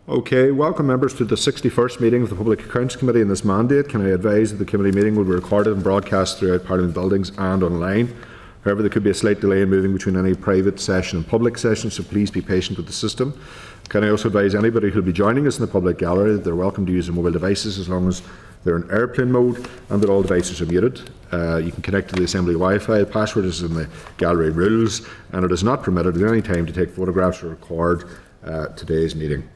Okay, welcome members to the 61st meeting of the Public Accounts Committee in this mandate. Can I advise that the committee meeting will be recorded and broadcast throughout Parliament buildings and online. However, there could be a slight delay in moving between any private session and public session, so please be patient with the system. Can I also advise anybody who will be joining us in the public gallery that they're welcome to use their mobile devices as long as they're in airplane mode and that all devices are muted. You can connect to the Assembly Wi-Fi. The password is in the gallery rules, and it is not permitted at any time to take photographs or record today's meeting.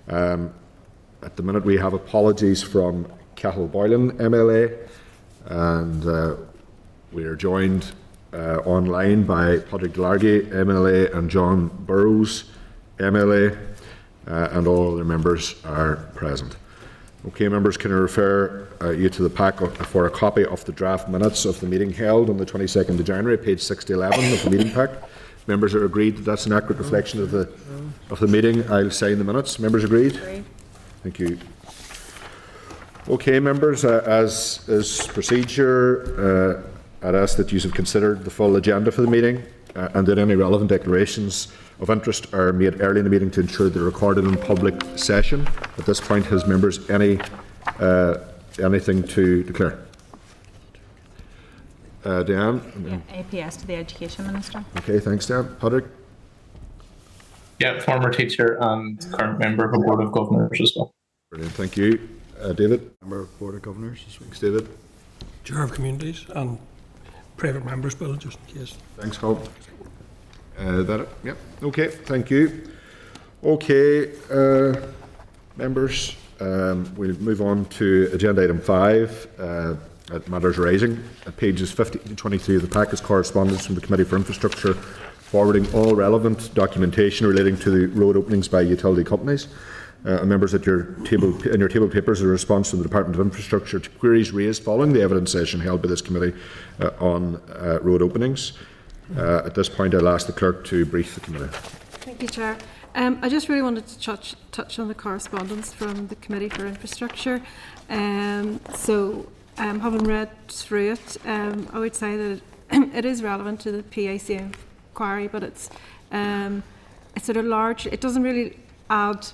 At the minute we have apologies from Cathal Boylan MLA, and we are joined online by Patrick Delargy MLA and John Burrows MLA, and all other members are present. Okay, members, can I refer you to the pack for a copy of the draft minutes of the meeting held on the 22nd of January, page 6-11 of the meeting pack. Members are agreed that that's an accurate reflection of the meeting. I'll sign the minutes. Members agreed? Agreed. Thank you. Okay, members, as is procedure, I'd ask that you have considered the full agenda for the meeting and that any relevant declarations of interest are made early in the meeting to ensure they're recorded in public session. At this point, has members anything to declare? Diane? Yeah, APS to the Education Minister. Okay, thanks, Dan. Patrick? Yeah, former teacher and current member of the Board of Governors as well. Brilliant, thank you. David? Member of Board of Governors. Thanks, David. Chair of Communities and private members bill, just in case. Thanks, Hope. That it? Yep. Okay, thank you. Okay, members, we'll move on to agenda item 5. At matters rising, at pages 50 to 23 of the pack is correspondence from the Committee for Infrastructure forwarding all relevant documentation relating to the road openings by utility companies. Members, in your table papers, a response from the Department of Infrastructure to queries raised following the evidence session held by this committee on road openings. At this point, I'll ask the clerk to brief the committee. Thank you, Chair. I just really wanted to touch on the correspondence from the Committee for Infrastructure. Having read through it, I would say that it is relevant to the PAC inquiry, but it's sort of large. It doesn't really add,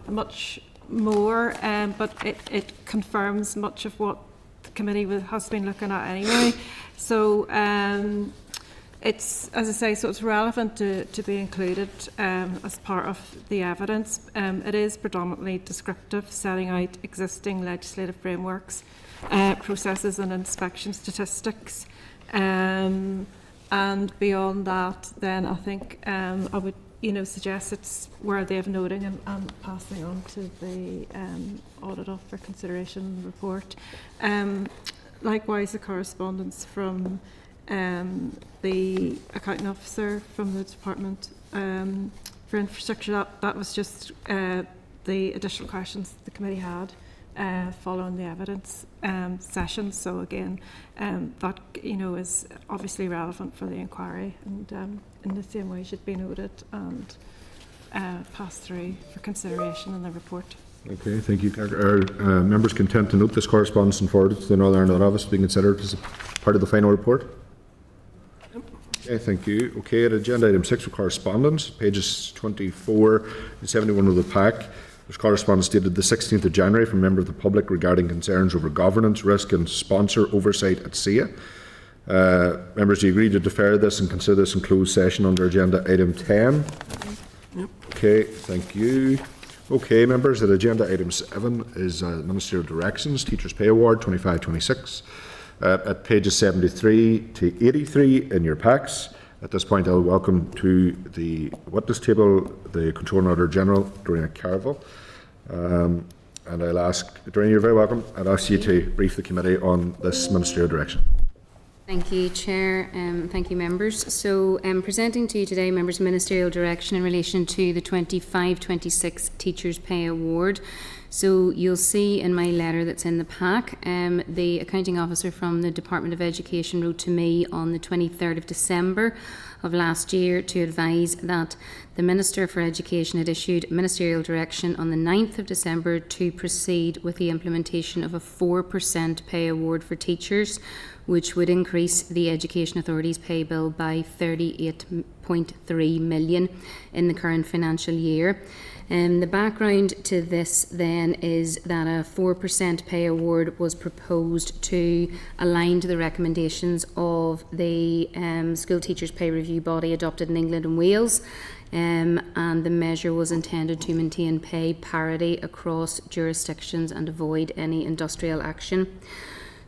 much more, but it confirms much of what the committee has been looking at anyway. So it's, as I say, so it's relevant to be included as part of the evidence. It is predominantly descriptive, setting out existing legislative frameworks, processes and inspection statistics, and beyond that, then I think I would suggest it's worthy of noting and passing on to the Audit for consideration report. Likewise, the correspondence from the accounting officer from the Department for Infrastructure, that was just the additional questions the committee had following the evidence session. So again, that is obviously relevant for the inquiry, and in the same way should be noted and passed through for consideration in the report. Okay, thank you. Are members content to note this correspondence and forward it to the Northern Ireland Office being considered as part of the final report? Okay, thank you. Okay, at agenda item 6 for correspondence, pages 24 and 71 of the pack. There's correspondence dated the 16th of January from a member of the public regarding concerns over governance, risk and sponsor oversight at SIA. Members, do you agree to defer this and consider this in closed session under agenda item 10? Yep. Okay, thank you. Okay, members, at agenda item 7 is Ministerial Directions, Teachers' Pay Award 25-26. At pages 73 to 83 in your packs. At this point, I'll welcome to the witness table the Controller and Auditor General, Dorinnia Carville. And I'll ask, Dorinnia, you're very welcome. I'll ask you to brief the committee on this ministerial direction. Thank you, Chair. Thank you, members. So, presenting to you today, members' ministerial direction in relation to the 25-26 Teachers' Pay Award. So, you'll see in my letter that's in the pack, the accounting officer from the Department of Education wrote to me on the 23rd of December of last year to advise that the Minister for Education had issued ministerial direction on the 9th of December to proceed with the implementation of a 4% pay award for teachers, which would increase the Education Authority's pay bill by 38.3 million in the current financial year. The background to this then is that a 4% pay award was proposed to align to the recommendations of the School Teachers Pay Review body adopted in England and Wales. And the measure was intended to maintain pay parity across jurisdictions and avoid any industrial action.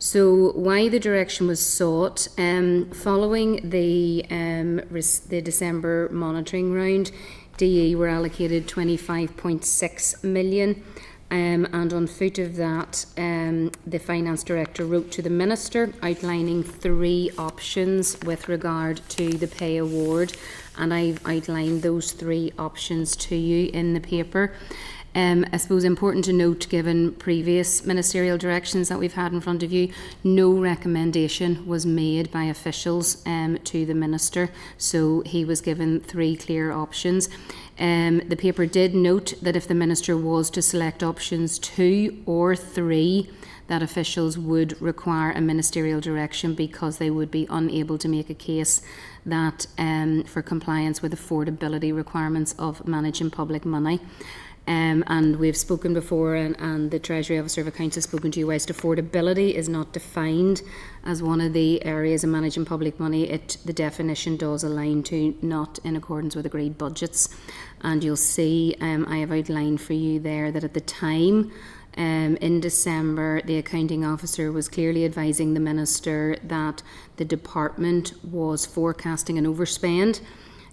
So why the direction was sought, following the December monitoring round, DE were allocated 25.6 million. And on foot of that, the Finance Director wrote to the Minister outlining 3 options with regard to the pay award, and I've outlined those 3 options to you in the paper. I suppose important to note, given previous ministerial directions that we've had in front of you, no recommendation was made by officials to the Minister, so he was given 3 clear options. The paper did note that if the Minister was to select options 2 or 3, that officials would require a ministerial direction because they would be unable to make a case that for compliance with affordability requirements of managing public money. And we've spoken before, and the Treasury Officer of Accounts has spoken to you, whilst affordability is not defined as one of the areas of managing public money, the definition does align to not in accordance with agreed budgets. And you'll see I have outlined for you there that at the time, in December, the Accounting Officer was clearly advising the Minister that the department was forecasting an overspend,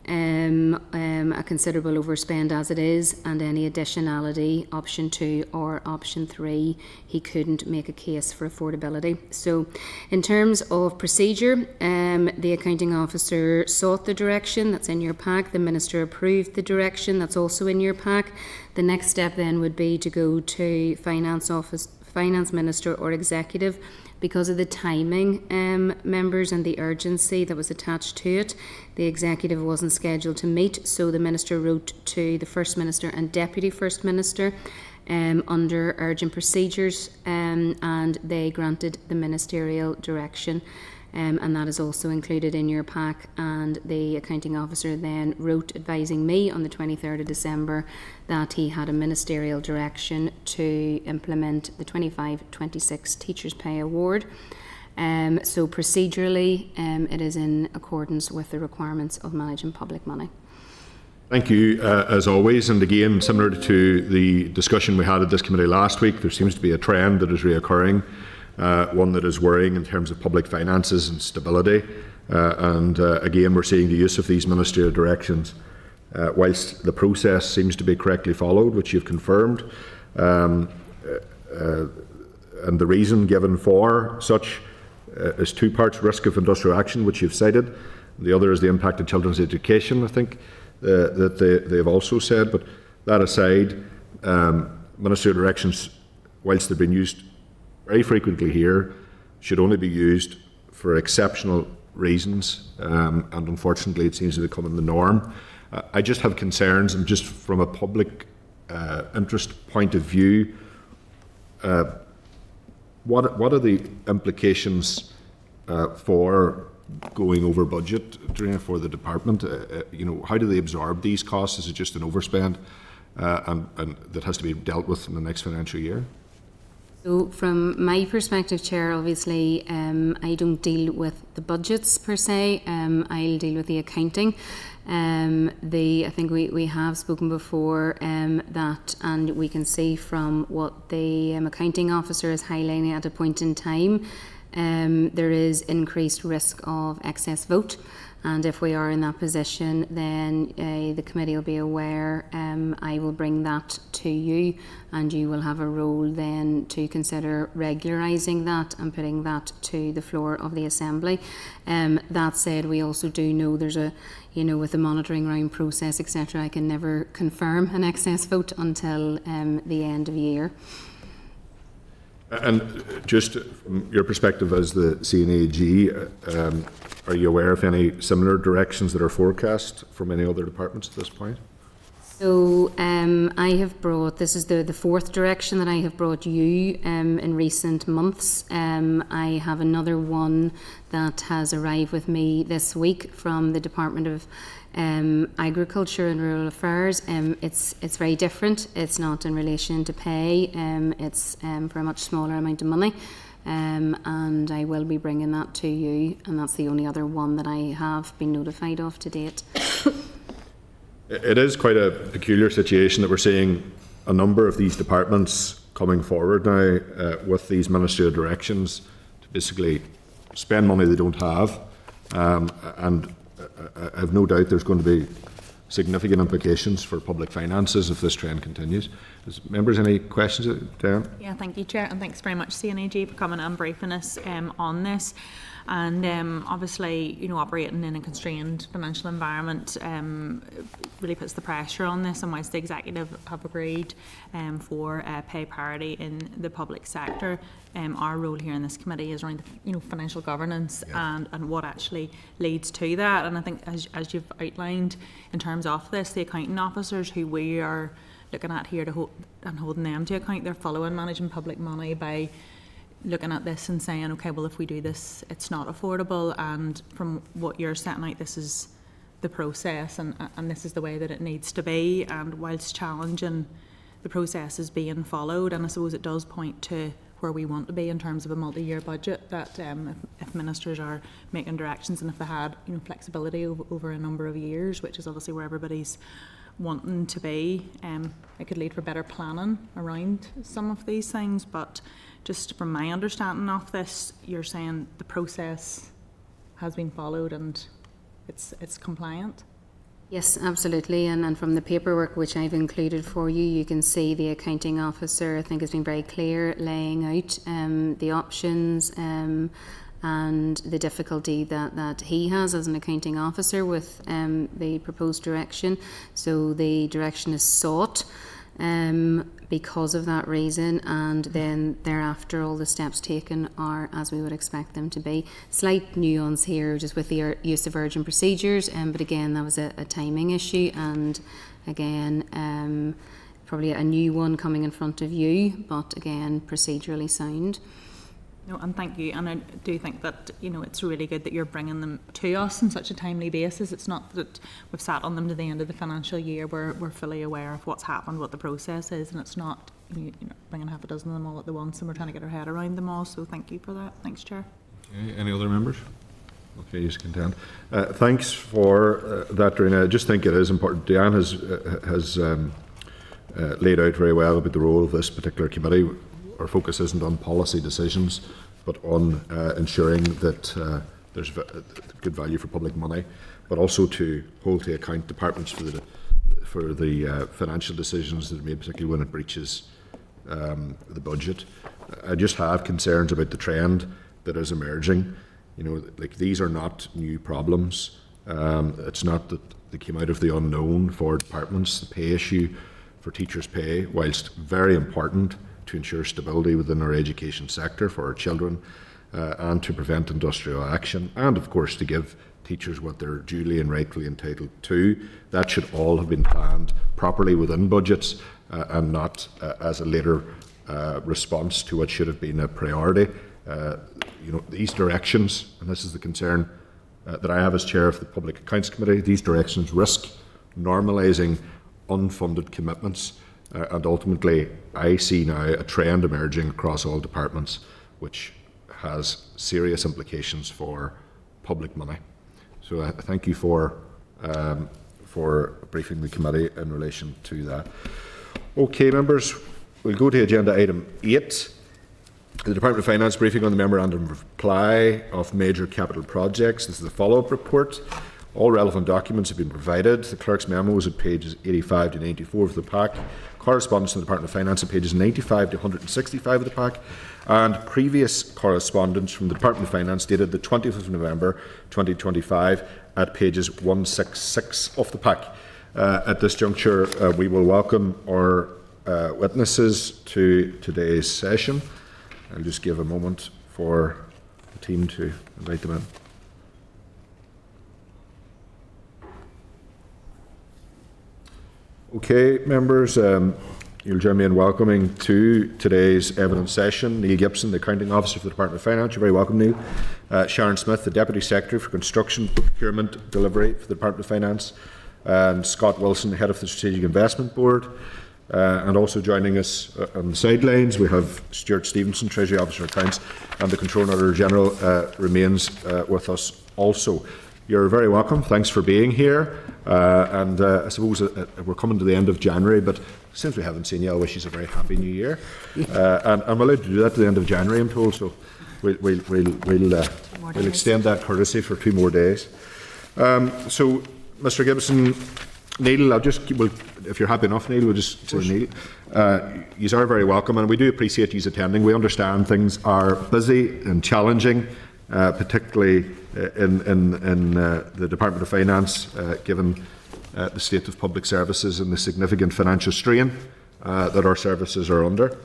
a considerable overspend as it is, and any additionality, option 2 or option 3, he couldn't make a case for affordability. So in terms of procedure, the Accounting Officer sought the direction that's in your pack. The Minister approved the direction that's also in your pack. The next step then would be to go to Finance Minister or Executive. Because of the timing, members, and the urgency that was attached to it, the Executive wasn't scheduled to meet, so the Minister wrote to the First Minister and Deputy First Minister under urgent procedures, and they granted the ministerial direction. And that is also included in your pack, and the Accounting Officer then wrote advising me on the 23rd of December that he had a ministerial direction to implement the 25-26 Teachers Pay Award. So procedurally it is in accordance with the requirements of managing public money. Thank you, as always, and again, similar to the discussion we had at this committee last week, there seems to be a trend that is reoccurring. One that is worrying in terms of public finances and stability, and again we're seeing the use of these ministerial directions whilst the process seems to be correctly followed, which you've confirmed, and the reason given for such is 2 parts: risk of industrial action, which you've cited, the other is the impact on children's education, I think that they have also said. But that aside, ministerial directions, whilst they've been used very frequently here, should only be used for exceptional reasons, and unfortunately it seems to be becoming the norm. I just have concerns, and just from a public interest point of view, what are the implications for going over budget for the department? How do they absorb these costs? Is it just an overspend and that has to be dealt with in the next financial year? So from my perspective, Chair, obviously I don't deal with the budgets per se, I'll deal with the accounting. I think we have spoken before that, and we can see from what the Accounting Officer is highlighting at a point in time, there is increased risk of excess vote. And if we are in that position, then the committee will be aware. I will bring that to you, and you will have a role then to consider regularising that and putting that to the floor of the Assembly. That said, we also do know there's with the monitoring round process, etc., I can never confirm an excess vote until the end of year. And just from your perspective as the CNAG, are you aware of any similar directions that are forecast from any other departments at this point? So I have brought, this is the 4th direction that I have brought you in recent months. I have another one that has arrived with me this week from the Department of Agriculture and rural affairs, it's very different. It's not in relation to pay. It's for a much smaller amount of money. And I will be bringing that to you, and that's the only other one that I have been notified of to date. It is quite a peculiar situation that we're seeing a number of these departments coming forward now with these ministerial directions to basically spend money they don't have, and I have no doubt there's going to be significant implications for public finances if this trend continues. Does members any questions, Darren? Yeah, thank you, Chair, and thanks very much, CNAG, for coming and briefing us on this. And obviously, you know, operating in a constrained financial environment really puts the pressure on this. And whilst the executive have agreed for pay parity in the public sector, our role here in this committee is around, you know, financial governance and what actually leads to that. And I think, as you've outlined, in terms of this, the accounting officers who we are looking at here and holding them to account, they're following managing public money by looking at this and saying, okay, well, if we do this, it's not affordable, and from what you're setting out, this is the process, and this is the way that it needs to be. And whilst challenging, the process is being followed, and I suppose it does point to where we want to be in terms of a multi-year budget, that if ministers are making directions and if they had, you know, flexibility over a number of years, which is obviously where everybody's wanting to be, it could lead for better planning around some of these things. But just from my understanding of this, you're saying the process has been followed and it's compliant? Yes, absolutely. And from the paperwork which I've included for you, you can see the accounting officer, I think, has been very clear, laying out the options and the difficulty that he has as an accounting officer with the proposed direction. So the direction is sought because of that reason, and then thereafter all the steps taken are as we would expect them to be. Slight nuance here just with the use of urgent procedures, but again that was a timing issue, and again probably a new one coming in front of you, but again procedurally sound. No, and thank you. And I do think that, you know, it's really good that you're bringing them to us on such a timely basis. It's not that we've sat on them to the end of the financial year. We're fully aware of what's happened, what the process is, and it's not, you know, bringing half a dozen of them all at the once, and we're trying to get our head around them all. So thank you for that. Thanks, Chair. Okay, any other members? Okay, you're content. Thanks for that, Dorinnia. I just think it is important. Diane has laid out very well about the role of this particular committee. Our focus isn't on policy decisions, but on ensuring that there's good value for public money, but also to hold to account departments for the financial decisions that are made, particularly when it breaches the budget. I just have concerns about the trend that is emerging. You know, like, these are not new problems. It's not that they came out of the unknown for departments. The pay issue for teachers' pay, whilst very important to ensure stability within our education sector for our children, and to prevent industrial action, and of course to give teachers what they're duly and rightfully entitled to. That should all have been planned properly within budgets, and not as a later response to what should have been a priority. You know, these directions, and this is the concern that I have as chair of the Public Accounts Committee, these directions risk normalising unfunded commitments. And ultimately, I see now a trend emerging across all departments which has serious implications for public money. So I thank you for briefing the committee in relation to that. Okay, members, we'll go to agenda item 8. The Department of Finance briefing on the Memorandum of Reply of major capital projects. This is a follow-up report. All relevant documents have been provided. The clerk's memo is at pages 85 to 94 of the pack. Correspondence from the Department of Finance at pages 95 to 165 of the pack. And previous correspondence from the Department of Finance dated the 20th of November 2025 at pages 166 of the pack. At this juncture, we will welcome our witnesses to today's session. I'll just give a moment for the team to invite them in. Okay, members, you'll join me in welcoming to today's evidence session Neil Gibson, the Accounting Officer for the Department of Finance. You're very welcome, Neil. Sharon Smyth, the Deputy Secretary for Construction, Procurement, Delivery for the Department of Finance. And Scott Wilson, Head of the Strategic Investment Board. And also joining us on the sidelines, we have Stuart Stevenson, Treasury Officer Accounts, and the Controller General remains with us also. You're very welcome. Thanks for being here. I suppose we're coming to the end of January, but since we haven't seen you, I'll wish you a very happy New Year. And I'm allowed to do that at the end of January, I'm told, so we'll extend that courtesy for 2 more days. So, Mr. Gibson, Neil, if you're happy enough, Neil, we'll just say Neil. You are very welcome, and we do appreciate you attending. We understand things are busy and challenging, particularly in the Department of Finance, given the state of public services and the significant financial strain that our services are under.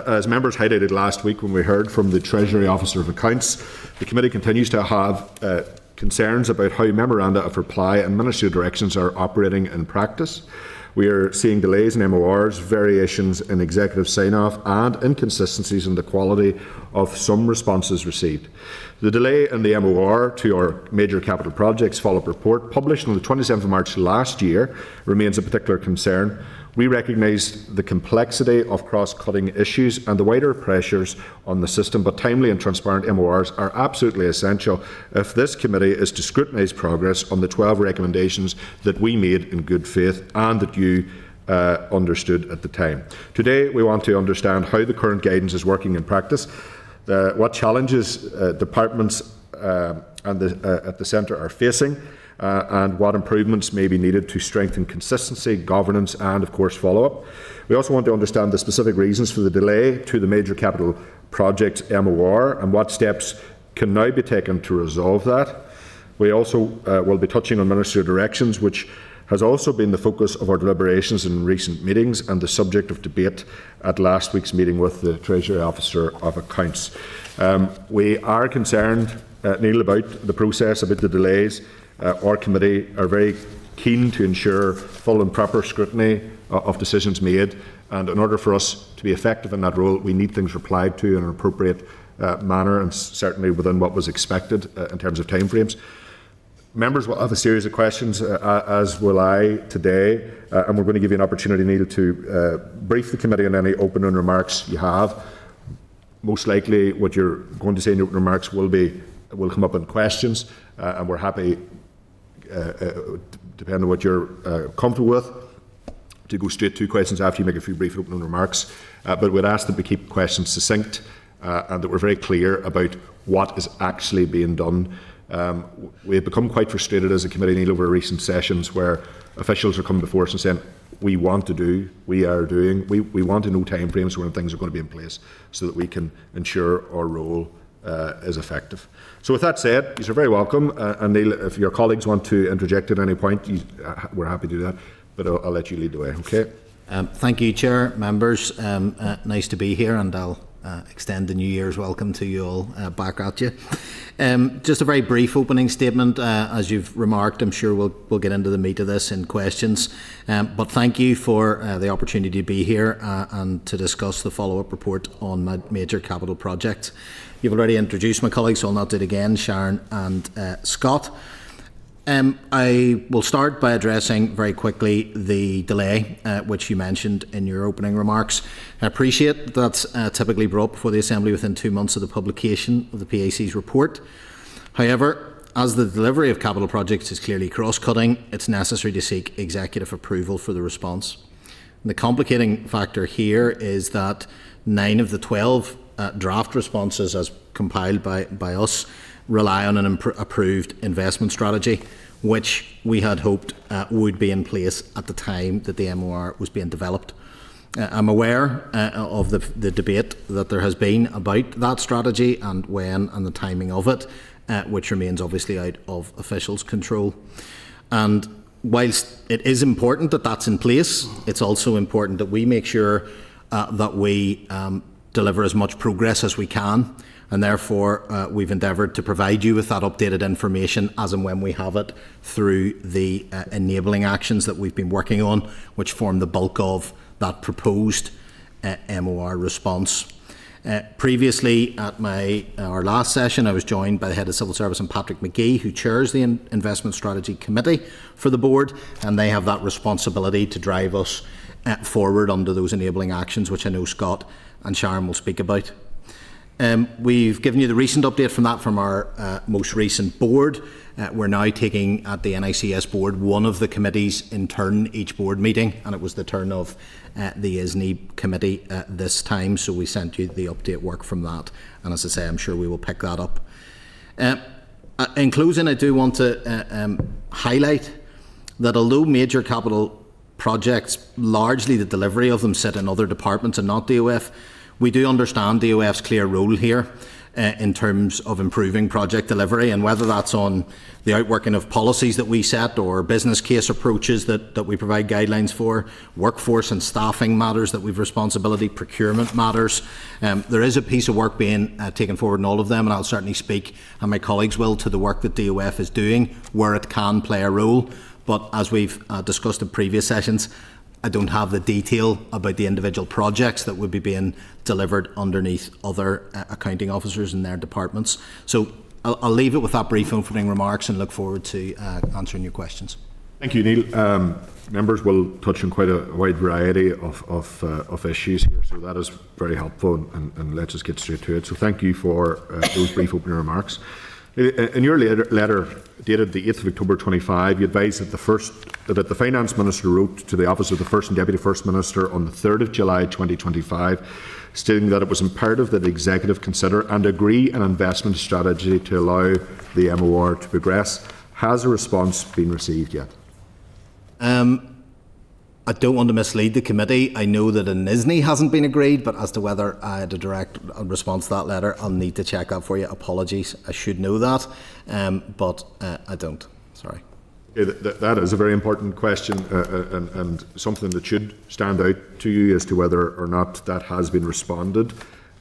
As members highlighted last week when we heard from the Treasury Officer of Accounts, the committee continues to have concerns about how Memoranda of Reply and Ministerial directions are operating in practice. We are seeing delays in MORs, variations in executive sign-off and inconsistencies in the quality of some responses received. The delay in the MOR to our major capital projects follow-up report, published on the 27th of March last year, remains a particular concern. We recognise the complexity of cross-cutting issues and the wider pressures on the system, but timely and transparent MORs are absolutely essential if this committee is to scrutinise progress on the 12 recommendations that we made in good faith and that you understood at the time. Today, we want to understand how the current guidance is working in practice, what challenges departments at the centre are facing, and what improvements may be needed to strengthen consistency, governance and, of course, follow-up. We also want to understand the specific reasons for the delay to the major capital project MOR and what steps can now be taken to resolve that. We also will be touching on ministerial directions, which has also been the focus of our deliberations in recent meetings and the subject of debate at last week's meeting with the Treasury Officer of Accounts. We are concerned, Neil, about the process, about the delays. Our committee are very keen to ensure full and proper scrutiny of decisions made, and in order for us to be effective in that role, we need things replied to in an appropriate manner and certainly within what was expected in terms of timeframes. Members will have a series of questions, as will I today, and we're going to give you an opportunity, Neil, to brief the committee on any opening remarks you have. Most likely what you're going to say in your opening remarks will come up in questions, and we're happy, depending on what you're comfortable with, to go straight to questions after you make a few brief opening remarks. But we'd ask that we keep questions succinct and that we're very clear about what is actually being done. We have become quite frustrated as a committee, Neil, over recent sessions where officials are coming before us and saying, we want to do, we are doing, we want to know timeframes when things are going to be in place so that we can ensure our role is effective. So with that said, you're very welcome. And Neil, if your colleagues want to interject at any point, we're happy to do that, but I'll let you lead the way, okay? Thank you, Chair, members. Nice to be here, and I'll extend the New Year's welcome to you all back at you. Just a very brief opening statement. As you've remarked, I'm sure we'll get into the meat of this in questions. But thank you for the opportunity to be here and to discuss the follow-up report on my major capital projects. You've already introduced my colleagues, so I'll not do it again, Sharon and Scott. I will start by addressing very quickly the delay which you mentioned in your opening remarks. I appreciate that's typically brought before the Assembly within 2 months of the publication of the PAC's report. However, as the delivery of capital projects is clearly cross-cutting, it's necessary to seek executive approval for the response. And the complicating factor here is that 9 of the 12 draft responses as compiled by us rely on an approved investment strategy, which we had hoped would be in place at the time that the MOR was being developed. I'm aware of the debate that there has been about that strategy and when and the timing of it, which remains obviously out of officials' control. And whilst it is important that that's in place, it's also important that we make sure that we deliver as much progress as we can, and therefore we've endeavoured to provide you with that updated information as and when we have it through the enabling actions that we've been working on, which form the bulk of that proposed MOR response. Previously, at our last session, I was joined by the Head of Civil Service and Patrick McGee, who chairs the Investment Strategy Committee for the Board, and they have that responsibility to drive us forward under those enabling actions, which I know Scott and Sharon will speak about. We've given you the recent update from our most recent board. We're now taking at the NICS board one of the committees in turn each board meeting, and it was the turn of the ISNI committee this time, so we sent you the update work from that, and as I say, I'm sure we will pick that up. In closing, I do want to highlight that although major capital projects, largely the delivery of them, sit in other departments and not DOF, we do understand DOF's clear role here in terms of improving project delivery, and whether that's on the outworking of policies that we set or business case approaches that we provide guidelines for, workforce and staffing matters that we've responsibility, procurement matters. There is a piece of work being taken forward in all of them, and I'll certainly speak, and my colleagues will, to the work that DOF is doing where it can play a role. But as we've discussed in previous sessions, I don't have the detail about the individual projects that would be being delivered underneath other accounting officers in their departments. So I'll leave it with that brief opening remarks and look forward to answering your questions. Thank you, Neil. Members will touch on quite a wide variety of issues here, so that is very helpful, and let's just get straight to it. So thank you for those brief opening remarks. In your letter dated the 8th of October 25, you advised that the Finance Minister wrote to the Office of the First and Deputy First Minister on the 3rd of July 2025, stating that it was imperative that the Executive consider and agree an investment strategy to allow the MOR to progress. Has a response been received yet? I don't want to mislead the committee. I know that an ISNI hasn't been agreed, but as to whether I had a direct response to that letter, I'll need to check that for you. Apologies, I should know that, but I don't. Sorry. That is a very important question, and something that should stand out to you as to whether or not that has been responded.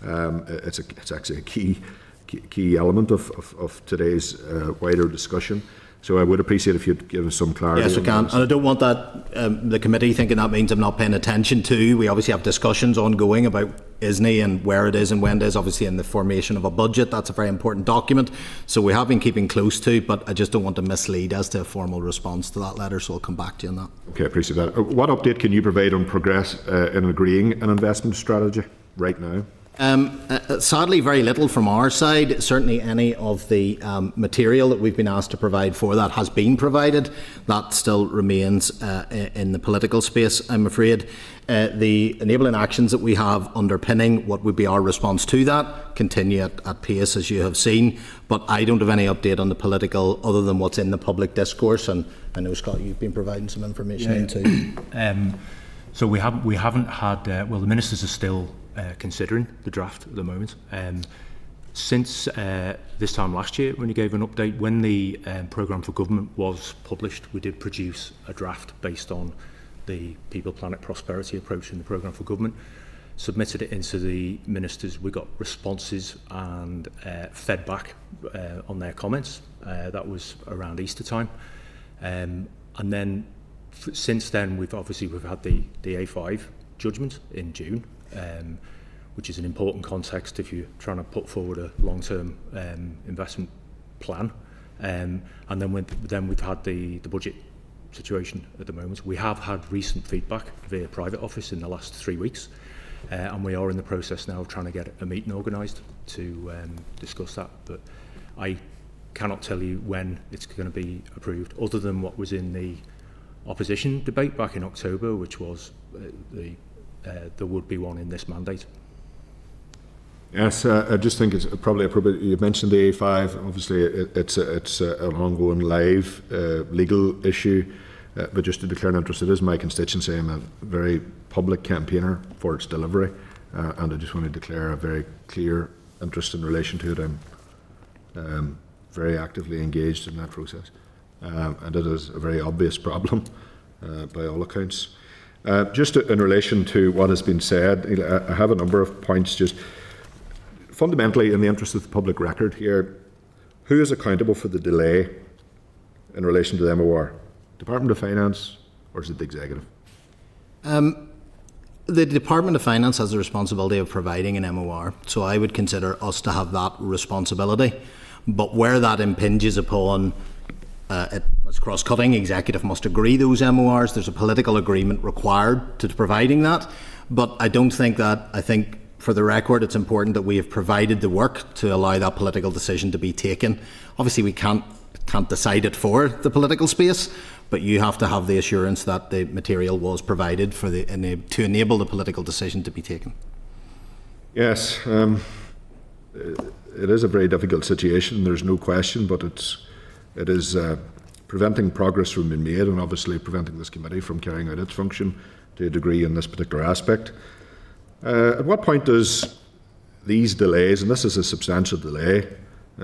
It's actually a key element of today's wider discussion. So I would appreciate if you'd give us some clarity. Yes, I can. And I don't want that the committee thinking that means I'm not paying attention to. We obviously have discussions ongoing about ISNI and where it is and when it is. Obviously, in the formation of a budget, that's a very important document. So we have been keeping close to, but I just don't want to mislead as to a formal response to that letter. So I'll come back to you on that. Okay, I appreciate that. What update can you provide on progress in agreeing an investment strategy right now? Sadly, very little from our side. Certainly any of the material that we've been asked to provide for that has been provided. That still remains in the political space, I'm afraid. The enabling actions that we have underpinning what would be our response to that continue at pace, as you have seen, but I don't have any update on the political other than what's in the public discourse, and I know, Scott, you've been providing some information into. So we haven't had, well, the ministers are still considering the draft at the moment. Since this time last year, when you gave an update, when the programme for government was published, we did produce a draft based on the People, Planet, Prosperity approach in the programme for government, submitted it into the ministers. We got responses and fed back on their comments. That was around Easter time. And then since then, we've had the A5 judgment in June, which is an important context if you're trying to put forward a long-term investment plan. And then we've had the budget situation at the moment. We have had recent feedback via private office in the last 3 weeks, and we are in the process now of trying to get a meeting organised to discuss that. But I cannot tell you when it's going to be approved, other than what was in the opposition debate back in October, which was there would be one in this mandate. Yes, I just think it's probably appropriate. You mentioned the A5. Obviously, it's an ongoing live legal issue, but just to declare an interest, it is my constituency. I'm a very public campaigner for its delivery, and I just want to declare a very clear interest in relation to it. I'm very actively engaged in that process, and it is a very obvious problem by all accounts. Just in relation to what has been said, I have a number of points. Just fundamentally, in the interest of the public record here, who is accountable for the delay in relation to the MOR? Department of Finance, or is it the Executive? The Department of Finance has the responsibility of providing an MOR, so I would consider us to have that responsibility. But where that impinges upon it's cross-cutting, executive must agree those MORs. There's a political agreement required to providing that. But I don't think that, I think for the record, it's important that we have provided the work to allow that political decision to be taken. Obviously, we can't decide it for the political space, but you have to have the assurance that the material was provided for to enable the political decision to be taken. Yes, it is a very difficult situation, there's no question, but it is preventing progress from being made and obviously preventing this committee from carrying out its function to a degree in this particular aspect. At what point does these delays, and this is a substantial delay,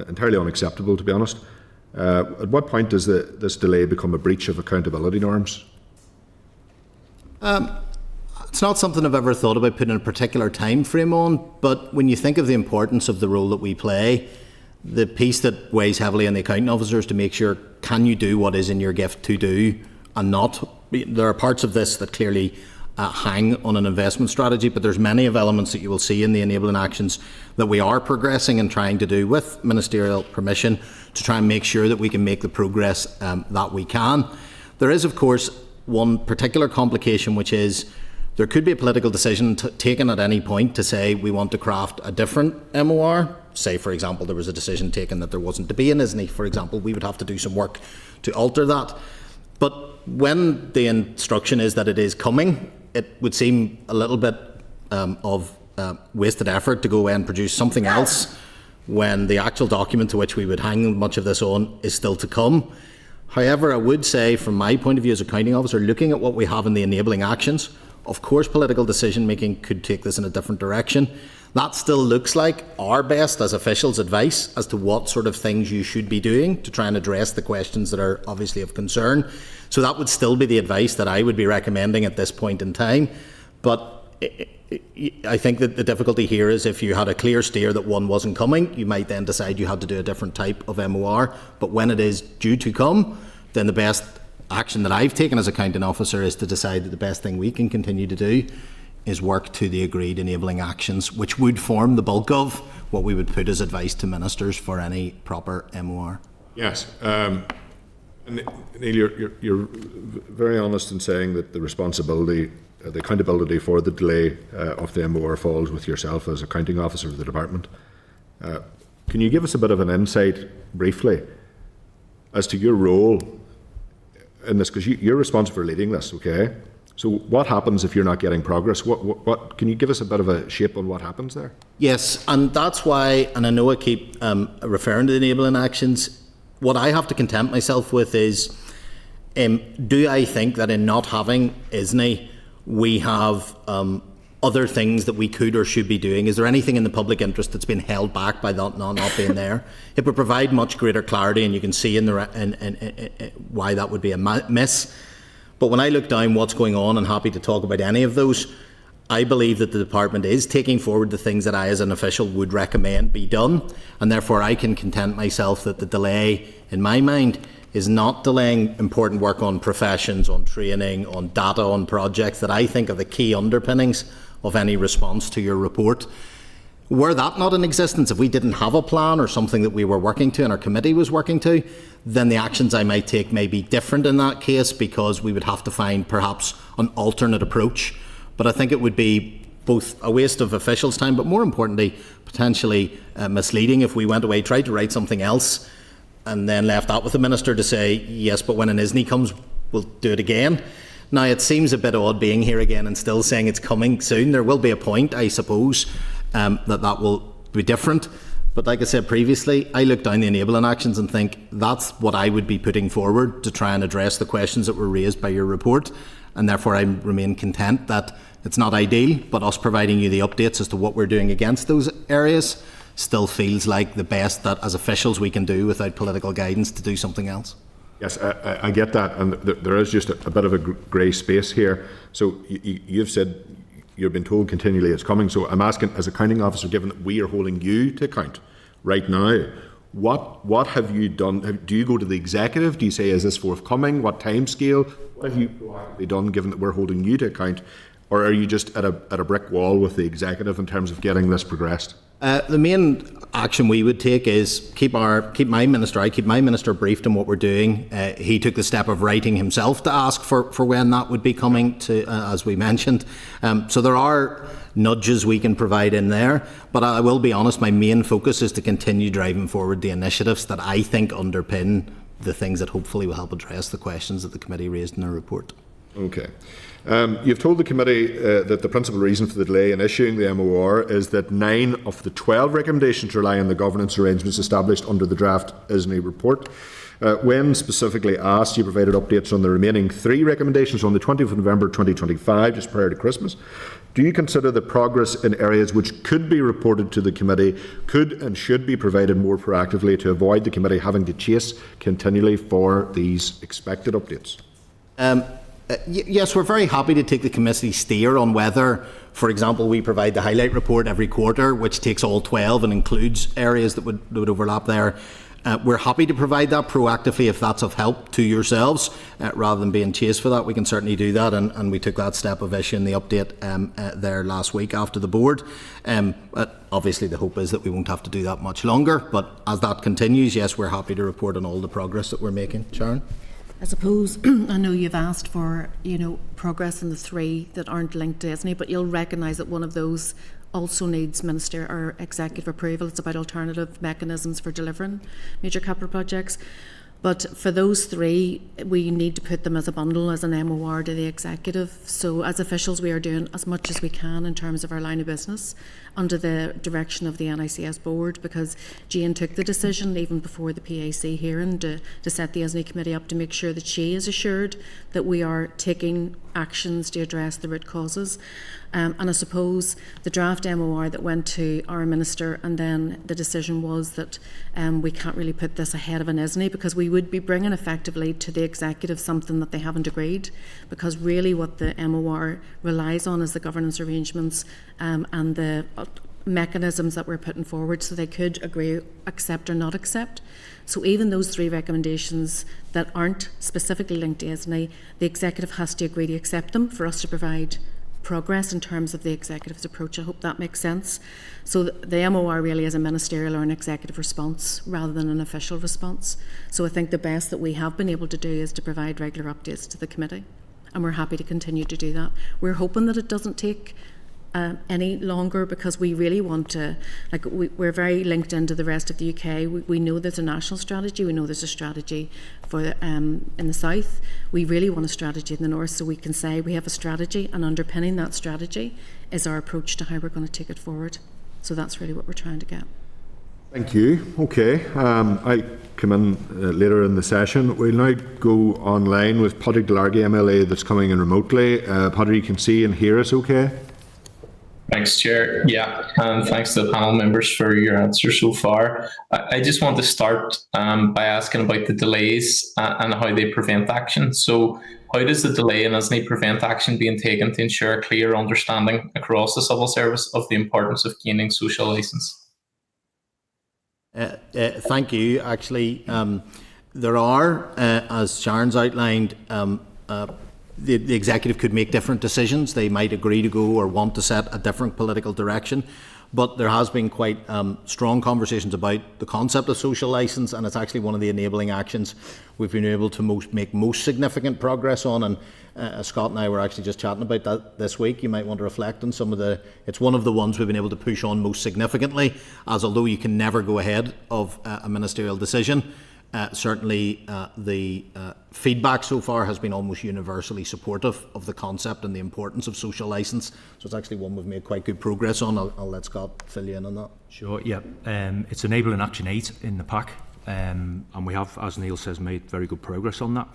entirely unacceptable to be honest, at what point does this delay become a breach of accountability norms? It's not something I've ever thought about putting a particular time frame on, but when you think of the importance of the role that we play, the piece that weighs heavily on the accounting officer is to make sure, can you do what is in your gift to do and not? There are parts of this that clearly hang on an investment strategy, but there's many of elements that you will see in the enabling actions that we are progressing and trying to do with ministerial permission to try and make sure that we can make the progress that we can. There is, of course, one particular complication, which is there could be a political decision taken at any point to say we want to craft a different MOR. Say, for example, there was a decision taken that there wasn't to be an ISNI, for example. We would have to do some work to alter that. But when the instruction is that it is coming, it would seem a little bit of wasted effort to go away and produce something else when the actual document to which we would hang much of this on is still to come. However, I would say, from my point of view as accounting officer, looking at what we have in the enabling actions, of course political decision making could take this in a different direction. That still looks like our best as officials' advice as to what sort of things you should be doing to try and address the questions that are obviously of concern. So that would still be the advice that I would be recommending at this point in time. But I think that the difficulty here is if you had a clear steer that one wasn't coming, you might then decide you had to do a different type of MOR. But when it is due to come, then the best action that I've taken as accounting officer is to decide that the best thing we can continue to do is work to the agreed enabling actions, which would form the bulk of what we would put as advice to ministers for any proper MOR. Yes. Neil, you're very honest in saying that the responsibility, the accountability for the delay of the MOR falls with yourself as accounting officer of the department. Can you give us a bit of an insight, briefly, as to your role in this? Because you're responsible for leading this, okay? So what happens if you're not getting progress? What can you give us a bit of a shape on what happens there? Yes, and that's why, and I know I keep referring to the enabling actions, what I have to content myself with is, do I think that in not having ISNI, we have other things that we could or should be doing? Is there anything in the public interest that's been held back by that not being there? It would provide much greater clarity, and you can see in why that would be a miss. But when I look down what's going on, and happy to talk about any of those, I believe that the department is taking forward the things that I as an official would recommend be done, and therefore I can content myself that the delay, in my mind, is not delaying important work on professions, on training, on data, on projects that I think are the key underpinnings of any response to your report. Were that not in existence, if we didn't have a plan or something that we were working to and our committee was working to, then the actions I might take may be different in that case, because we would have to find perhaps an alternate approach. But I think it would be both a waste of officials' time, but more importantly, potentially misleading if we went away, tried to write something else, and then left that with the minister to say, yes, but when an ISNI comes, we'll do it again. Now, it seems a bit odd being here again and still saying it's coming soon. There will be a point, I suppose, that will be different. But like I said previously, I look down the enabling actions and think that's what I would be putting forward to try and address the questions that were raised by your report. And therefore I remain content that it's not ideal, but us providing you the updates as to what we're doing against those areas still feels like the best that as officials we can do without political guidance to do something else. Yes, I get that, and there is just a bit of a grey space here. So you've said you've been told continually it's coming. So I'm asking, as accounting officer, given that we are holding you to account right now, what have you done? Do you go to the executive? Do you say, is this forthcoming? What time scale? What have you done, given that we're holding you to account? or are you just at a brick wall with the executive in terms of getting this progressed? The main action we would take is keep my minister briefed on what we're doing. He took the step of writing himself to ask for when that would be coming to, as we mentioned. So there are nudges we can provide in there, but I will be honest, my main focus is to continue driving forward the initiatives that I think underpin the things that hopefully will help address the questions that the committee raised in their report. Okay. You've told the committee that the principal reason for the delay in issuing the MOR is that 9 of the 12 recommendations rely on the governance arrangements established under the draft ISNI report. When specifically asked, you provided updates on the remaining 3 recommendations on the 20th of November 2025, just prior to Christmas. Do you consider that progress in areas which could be reported to the committee could and should be provided more proactively to avoid the committee having to chase continually for these expected updates? Yes, we're very happy to take the committee's steer on whether, for example, we provide the highlight report every quarter, which takes all 12 and includes areas that would overlap there. We're happy to provide that proactively if that's of help to yourselves, rather than being chased for that. We can certainly do that, and we took that step of issuing the update there last week after the board. But obviously the hope is that we won't have to do that much longer, but as that continues, yes, we're happy to report on all the progress that we're making. Sharon? I suppose, I know you've asked for, progress in the 3 that aren't linked to ISNI, but you'll recognise that one of those also needs minister or executive approval. It's about alternative mechanisms for delivering major capital projects. But for those 3, we need to put them as a bundle, as an MOR to the executive. So as officials, we are doing as much as we can in terms of our line of business under the direction of the NICS board, because Jane took the decision even before the PAC hearing to set the ISNI committee up to make sure that she is assured that we are taking actions to address the root causes. And I suppose the draft MOR that went to our minister, and then the decision was that we can't really put this ahead of an ISNI, because we would be bringing effectively to the executive something that they haven't agreed, because really what the MOR relies on is the governance arrangements and the mechanisms that we're putting forward, so they could agree, accept or not accept. So even those 3 recommendations that aren't specifically linked to ISNI, the executive has to agree to accept them for us to provide progress in terms of the executive's approach. I hope that makes sense. So the MOR really is a ministerial or an executive response rather than an official response. So I think the best that we have been able to do is to provide regular updates to the committee, and we're happy to continue to do that. We're hoping that it doesn't take any longer, because we really want to, we're very linked into the rest of the UK. We know there's a national strategy, we know there's a strategy for in the south. We really want a strategy in the north, so we can say we have a strategy, and underpinning that strategy is our approach to how we're going to take it forward. So that's really what we're trying to get. Thank you. Okay, I come in later in the session. We'll now go online with Padraig Delargy, MLA, that's coming in remotely. Padraig, you can see and hear us okay? Thanks, Chair. Yeah, and thanks to the panel members for your answers so far. I just want to start by asking about the delays and how they prevent action. So how does the delay in ISNI prevent action being taken to ensure a clear understanding across the civil service of the importance of gaining social licence? Thank you. Actually, there are, as Sharon's outlined, the executive could make different decisions. They might agree to go or want to set a different political direction. But there has been quite strong conversations about the concept of social licence, and it's actually one of the enabling actions we've been able to make most significant progress on. And Scott and I were actually just chatting about that this week. You might want to reflect on some of it's one of the ones we've been able to push on most significantly, as although you can never go ahead of a ministerial decision, certainly the feedback so far has been almost universally supportive of the concept and the importance of social licence. So it's actually one we've made quite good progress on. I'll let Scott fill you in on that. Sure, yeah. It's enabling action 8 in the pack, and we have, as Neil says, made very good progress on that.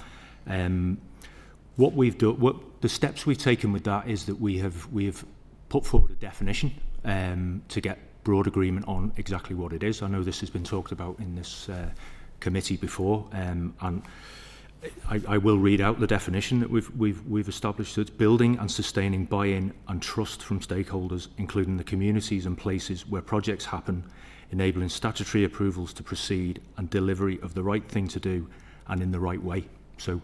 What we've done, the steps we've taken with that is that we have put forward a definition to get broad agreement on exactly what it is. I know this has been talked about in this committee before, and I will read out the definition that we've established. So it's building and sustaining buy-in and trust from stakeholders, including the communities and places where projects happen, enabling statutory approvals to proceed and delivery of the right thing to do and in the right way. So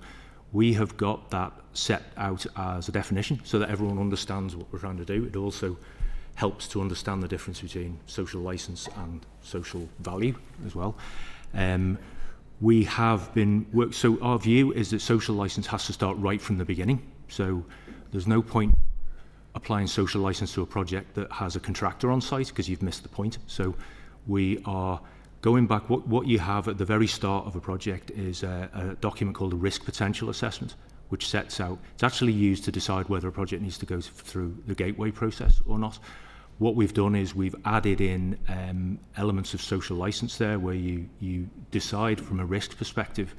We have got that set out as a definition so that everyone understands what we're trying to do. It also helps to understand the difference between social licence and social value as well. We have been so our view is that social licence has to start right from the beginning. So there's no point applying social licence to a project that has a contractor on site, because you've missed the point. So we are going back. What you have at the very start of a project is a document called a risk potential assessment, which sets out, it's actually used to decide whether a project needs to go through the gateway process or not. What we've done is we've added in elements of social licence there, where you decide from a risk perspective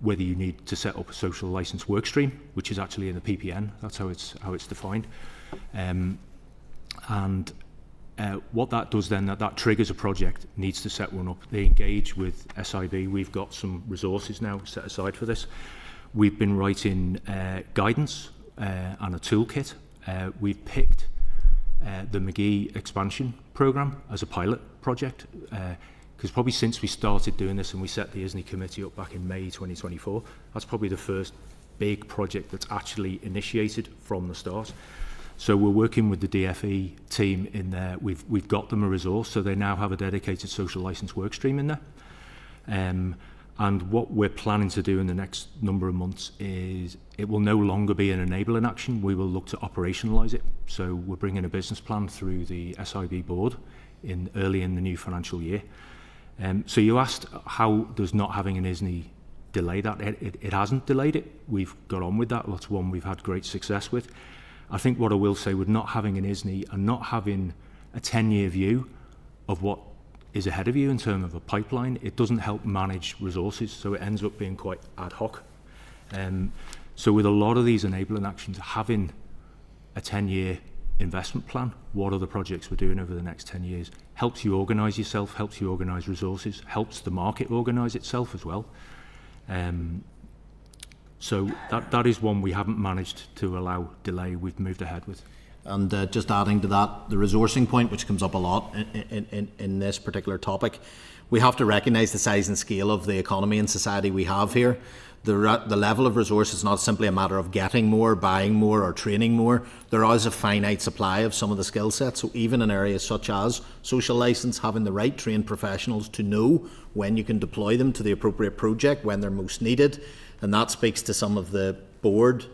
whether you need to set up a social licence workstream, which is actually in the PPN. That's how it's defined. What that does then, that triggers a project, needs to set one up. They engage with SIB. We've got some resources now set aside for this. We've been writing guidance and a toolkit. We've picked the McGee expansion programme as a pilot project, because probably since we started doing this and we set the ISNI committee up back in May 2024, that's probably the first big project that's actually initiated from the start. So we're working with the DFE team in there. We've got them a resource, so they now have a dedicated social licence workstream in there. And what we're planning to do in the next number of months is it will no longer be an enabling action. We will look to operationalise it. So we're bringing a business plan through the SIB board early in the new financial year. So you asked, how does not having an ISNI delay that? It hasn't delayed it. We've got on with that. That's one we've had great success with. I think what I will say, with not having an ISNI and not having a 10-year view of what is ahead of you in terms of a pipeline, it doesn't help manage resources, so it ends up being quite ad hoc. So with a lot of these enabling actions, having a 10-year investment plan, what are the projects we're doing over the next 10 years, helps you organise yourself, helps you organise resources, helps the market organise itself as well. So that is one we haven't managed to allow delay. We've moved ahead with. And just adding to that, the resourcing point, which comes up a lot in this particular topic, we have to recognise the size and scale of the economy and society we have here. The level of resource is not simply a matter of getting more, buying more or training more. There is a finite supply of some of the skill sets. So even in areas such as social licence, having the right trained professionals to know when you can deploy them to the appropriate project, when they're most needed. And that speaks to some of the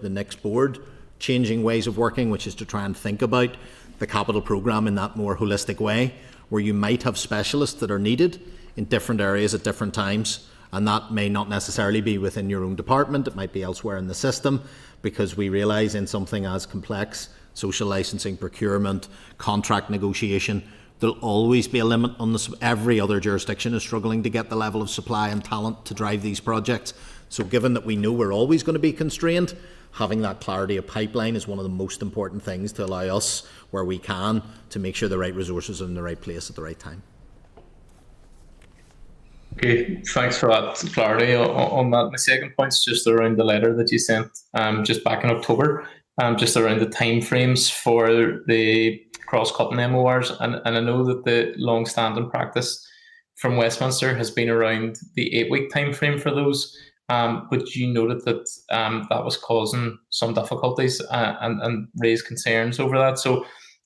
next board, changing ways of working, which is to try and think about the capital programme in that more holistic way, where you might have specialists that are needed in different areas at different times, and that may not necessarily be within your own department, it might be elsewhere in the system, because we realise in something as complex, social licensing, procurement, contract negotiation, there'll always be a limit on this. Every other jurisdiction is struggling to get the level of supply and talent to drive these projects. So given that we know we're always going to be constrained, having that clarity of pipeline is one of the most important things to allow us, where we can, to make sure the right resources are in the right place at the right time. Okay, thanks for that clarity on that. My second point is just around the letter that you sent just back in October, just around the timeframes for the cross-cutting MORs. And I know that the long-standing practice from Westminster has been around the 8-week timeframe for those. But you noted that that was causing some difficulties and raised concerns over that. So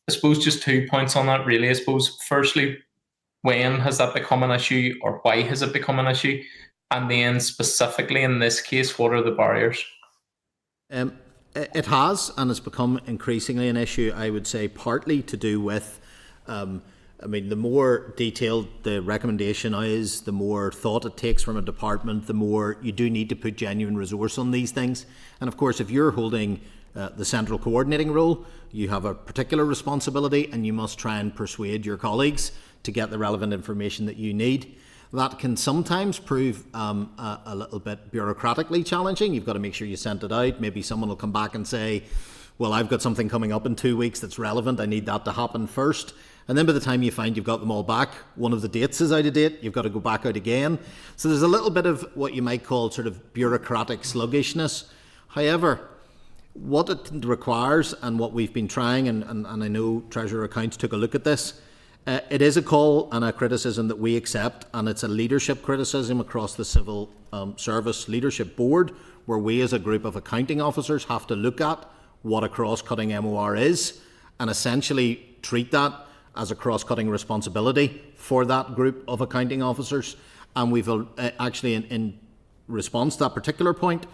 I suppose just 2 points on that, really. I suppose, firstly, when has that become an issue, or why has it become an issue? And then specifically in this case, what are the barriers? It has, and it's become increasingly an issue, I would say, partly to do with the more detailed the recommendation is, the more thought it takes from a department, the more you do need to put genuine resource on these things. And of course, if you're holding the central coordinating role, you have a particular responsibility, and you must try and persuade your colleagues to get the relevant information that you need. That can sometimes prove a little bit bureaucratically challenging. You've got to make sure you sent it out. Maybe someone will come back and say, well, I've got something coming up in 2 weeks that's relevant. I need that to happen first. And then by the time you find you've got them all back, one of the dates is out of date, you've got to go back out again. So there's a little bit of what you might call sort of bureaucratic sluggishness. However, what it requires, and what we've been trying, and I know Treasurer Accounts took a look at this, It is a call and a criticism that we accept, and it's a leadership criticism across the Civil Service Leadership Board, where we as a group of accounting officers have to look at what a cross-cutting MOR is and essentially treat that as a cross-cutting responsibility for that group of accounting officers. And we've actually, in response to that particular point,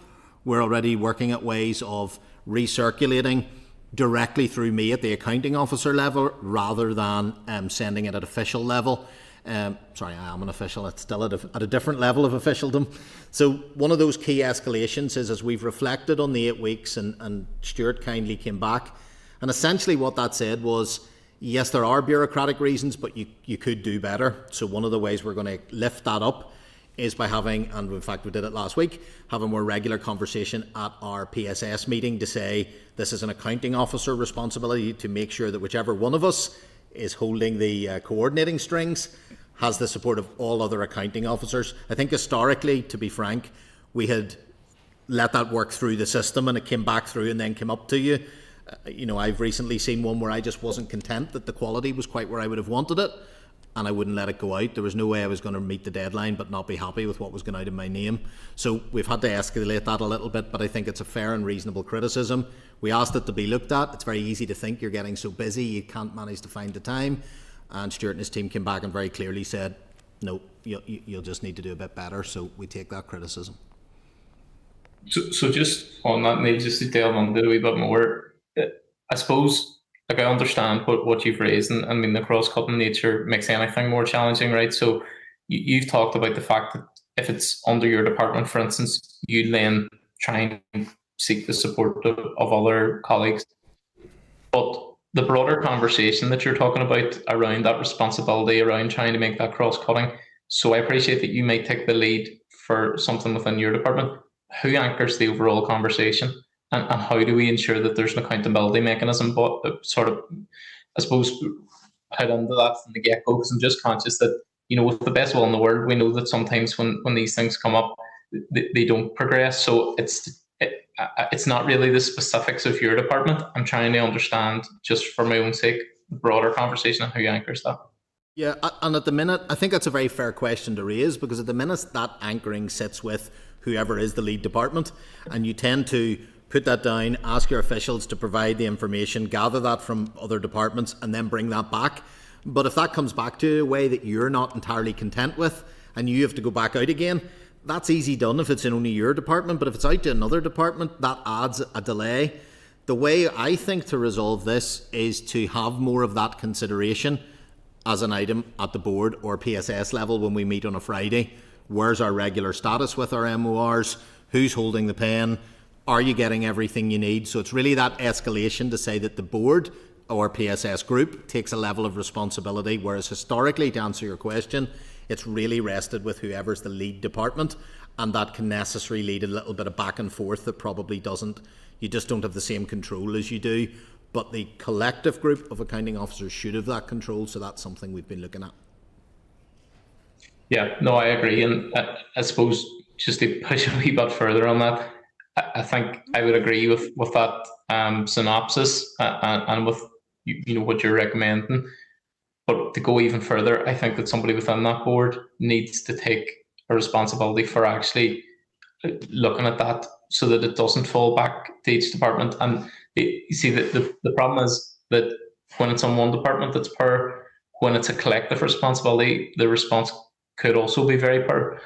we're already working at ways of recirculating directly through me at the accounting officer level rather than sending it at official level. Sorry, I am an official, it's still at a different level of officialdom. So one of those key escalations is, as we've reflected on the 8 weeks, and Stuart kindly came back, and essentially what that said was, yes, there are bureaucratic reasons, but you could do better. So one of the ways we're going to lift that up is by having, and in fact we did it last week, have a more regular conversation at our PSS meeting to say this is an accounting officer responsibility to make sure that whichever one of us is holding the coordinating strings has the support of all other accounting officers. I think historically, to be frank, we had let that work through the system and it came back through and then came up to you. I've recently seen one where I just wasn't content that the quality was quite where I would have wanted it, and I wouldn't let it go out. There was no way I was going to meet the deadline but not be happy with what was going out in my name. So we've had to escalate that a little bit, but I think it's a fair and reasonable criticism. We asked it to be looked at. It's very easy to think you're getting so busy you can't manage to find the time. And Stuart and his team came back and very clearly said, no, you'll just need to do a bit better. So we take that criticism. So just on that, Neil, just to delve into it a wee bit more, I suppose, I understand what you've raised, and I mean the cross-cutting nature makes anything more challenging, right? So you've talked about the fact that if it's under your department, for instance, you then try and seek the support of other colleagues. But the broader conversation that you're talking about around that responsibility, around trying to make that cross-cutting, so I appreciate that you may take the lead for something within your department. Who anchors the overall conversation? And how do we ensure that there's an accountability mechanism, but sort of, I suppose, head into that from the get-go? Because I'm just conscious that, with the best will in the world, we know that sometimes when these things come up, they don't progress. So it's not really the specifics of your department. I'm trying to understand, just for my own sake, the broader conversation and who anchors that. Yeah, and at the minute, I think that's a very fair question to raise, because at the minute that anchoring sits with whoever is the lead department, and you tend to put that down, ask your officials to provide the information, gather that from other departments, and then bring that back. But if that comes back to you a way that you're not entirely content with, and you have to go back out again, that's easy done if it's in only your department. But if it's out to another department, that adds a delay. The way I think to resolve this is to have more of that consideration as an item at the board or PSS level when we meet on a Friday. Where's our regular status with our MORs? Who's holding the pen? Are you getting everything you need? So it's really that escalation to say that the board or PSS group takes a level of responsibility, whereas historically, to answer your question, it's really rested with whoever's the lead department, and that can necessarily lead a little bit of back and forth that probably you just don't have the same control as you do. But the collective group of accounting officers should have that control, so that's something we've been looking at. Yeah, no, I agree. And I suppose just to push a wee bit further on that, I think I would agree with that synopsis and with what you're recommending. But to go even further, I think that somebody within that board needs to take a responsibility for actually looking at that so that it doesn't fall back to each department. And you see, the problem is that when it's on one department, it's per. When it's a collective responsibility, the response could also be very per.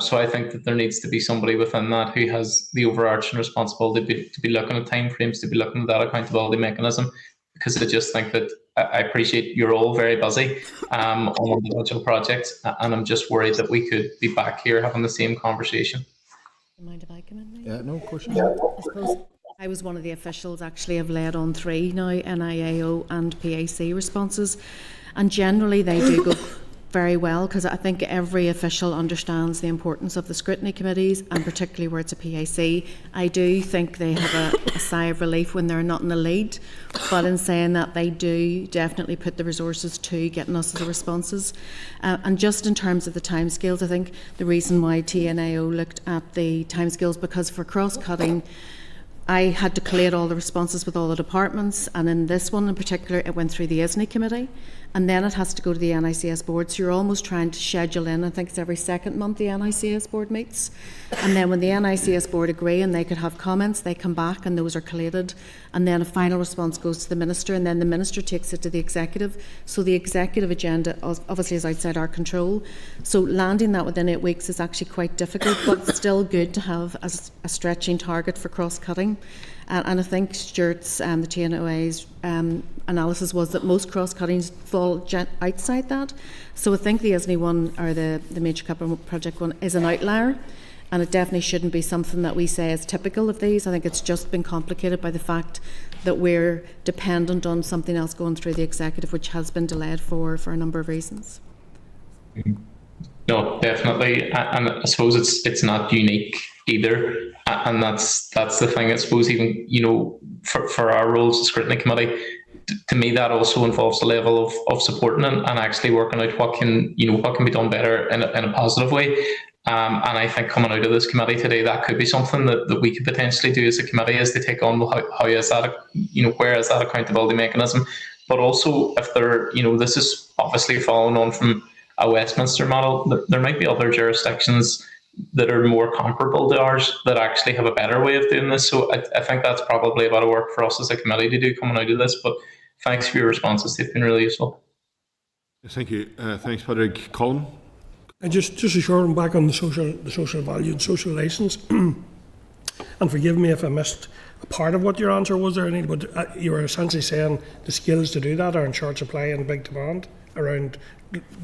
So I think that there needs to be somebody within that who has the overarching responsibility to be looking at timeframes, to be looking at that accountability mechanism, because I just think that I appreciate you're all very busy on individual projects, and I'm just worried that we could be back here having the same conversation. Do you mind if I come in? Yeah, no, of course not. I suppose I was one of the officials, actually have led on 3 now, NIAO and PAC responses, and generally they do go very well, because I think every official understands the importance of the scrutiny committees, and particularly where it's a PAC. I do think they have a sigh of relief when they're not in the lead, but in saying that, they do definitely put the resources to getting us the responses. And just in terms of the timescales, I think the reason why TNAO looked at the timescales, because for cross-cutting, I had to collate all the responses with all the departments, and in this one in particular, it went through the ISNI committee, and then it has to go to the NICS board. So you're almost trying to schedule in, I think it's every second month the NICS board meets. And then when the NICS board agree and they could have comments, they come back and those are collated. And then a final response goes to the Minister, and then the Minister takes it to the Executive. So the Executive agenda obviously is outside our control. So landing that within 8 weeks is actually quite difficult, but still good to have as a stretching target for cross-cutting. And I think Stuart's, the TNOA's analysis was that most cross-cuttings fall outside that. So I think the ISNI one, or the Major Capital Project one, is an outlier. And it definitely shouldn't be something that we say is typical of these. I think it's just been complicated by the fact that we're dependent on something else going through the Executive, which has been delayed for a number of reasons. No, definitely, and I suppose it's not unique either, and that's the thing. I suppose even for our roles, the scrutiny committee, to me that also involves a level of supporting and actually working out what can be done better in a positive way. And I think coming out of this committee today, that could be something that we could potentially do as a committee, as they take on how is that where is that accountability mechanism, but also if this is obviously following on from a Westminster model, there might be other jurisdictions that are more comparable to ours that actually have a better way of doing this. So I think that's probably a lot of work for us as a committee to do coming out of this. But thanks for your responses; they've been really useful. Thank you. Thanks, Patrick. Colin? And just a short one back on the social value and social licence. And forgive me if I missed a part of what your answer was there, Neil, but you were essentially saying the skills to do that are in short supply and big demand around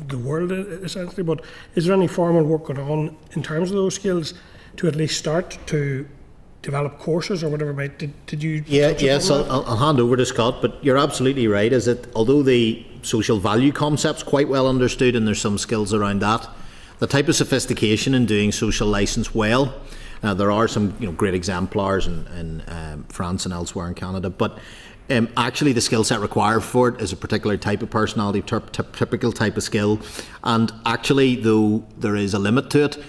the world, essentially. But is there any formal work going on in terms of those skills to at least start to develop courses or whatever? Did you? Yes, I'll hand over to Scott, but you're absolutely right. Is it, although the social value concept's quite well understood and there's some skills around that, the type of sophistication in doing social licence well, there are some great exemplars in France and elsewhere in Canada, but actually the skill set required for it is a particular type of personality, typical type of skill, and actually though there is a limit to it,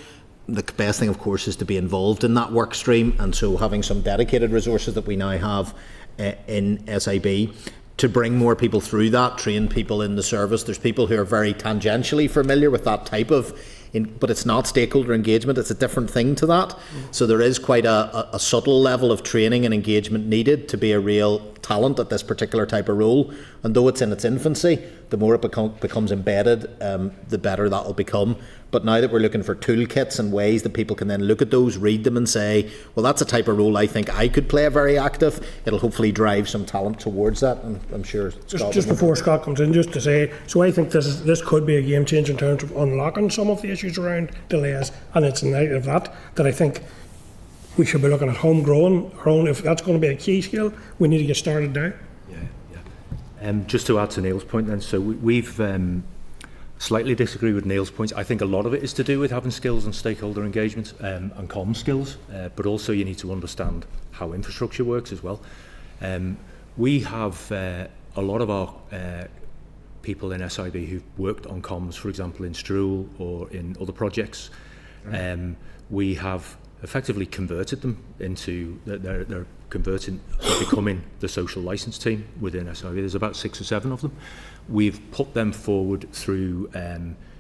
the best thing of course is to be involved in that work stream, and so having some dedicated resources that we now have in SIB to bring more people through that, train people in the service. There's people who are very tangentially familiar with that type of, but it's not stakeholder engagement, it's a different thing to that. So there is quite a subtle level of training and engagement needed to be a real talent at this particular type of role. And though it's in its infancy, the more it becomes embedded, the better that will become. But now that we're looking for toolkits and ways that people can then look at those, read them and say, well, that's a type of role I think I could play very active, it'll hopefully drive some talent towards that. And I'm sure Scott just before Scott comes in, just to say, so I think this could be a game changer in terms of unlocking some of the issues around delays, and it's in light of that I think we should be looking at homegrown, our own. If that's going to be a key skill, we need to get started now. Just to add to Neil's point then, so we've slightly disagree with Neil's points. I think a lot of it is to do with having skills and stakeholder engagement and comm skills, but also you need to understand how infrastructure works as well. We have a lot of our people in SIB who've worked on comms, for example, in Struel or in other projects. We have effectively converted them into, they're converting, becoming the social licence team within SIB. There's about 6 or 7 of them. We've put them forward through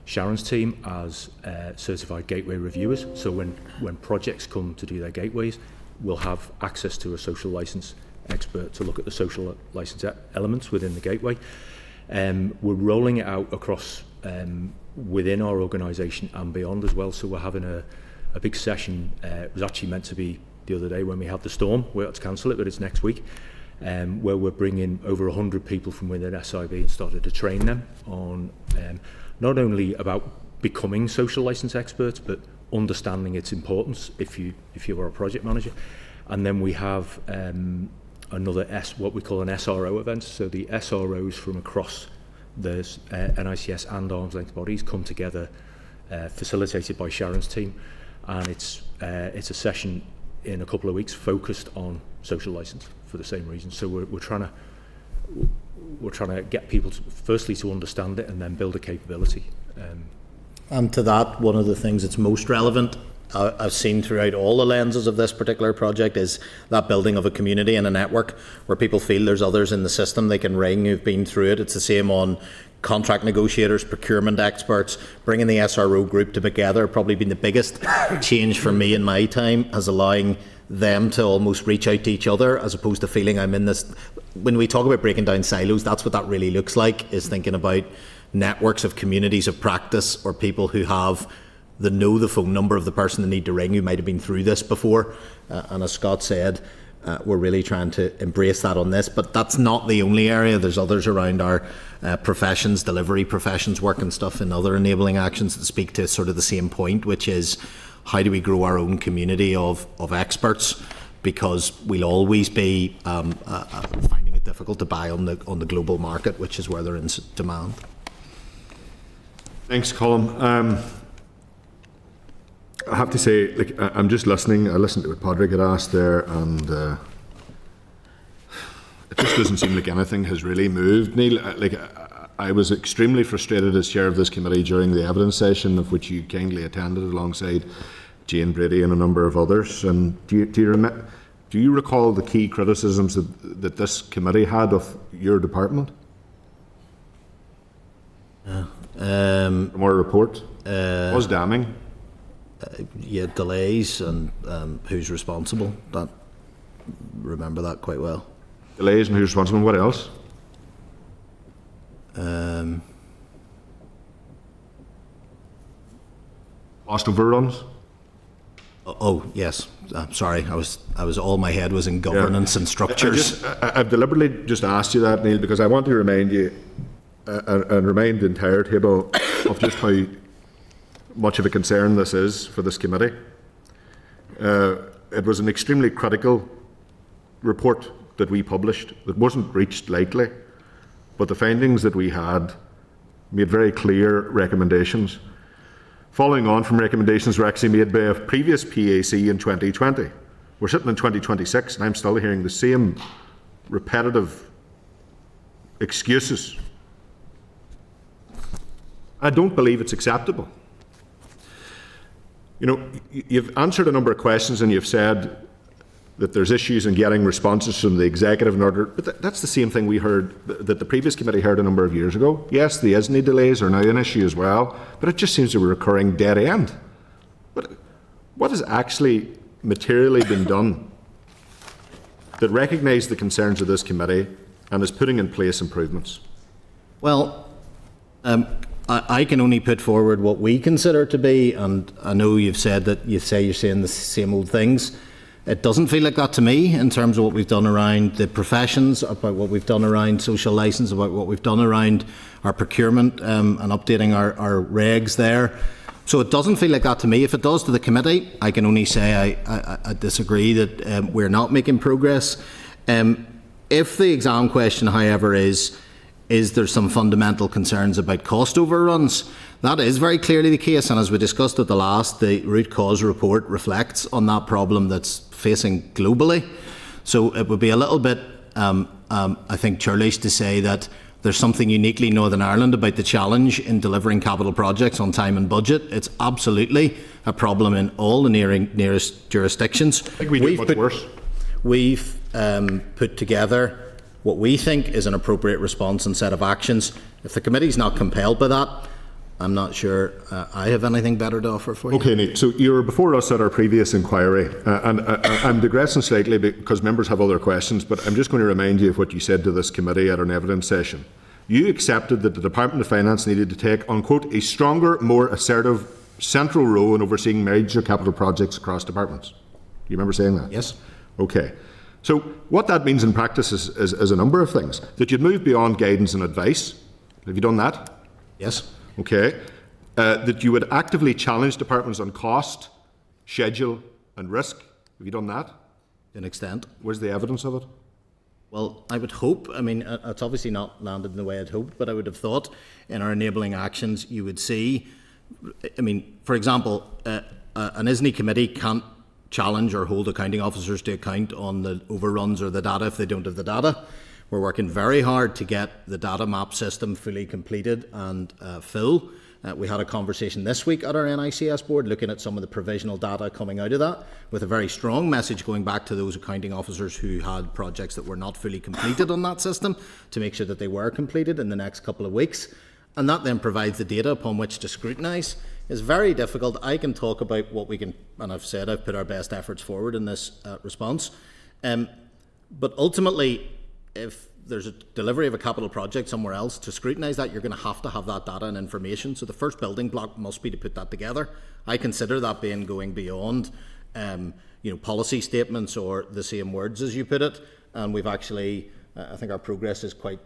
Sharon's team as certified gateway reviewers. So when projects come to do their gateways, we'll have access to a social licence expert to look at the social licence elements within the gateway. We're rolling it out across within our organisation and beyond as well. So we're having a big session. It was actually meant to be the other day when we had the storm. We had to cancel it, but it's next week, where we're bringing over 100 people from within SIB and started to train them on not only about becoming social licence experts, but understanding its importance if you are a project manager. And then we have another what we call an SRO event. So the SROs from across the NICS and arm's length bodies come together, facilitated by Sharon's team, and it's a session in a couple of weeks focused on social licence for the same reason. So we're trying to get people firstly to understand it and then build a capability. And to that, one of the things that's most relevant I've seen throughout all the lenses of this particular project is that building of a community and a network where people feel there's others in the system they can ring who've been through it. It's the same on contract negotiators, procurement experts, bringing the SRO group together, probably been the biggest change for me in my time, as allowing them to almost reach out to each other, as opposed to feeling I'm in this. When we talk about breaking down silos, that's what that really looks like, is thinking about networks of communities of practice, or people who know the phone number of the person they need to ring who might have been through this before. And as Scott said, we're really trying to embrace that on this. But that's not the only area. There's others around our professions, delivery professions work and stuff, and other enabling actions that speak to sort of the same point, which is how do we grow our own community of experts? Because we'll always be finding it difficult to buy on the global market, which is where there is demand. Thanks, Colm. I have to say, I'm just listening. I listened to what Padraig had asked there, and it just doesn't seem like anything has really moved, Neil. I was extremely frustrated as chair of this committee during the evidence session, of which you kindly attended alongside Jane Brady and a number of others. And do you recall the key criticisms that this committee had of your department? From our report, was damning. Delays and who's responsible. Remember that quite well. Delays and who's responsible. And what else? Lost overruns. Oh yes. Sorry, I was all my head was in governance and structures. I've deliberately just asked you that, Neil, because I want to remind you and remind the entire table of just how much of a concern this is for this committee. It was an extremely critical report that we published. It wasn't reached lightly, but the findings that we had made very clear recommendations. Following on from recommendations were actually made by a previous PAC in 2020. We're sitting in 2026 and I'm still hearing the same repetitive excuses. I don't believe it's acceptable. You know, you've answered a number of questions and you've said that there's issues in getting responses from the executive in order, but that's the same thing we heard, that the previous committee heard a number of years ago. Yes, the ISNI delays are now an issue as well, but it just seems to be a recurring dead end. But what has actually materially been done that recognised the concerns of this committee and is putting in place improvements? Well, I can only put forward what we consider to be, and I know you've said that you're saying the same old things. It doesn't feel like that to me in terms of what we've done around the professions, about what we've done around social licence, about what we've done around our procurement and updating our regs there. So it doesn't feel like that to me. If it does to the committee, I can only say I disagree that we're not making progress. If the exam question, however, is there some fundamental concerns about cost overruns? That is very clearly the case, and as we discussed at the last, the root cause report reflects on that problem that's facing globally. So it would be a little bit, I think, churlish to say that there's something uniquely Northern Ireland about the challenge in delivering capital projects on time and budget. It's absolutely a problem in all the nearest jurisdictions. I think we do much worse. We've put together what we think is an appropriate response and set of actions. If the committee's not compelled by that, I'm not sure I have anything better to offer for you. Okay, Nate, so you were before us at our previous inquiry, and I'm digressing slightly because members have other questions, but I'm just going to remind you of what you said to this committee at an evidence session. You accepted that the Department of Finance needed to take, unquote, a stronger, more assertive central role in overseeing major capital projects across departments. You remember saying that? Yes. Okay. So what that means in practice is a number of things. That you'd move beyond guidance and advice. Have you done that? Yes. Okay. That you would actively challenge departments on cost, schedule and risk. Have you done that? To an extent. Where's the evidence of it? Well, I would hope, I mean, it's obviously not landed in the way I'd hoped, but I would have thought in our enabling actions you would see, I mean, for example, an ISNI committee can't challenge or hold accounting officers to account on the overruns or the data if they don't have the data. We're working very hard to get the data map system fully completed and full. We had a conversation this week at our NICS board looking at some of the provisional data coming out of that, with a very strong message going back to those accounting officers who had projects that were not fully completed on that system to make sure that they were completed in the next couple of weeks. and that then provides the data upon which to scrutinise. It's very difficult. I can talk about what we can, and I've said I've put our best efforts forward in this response. But ultimately, if there's a delivery of a capital project somewhere else, to scrutinise that, you're going to have that data and information. So the first building block must be to put that together. I consider that being going beyond policy statements or the same words as you put it. And we've actually, I think our progress is quite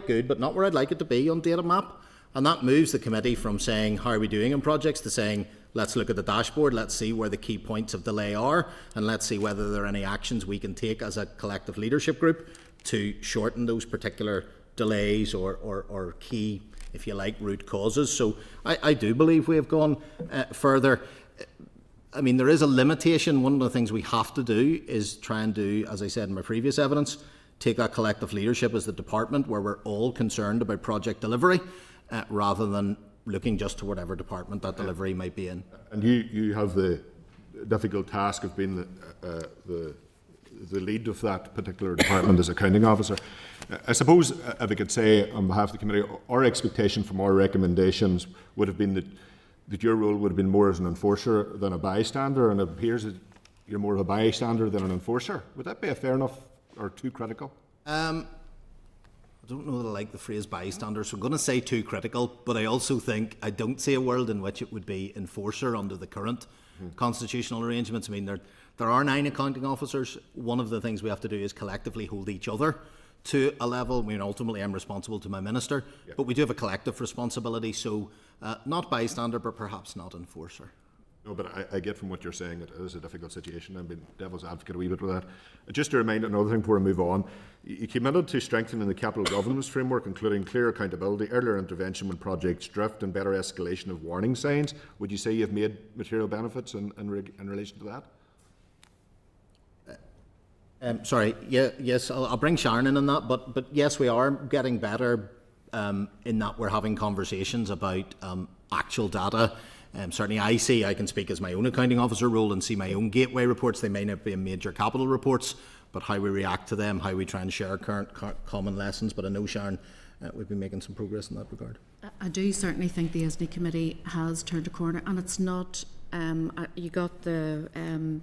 good, but not where I'd like it to be on data map. And that moves the committee from saying, how are we doing in projects, to saying, let's look at the dashboard, let's see where the key points of delay are, and let's see whether there are any actions we can take as a collective leadership group to shorten those particular delays or key, if you like, root causes. So I do believe we have gone further. I mean, there is a limitation. One of the things we have to do is try and do, as I said in my previous evidence, take that collective leadership as the department where we're all concerned about project delivery, rather than looking just to whatever department that delivery might be in. And you have the difficult task of being the lead of that particular department as accounting officer. I suppose, if I could say on behalf of the committee, our expectation from our recommendations would have been that your role would have been more as an enforcer than a bystander, and it appears that you're more of a bystander than an enforcer. Would that be a fair enough or too critical? I don't know that I like the phrase bystander, so I'm going to say too critical, but I also think I don't see a world in which it would be enforcer under the current constitutional arrangements. I mean, there are 9 accounting officers. One of the things we have to do is collectively hold each other to a level. I mean, ultimately I'm responsible to my minister, but we do have a collective responsibility, so not bystander, but perhaps not enforcer. No, but I get from what you're saying it is a difficult situation. I'm being devil's advocate a wee bit with that. Just to remind another thing before I move on, you committed to strengthening the capital governance framework, including clear accountability, earlier intervention when projects drift, and better escalation of warning signs. Would you say you've made material benefits in relation to that? Yes, I'll bring Sharon in on that, but yes, we are getting better in that we're having conversations about actual data. Certainly I can speak as my own accounting officer role and see my own gateway reports. They may not be major capital reports, but how we react to them, how we try and share current common lessons. But I know, Sharon, we've been making some progress in that regard. I do certainly think the ISNI committee has turned a corner, and it's not, you got the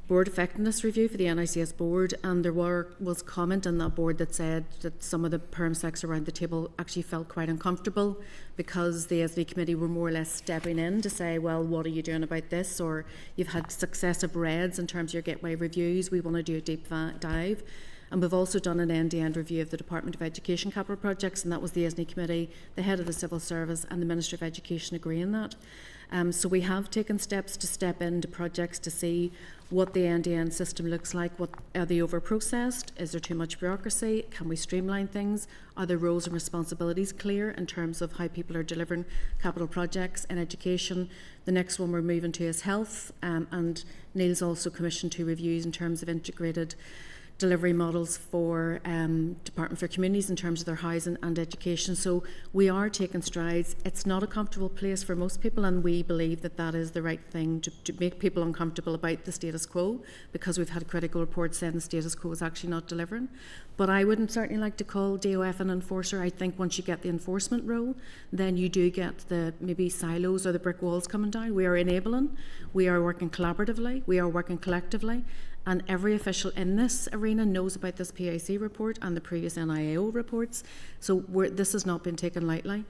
board effectiveness review for the NICS board, and there was comment on that board that said that some of the permsecs around the table actually felt quite uncomfortable because the ISNI committee were more or less stepping in to say, well, what are you doing about this? Or you've had successive reds in terms of your gateway reviews, we want to do a deep dive. And we've also done an end-to-end review of the Department of Education capital projects, and that was the ISNI committee, the head of the civil service and the Minister of Education agreeing that. So we have taken steps to step into projects to see what the end-to-end system looks like. Are they over-processed? Is there too much bureaucracy? Can we streamline things? Are the roles and responsibilities clear in terms of how people are delivering capital projects in education? The next one we're moving to is health, and Neil's also commissioned 2 reviews in terms of integrated delivery models for Department for Communities in terms of their housing and education. So we are taking strides. It's not a comfortable place for most people, and we believe that that is the right thing to make people uncomfortable about the status quo, because we've had critical reports saying the status quo is actually not delivering. But I wouldn't certainly like to call DOF an enforcer. I think once you get the enforcement role, then you do get the maybe silos or the brick walls coming down. We are enabling, we are working collaboratively, we are working collectively, and every official in this arena knows about this PIC report and the previous NIAO reports. So this has not been taken lightly.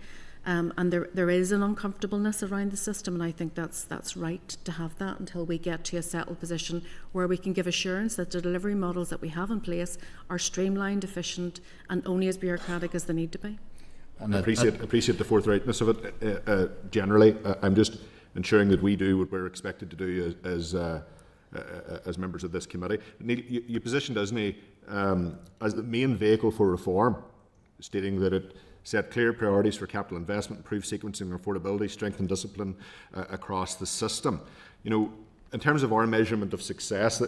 And there is an uncomfortableness around the system, and I think that's right to have that until we get to a settled position where we can give assurance that the delivery models that we have in place are streamlined, efficient, and only as bureaucratic as they need to be. And I appreciate the forthrightness of it. Generally, I'm just ensuring that we do what we're expected to do as members of this committee. Neil, you positioned ISNI as the main vehicle for reform, stating that it set clear priorities for capital investment, improve sequencing and affordability, strengthen discipline across the system. You know, in terms of our measurement of success,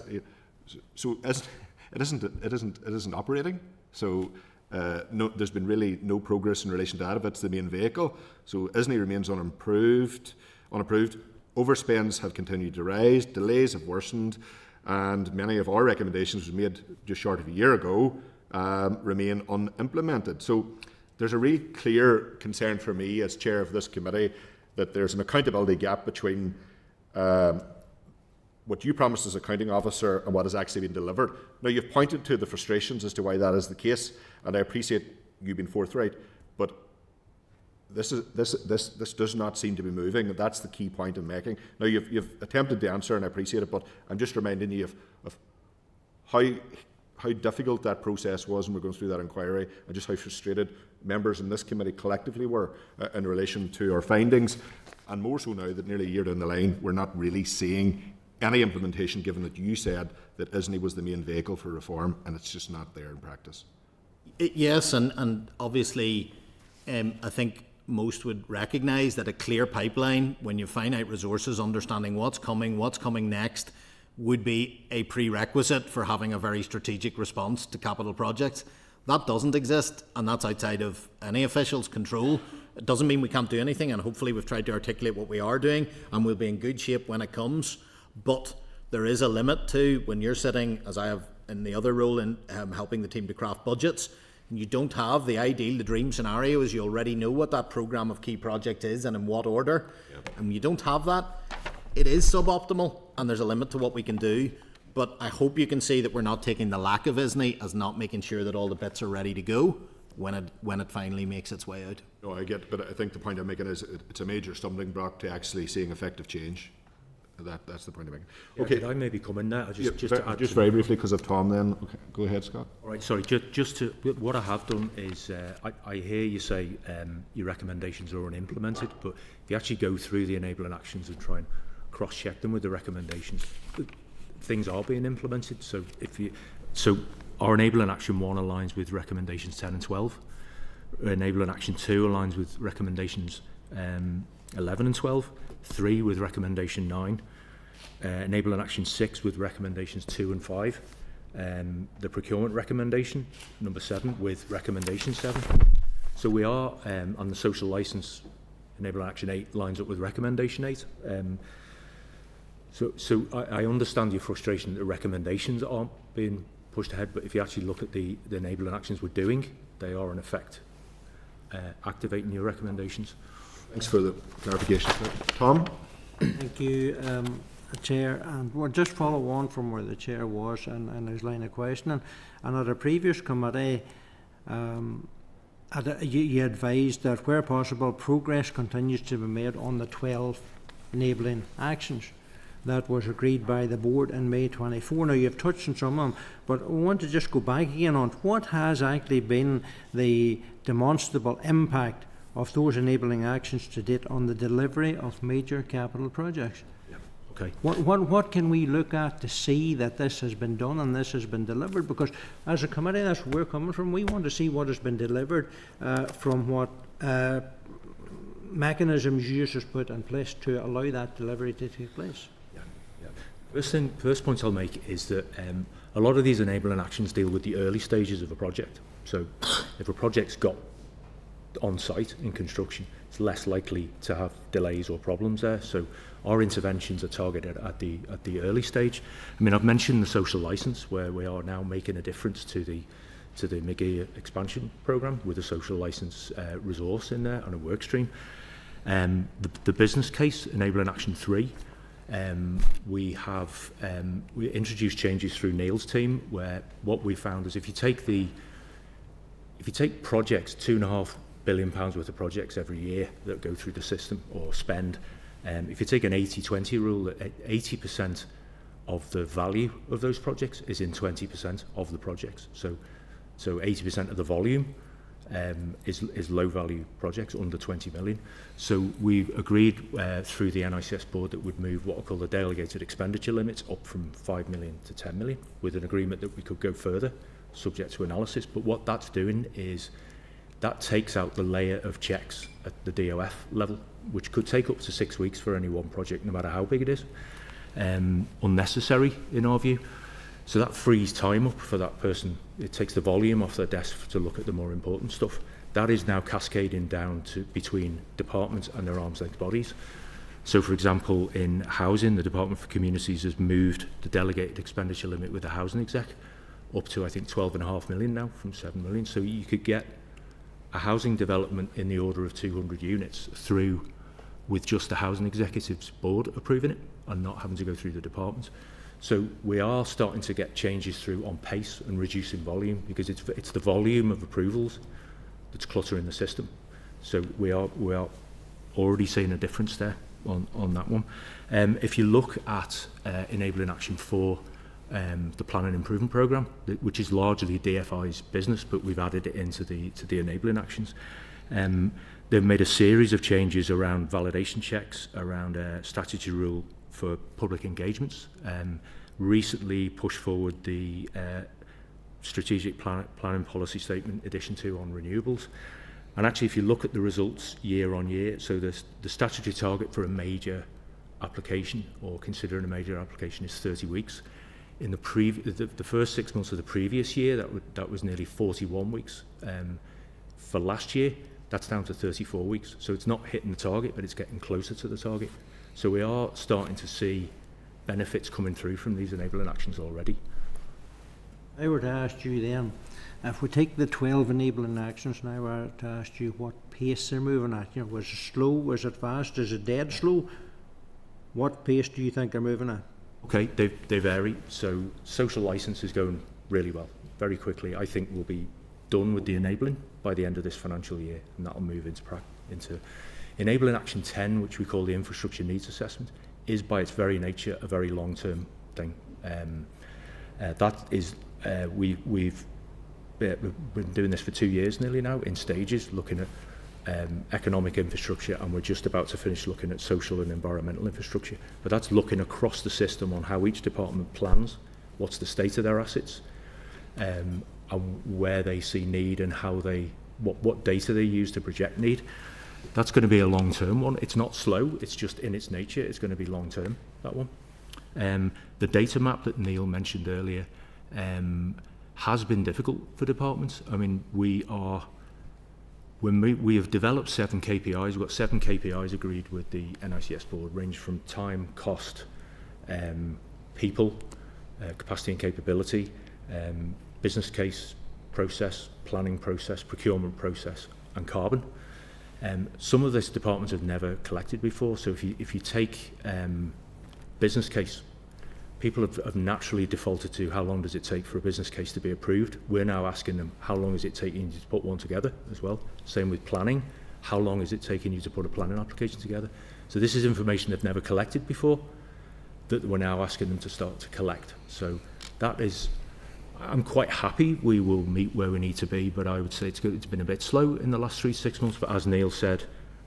so it isn't operating. So there's been really no progress in relation to that if it's the main vehicle. So ISNI remains unapproved. Overspends have continued to rise, delays have worsened, and many of our recommendations, made just short of a year ago, remain unimplemented. So there's a really clear concern for me as chair of this committee that there's an accountability gap between what you promised as accounting officer and what has actually been delivered. Now, you've pointed to the frustrations as to why that is the case, and I appreciate you being forthright, but this does not seem to be moving. That's the key point I'm making. Now, you've attempted to answer, and I appreciate it, but I'm just reminding you of how difficult that process was when we were going through that inquiry, and just how frustrated members in this committee collectively were in relation to our findings, and more so now that nearly a year down the line, we're not really seeing any implementation, given that you said that ISNI was the main vehicle for reform, and it's just not there in practice. Yes, and obviously, I think most would recognise that a clear pipeline, when you finite resources, understanding what's coming next, would be a prerequisite for having a very strategic response to capital projects. That doesn't exist, and that's outside of any official's control. It doesn't mean we can't do anything, and hopefully we've tried to articulate what we are doing, and we'll be in good shape when it comes. But there is a limit to when you're sitting, as I have in the other role, in helping the team to craft budgets, and you don't have the ideal, the dream scenario is you already know what that programme of key project is and in what order. Yep. And you don't have that, it is suboptimal, and there's a limit to what we can do. But I hope you can see that we're not taking the lack of ISNI as not making sure that all the bits are ready to go when it finally makes its way out. No, I get, but I think the point I'm making is it's a major stumbling block to actually seeing effective change. That's the point I'm making. Yeah, okay, could I maybe come in there? Just very briefly, because of Tom. Then, okay, go ahead, Scott. All right, sorry. Just to what I have done is I hear you say your recommendations are unimplemented, but if you actually go through the enabling actions and try and cross-check them with the recommendations, things are being implemented. So our enabling action 1 aligns with recommendations 10 and 12. Enabling action 2 aligns with recommendations 11 and 12. 3 with recommendation 9. Enabling action 6 with recommendations 2 and 5. The procurement recommendation number 7 with recommendation 7. So we are on the social licence. Enabling action 8 lines up with recommendation 8. So I understand your frustration that the recommendations aren't being pushed ahead, but if you actually look at the enabling actions we're doing, they are in effect activating your recommendations. Thanks for the clarification. Tom? Thank you, Chair. And we'll just follow on from where the Chair was and his line of questioning. And at a previous committee, you advised that where possible, progress continues to be made on the 12 enabling actions. That was agreed by the board in May 24. Now, you've touched on some of them, but I want to just go back again on what has actually been the demonstrable impact of those enabling actions to date on the delivery of major capital projects. Yeah. Okay. What can we look at to see that this has been done and this has been delivered? Because as a committee, that's where we're coming from. We want to see what has been delivered from what mechanisms you just put in place to allow that delivery to take place. First point I'll make is that a lot of these enabling actions deal with the early stages of a project. So if a project's got on site in construction, it's less likely to have delays or problems there. So our interventions are targeted at the early stage. I mean, I've mentioned the social licence, where we are now making a difference to the McGee expansion programme with a social licence resource in there and a work stream. The business case, enabling action 3. We introduced changes through Neil's team, where what we found is if you take projects, £2.5 billion worth of projects every year that go through the system or spend, if you take an 80-20 rule, that 80% of the value of those projects is in 20% of the projects. So 80% of the volume is low value projects under 20 million. So we've agreed through the NICS board that would move what are called the delegated expenditure limits up from 5 million to 10 million, with an agreement that we could go further subject to analysis. But what that's doing is that takes out the layer of checks at the DOF level, which could take up to 6 weeks for any one project, no matter how big it is. Unnecessary in our view. So that frees time up for that person. It takes the volume off their desk to look at the more important stuff. That is now cascading down to between departments and their arm's length bodies. So, for example, in housing, the Department for Communities has moved the delegated expenditure limit with the housing exec up to, I think, 12.5 million now from 7 million. So you could get a housing development in the order of 200 units through with just the Housing Executives Board approving it and not having to go through the departments. So we are starting to get changes through on pace and reducing volume, because it's the volume of approvals that's cluttering the system. So we are already seeing a difference there on that one. If you look at enabling action for the Planning Improvement Programme, which is largely DFI's business, but we've added it into the enabling actions. They've made a series of changes around validation checks, around statutory rule for public engagements. Recently pushed forward the strategic planning policy statement edition 2 on renewables. And actually, if you look at the results year on year, so the statutory target for a major application, or considering a major application, is 30 weeks. In the first 6 months of the previous year, that was nearly 41 weeks. For last year, that's down to 34 weeks. So it's not hitting the target, but it's getting closer to the target. So we are starting to see benefits coming through from these enabling actions already. I were to ask you then, if we take the 12 enabling actions, and I were to ask you what pace they're moving at, you know, was it slow, was it fast, is it dead slow? What pace do you think they're moving at? Okay, they vary. So social licence is going really well, very quickly. I think we'll be done with the enabling by the end of this financial year, and that'll move into enabling action 10, which we call the infrastructure needs assessment, is by its very nature a very long-term thing. That is, we've been doing this for 2 years nearly now, in stages, looking at economic infrastructure, and we're just about to finish looking at social and environmental infrastructure. But that's looking across the system on how each department plans, what's the state of their assets, and where they see need, and how what data they use to project need. That's going to be a long-term one. It's not slow, it's just in its nature, it's going to be long-term, that one. The data map that Neil mentioned earlier has been difficult for departments. I mean, we have developed 7 KPIs. We've got 7 KPIs agreed with the NICS board, range from time, cost, people, capacity and capability, business case process, planning process, procurement process, and carbon. Some of these departments have never collected before. So if you take business case, people have naturally defaulted to how long does it take for a business case to be approved. We're now asking them, how long is it taking you to put one together as well? Same with planning. How long is it taking you to put a planning application together? So this is information they've never collected before that we're now asking them to start to collect. So that is, I'm quite happy we will meet where we need to be, but I would say it's been a bit slow in the last 3 to 6 months. But as Neil said,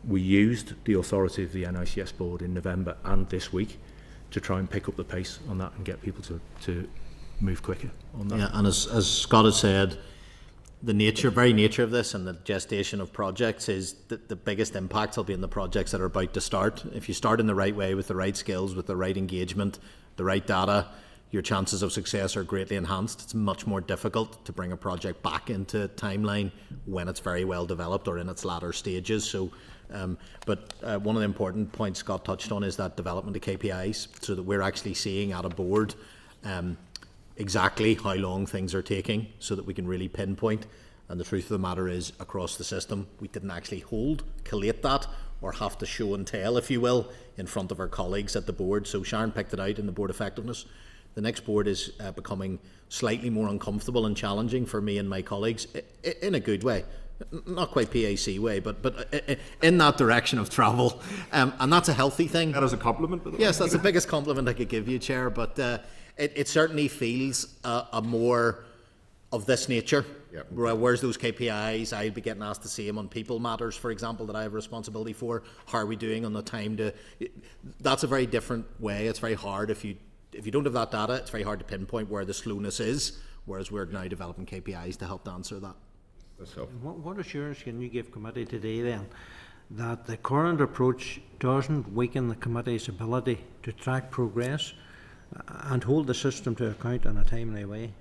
we used the authority of the NICS board in November and this week to try and pick up the pace on that and get people to move quicker on that. Yeah, and as Scott has said, the very nature of this and the gestation of projects is that the biggest impact will be in the projects that are about to start. If you start in the right way, with the right skills, with the right engagement, the right data, your chances of success are greatly enhanced. It's much more difficult to bring a project back into timeline when it's very well developed or in its latter stages. So, but one of the important points Scott touched on is that development of KPIs, so that we're actually seeing at a board exactly how long things are taking, so that we can really pinpoint. And the truth of the matter is, across the system, we didn't actually collate that, or have to show and tell, if you will, in front of our colleagues at the board. So Sharon picked it out in the board effectiveness. The next board is becoming slightly more uncomfortable and challenging for me and my colleagues, in a good way. Not quite PAC way, but in that direction of travel. And that's a healthy thing. That is a compliment, by the way. Yes, that's the biggest compliment I could give you, Chair. But it certainly feels a more of this nature. Yep. Where's those KPIs? I'll be getting asked to see them on people matters, for example, that I have responsibility for. How are we doing on the time to... That's a very different way. It's very hard if you don't have that data. It's very hard to pinpoint where the slowness is, whereas we're now developing KPIs to help answer that. What assurance can you give committee today then that the current approach doesn't weaken the committee's ability to track progress and hold the system to account in a timely way?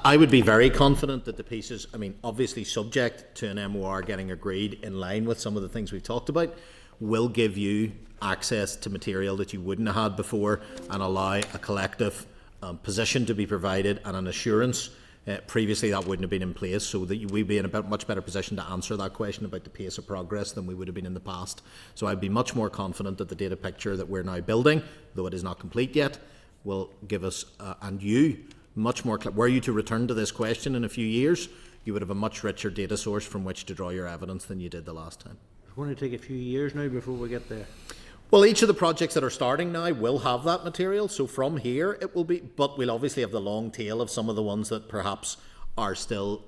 I would be very confident that the pieces, I mean, obviously subject to an MOR getting agreed in line with some of the things we've talked about, will give you access to material that you wouldn't have had before, and allow a collective position to be provided and an assurance Previously, that wouldn't have been in place, so that we'd be in a much better position to answer that question about the pace of progress than we would have been in the past. So I'd be much more confident that the data picture that we're now building, though it is not complete yet, will give us, and you, much more, were you to return to this question in a few years, you would have a much richer data source from which to draw your evidence than you did the last time. It's going to take a few years now before we get there. Well, each of the projects that are starting now will have that material, so from here it will be, but we'll obviously have the long tail of some of the ones that perhaps are still,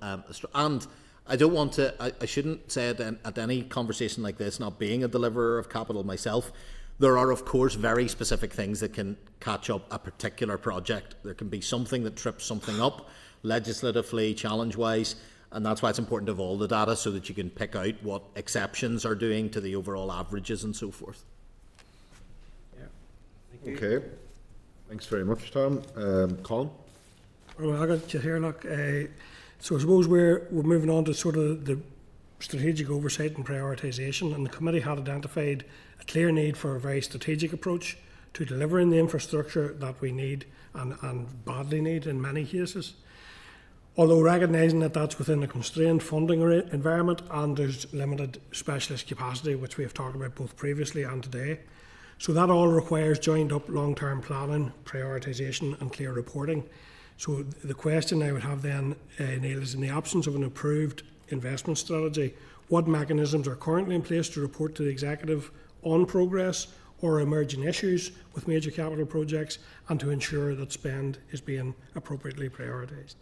and I don't want to, I shouldn't say it at any conversation like this, not being a deliverer of capital myself, there are of course very specific things that can catch up a particular project. There can be something that trips something up, legislatively, challenge-wise, and that's why it's important to have all the data so that you can pick out what exceptions are doing to the overall averages and so forth. Okay. Thanks very much, Tom. Colin? Well, I got you here, look. So I suppose we're moving on to sort of the strategic oversight and prioritisation, and the committee had identified a clear need for a very strategic approach to delivering the infrastructure that we need and badly need in many cases. Although recognising that that's within a constrained funding environment and there's limited specialist capacity, which we have talked about both previously and today. So that all requires joined up long-term planning, prioritisation and clear reporting. So the question I would have then, Neil, is in the absence of an approved investment strategy, what mechanisms are currently in place to report to the Executive on progress or emerging issues with major capital projects and to ensure that spend is being appropriately prioritised?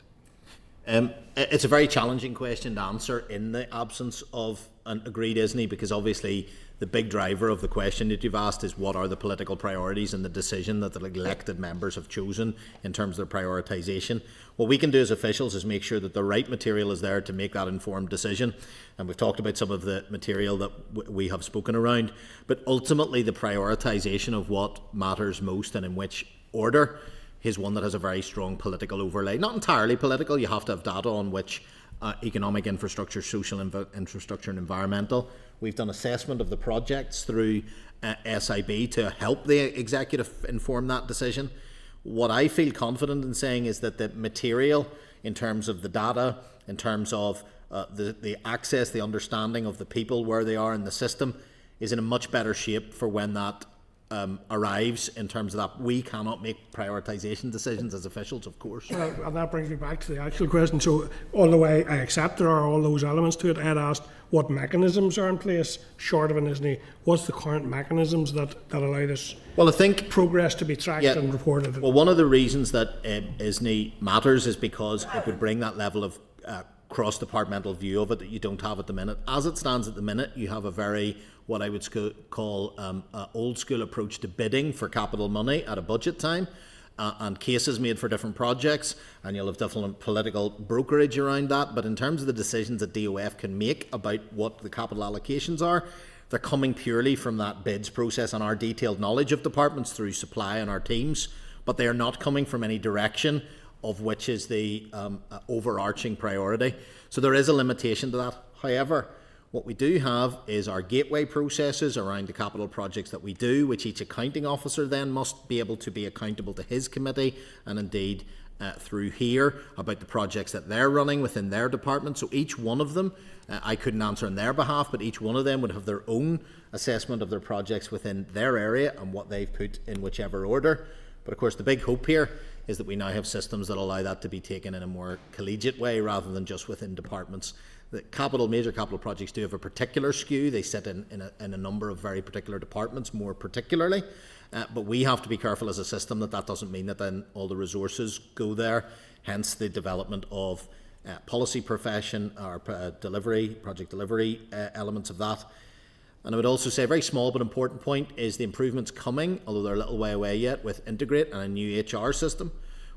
It's a very challenging question to answer in the absence of an agreed ISNI, because obviously the big driver of the question that you've asked is what are the political priorities and the decision that the elected members have chosen in terms of their prioritisation. What we can do as officials is make sure that the right material is there to make that informed decision, and we've talked about some of the material that we have spoken around, but ultimately the prioritisation of what matters most and in which order is one that has a very strong political overlay. Not entirely political, you have to have data on which economic infrastructure, social infrastructure and environmental. We've done assessment of the projects through SIB to help the executive inform that decision. What I feel confident in saying is that the material in terms of the data, in terms of the access, the understanding of the people where they are in the system is in a much better shape for when that arrives, in terms of that we cannot make prioritisation decisions as officials, of course. Well, and that brings me back to the actual question. So, although I accept there are all those elements to it, I had asked what mechanisms are in place, short of an ISNI. What's the current mechanisms that allow this progress to be tracked and reported? Well, one of the reasons that ISNI matters is because it would bring that level of cross-departmental view of it that you don't have at the minute. As it stands at the minute, you have a very, what I would call old school approach to bidding for capital money at a budget time, and cases made for different projects, and you'll have different political brokerage around that. But in terms of the decisions that DOF can make about what the capital allocations are, they're coming purely from that bids process and our detailed knowledge of departments through supply and our teams, but they are not coming from any direction of which is the overarching priority. So there is a limitation to that. However, what we do have is our gateway processes around the capital projects that we do, which each accounting officer then must be able to be accountable to his committee and indeed through here about the projects that they're running within their department. So each one of them, I couldn't answer on their behalf, but each one of them would have their own assessment of their projects within their area and what they've put in whichever order. But of course the big hope here is that we now have systems that allow that to be taken in a more collegiate way rather than just within departments. The major capital projects do have a particular skew. They sit in a number of very particular departments more particularly, but we have to be careful as a system that doesn't mean that then all the resources go there, hence the development of policy profession or project delivery elements of that. And I would also say a very small but important point is the improvements coming, although they're a little way away yet, with Integrate and a new HR system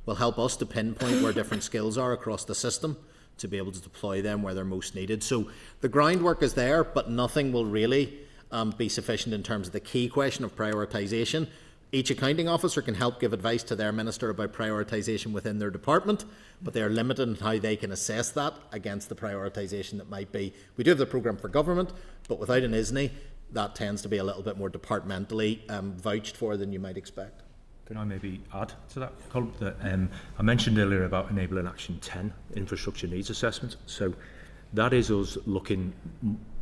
will help us to pinpoint where different skills are across the system to be able to deploy them where they're most needed. So the groundwork is there, but nothing will really be sufficient in terms of the key question of prioritisation. Each accounting officer can help give advice to their minister about prioritisation within their department, but they are limited in how they can assess that against the prioritisation that might be. We do have the programme for government, but without an ISNI, that tends to be a little bit more departmentally vouched for than you might expect. Can I maybe add to that, Colin? That I mentioned earlier about enabling action 10, infrastructure needs assessment. So that is us looking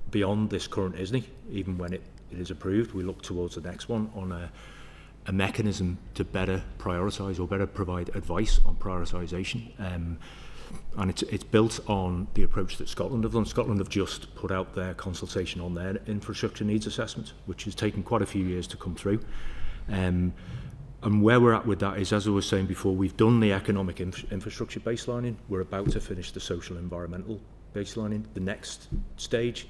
beyond this current ISNI, even when it is approved. We look towards the next one on a mechanism to better prioritise or better provide advice on prioritisation. And it's built on the approach that Scotland have done. Scotland have just put out their consultation on their infrastructure needs assessment, which has taken quite a few years to come through. And where we're at with that is, as I was saying before, we've done the economic infrastructure baselining. We're about to finish the social environmental baselining. The next stage,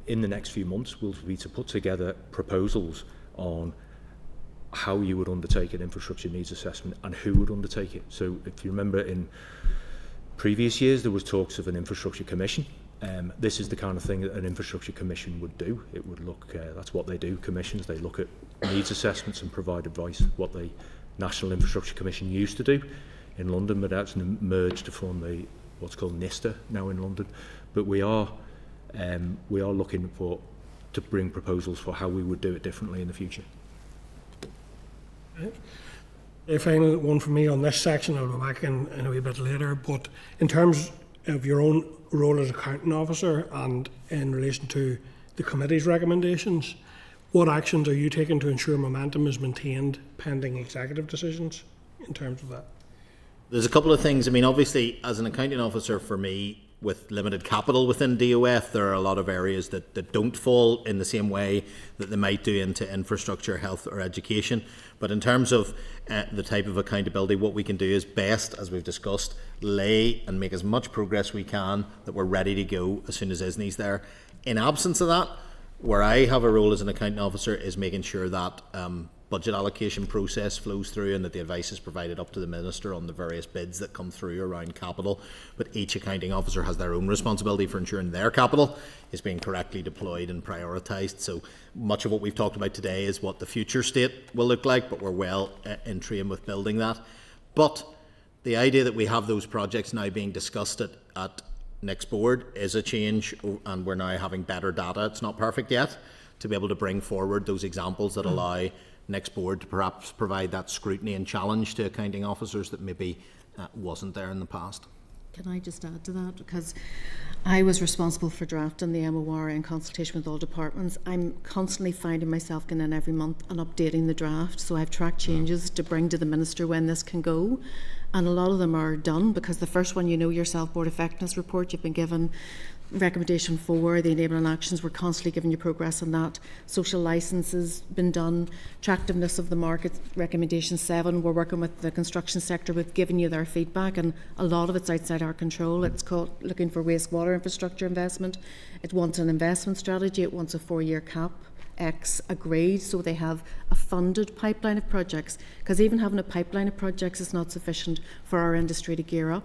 in the next few months, will be to put together proposals on how you would undertake an infrastructure needs assessment and who would undertake it. So if you remember, in previous years there was talks of an infrastructure commission. This is the kind of thing that an infrastructure commission would do. It would look, that's what they do, commissions. They look at needs assessments and provide advice, what the National Infrastructure Commission used to do in London, but that's merged to form the what's called NISTA now in London. But we are looking to bring proposals for how we would do it differently in the future. A final one for me on this section. I'll go back in a wee bit later, but in terms of your own role as accounting officer and in relation to the committee's recommendations, what actions are you taking to ensure momentum is maintained pending executive decisions in terms of that? There's a couple of things. I mean, obviously, as an accounting officer, for me, with limited capital within DOF, there are a lot of areas that don't fall in the same way that they might do into infrastructure, health or education. But in terms of the type of accountability, what we can do is best, as we've discussed, lay and make as much progress we can that we're ready to go as soon as ISNI's there. In absence of that, where I have a role as an accounting officer is making sure that budget allocation process flows through and that the advice is provided up to the Minister on the various bids that come through around capital. But each accounting officer has their own responsibility for ensuring their capital is being correctly deployed and prioritised. So much of what we've talked about today is what the future state will look like, but we're well in train with building that. But the idea that we have those projects now being discussed at next board is a change, and we're now having better data. It's not perfect yet, to be able to bring forward those examples that allow next board to perhaps provide that scrutiny and challenge to accounting officers that maybe wasn't there in the past. Can I just add to that? Because I was responsible for drafting the MOR in consultation with all departments. I'm constantly finding myself going in every month and updating the draft. So I've tracked changes to bring to the Minister when this can go. And a lot of them are done, because the first one, you know yourself, Board Effectiveness Report, you've been given recommendation 4, the enabling actions, we're constantly giving you progress on that. Social licence has been done. Attractiveness of the market, recommendation 7, we're working with the construction sector with giving you their feedback, and a lot of it's outside our control. It's called looking for wastewater infrastructure investment. It wants an investment strategy, it wants a 4-year cap. X agreed, so they have a funded pipeline of projects, because even having a pipeline of projects is not sufficient for our industry to gear up.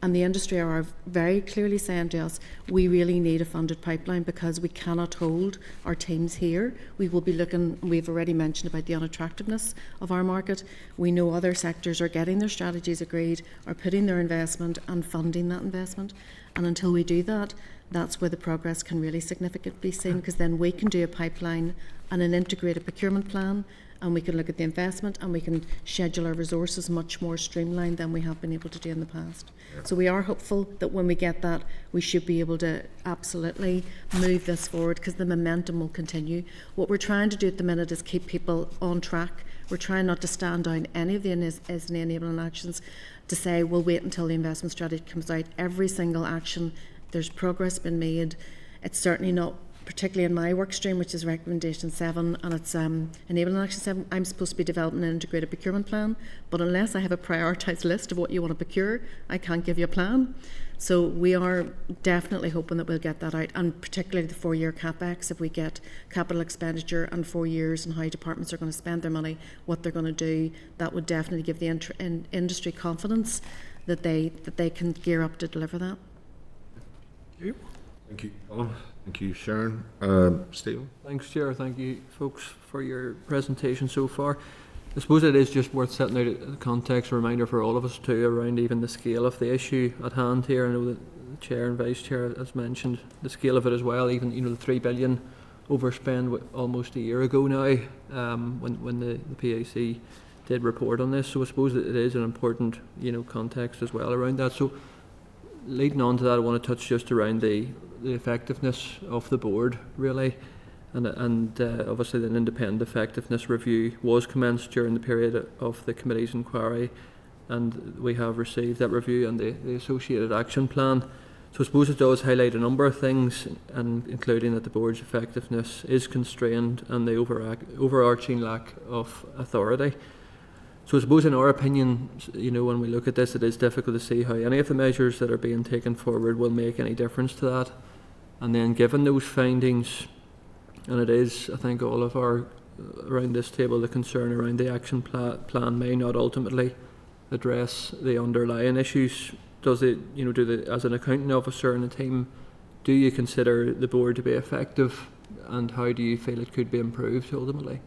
And the industry are very clearly saying to us, we really need a funded pipeline because we cannot hold our teams here. We will be looking, we've already mentioned about the unattractiveness of our market. We know other sectors are getting their strategies agreed, are putting their investment and funding that investment. And until we do that, that's where the progress can really significantly be seen, because then we can do a pipeline and an integrated procurement plan, and we can look at the investment and we can schedule our resources much more streamlined than we have been able to do in the past. So we are hopeful that when we get that, we should be able to absolutely move this forward, because the momentum will continue. What we're trying to do at the minute is keep people on track. We're trying not to stand down any of the ISNI enabling actions to say we'll wait until the investment strategy comes out. Every single action, there's progress been made. It's certainly not, particularly in my work stream, which is recommendation 7, and it's enabling action 7, I'm supposed to be developing an integrated procurement plan, but unless I have a prioritised list of what you want to procure, I can't give you a plan. So we are definitely hoping that we'll get that out, and particularly the 4-year CapEx, if we get capital expenditure and 4 years and how departments are going to spend their money, what they're going to do, that would definitely give the industry confidence that they can gear up to deliver that. Thank you, Colin. Thank you, Sharon. Stephen? Thanks, Chair. Thank you, folks, for your presentation so far. I suppose it is just worth setting out a context reminder for all of us too around even the scale of the issue at hand here. I know that the Chair and Vice Chair has mentioned the scale of it as well. Even the 3 billion overspend almost a year ago now, when the PAC did report on this. So I suppose that it is an important, context as well around that. So leading on to that, I want to touch just around the effectiveness of the board, really. And obviously an independent effectiveness review was commenced during the period of the committee's inquiry, and we have received that review and the associated action plan. So I suppose it does highlight a number of things, and including that the board's effectiveness is constrained and the overarching lack of authority. So I suppose in our opinion, when we look at this, it is difficult to see how any of the measures that are being taken forward will make any difference to that. And then given those findings, and it is, I think, all of our around this table, the concern around the action plan may not ultimately address the underlying issues. Does it, as an accounting officer in a team, do you consider the board to be effective, and how do you feel it could be improved ultimately?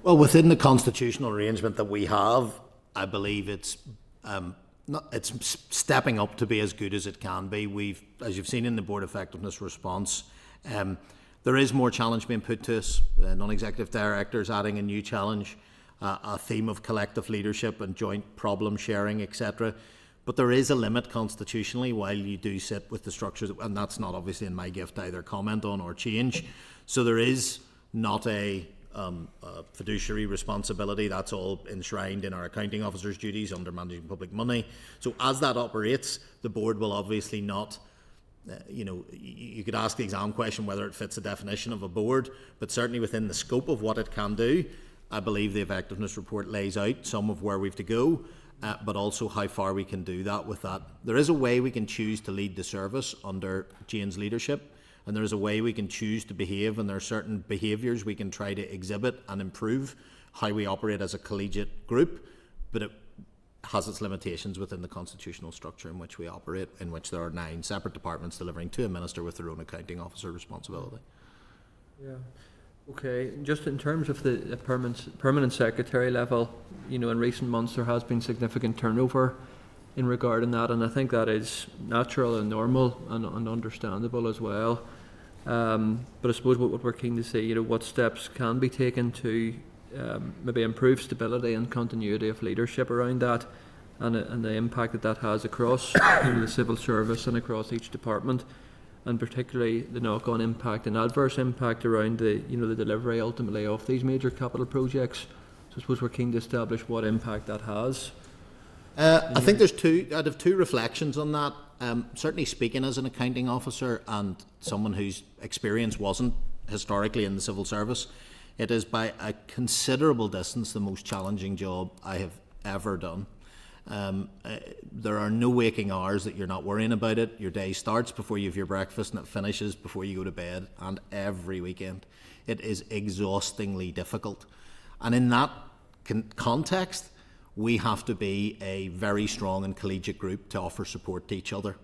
Well, within the constitutional arrangement that we have, I believe it's stepping up to be as good as it can be. We've, as you've seen in the board effectiveness response, there is more challenge being put to us. Non-executive directors adding a new challenge, a theme of collective leadership and joint problem sharing, etc. But there is a limit constitutionally while you do sit with the structures, and that's not obviously in my gift to either comment on or change. So there is not a fiduciary responsibility. That's all enshrined in our accounting officer's duties under managing public money. So as that operates, the board will obviously not, you could ask the exam question whether it fits the definition of a board, but certainly within the scope of what it can do, I believe the effectiveness report lays out some of where we've to go, but also how far we can do that with that. There is a way we can choose to lead the service under Jane's leadership, and there is a way we can choose to behave, and there are certain behaviours we can try to exhibit and improve how we operate as a collegiate group, but it has its limitations within the constitutional structure in which we operate, in which there are 9 separate departments delivering to a minister with their own accounting officer responsibility. Yeah. Okay. Just in terms of the permanent secretary level, in recent months there has been significant turnover in regarding that, and I think that is natural and normal and understandable as well. But I suppose what we're keen to see, what steps can be taken to maybe improve stability and continuity of leadership around that, and the impact that has across the civil service and across each department, and particularly the knock-on impact and adverse impact around the delivery ultimately of these major capital projects. So I suppose we're keen to establish what impact that has. I think I'd have two reflections on that. Certainly speaking as an accounting officer and someone whose experience wasn't historically in the civil service, it is by a considerable distance the most challenging job I have ever done. There are no waking hours that you're not worrying about it. Your day starts before you have your breakfast and it finishes before you go to bed, and every weekend. It is exhaustingly difficult. And in that context, we have to be a very strong and collegiate group to offer support to each other.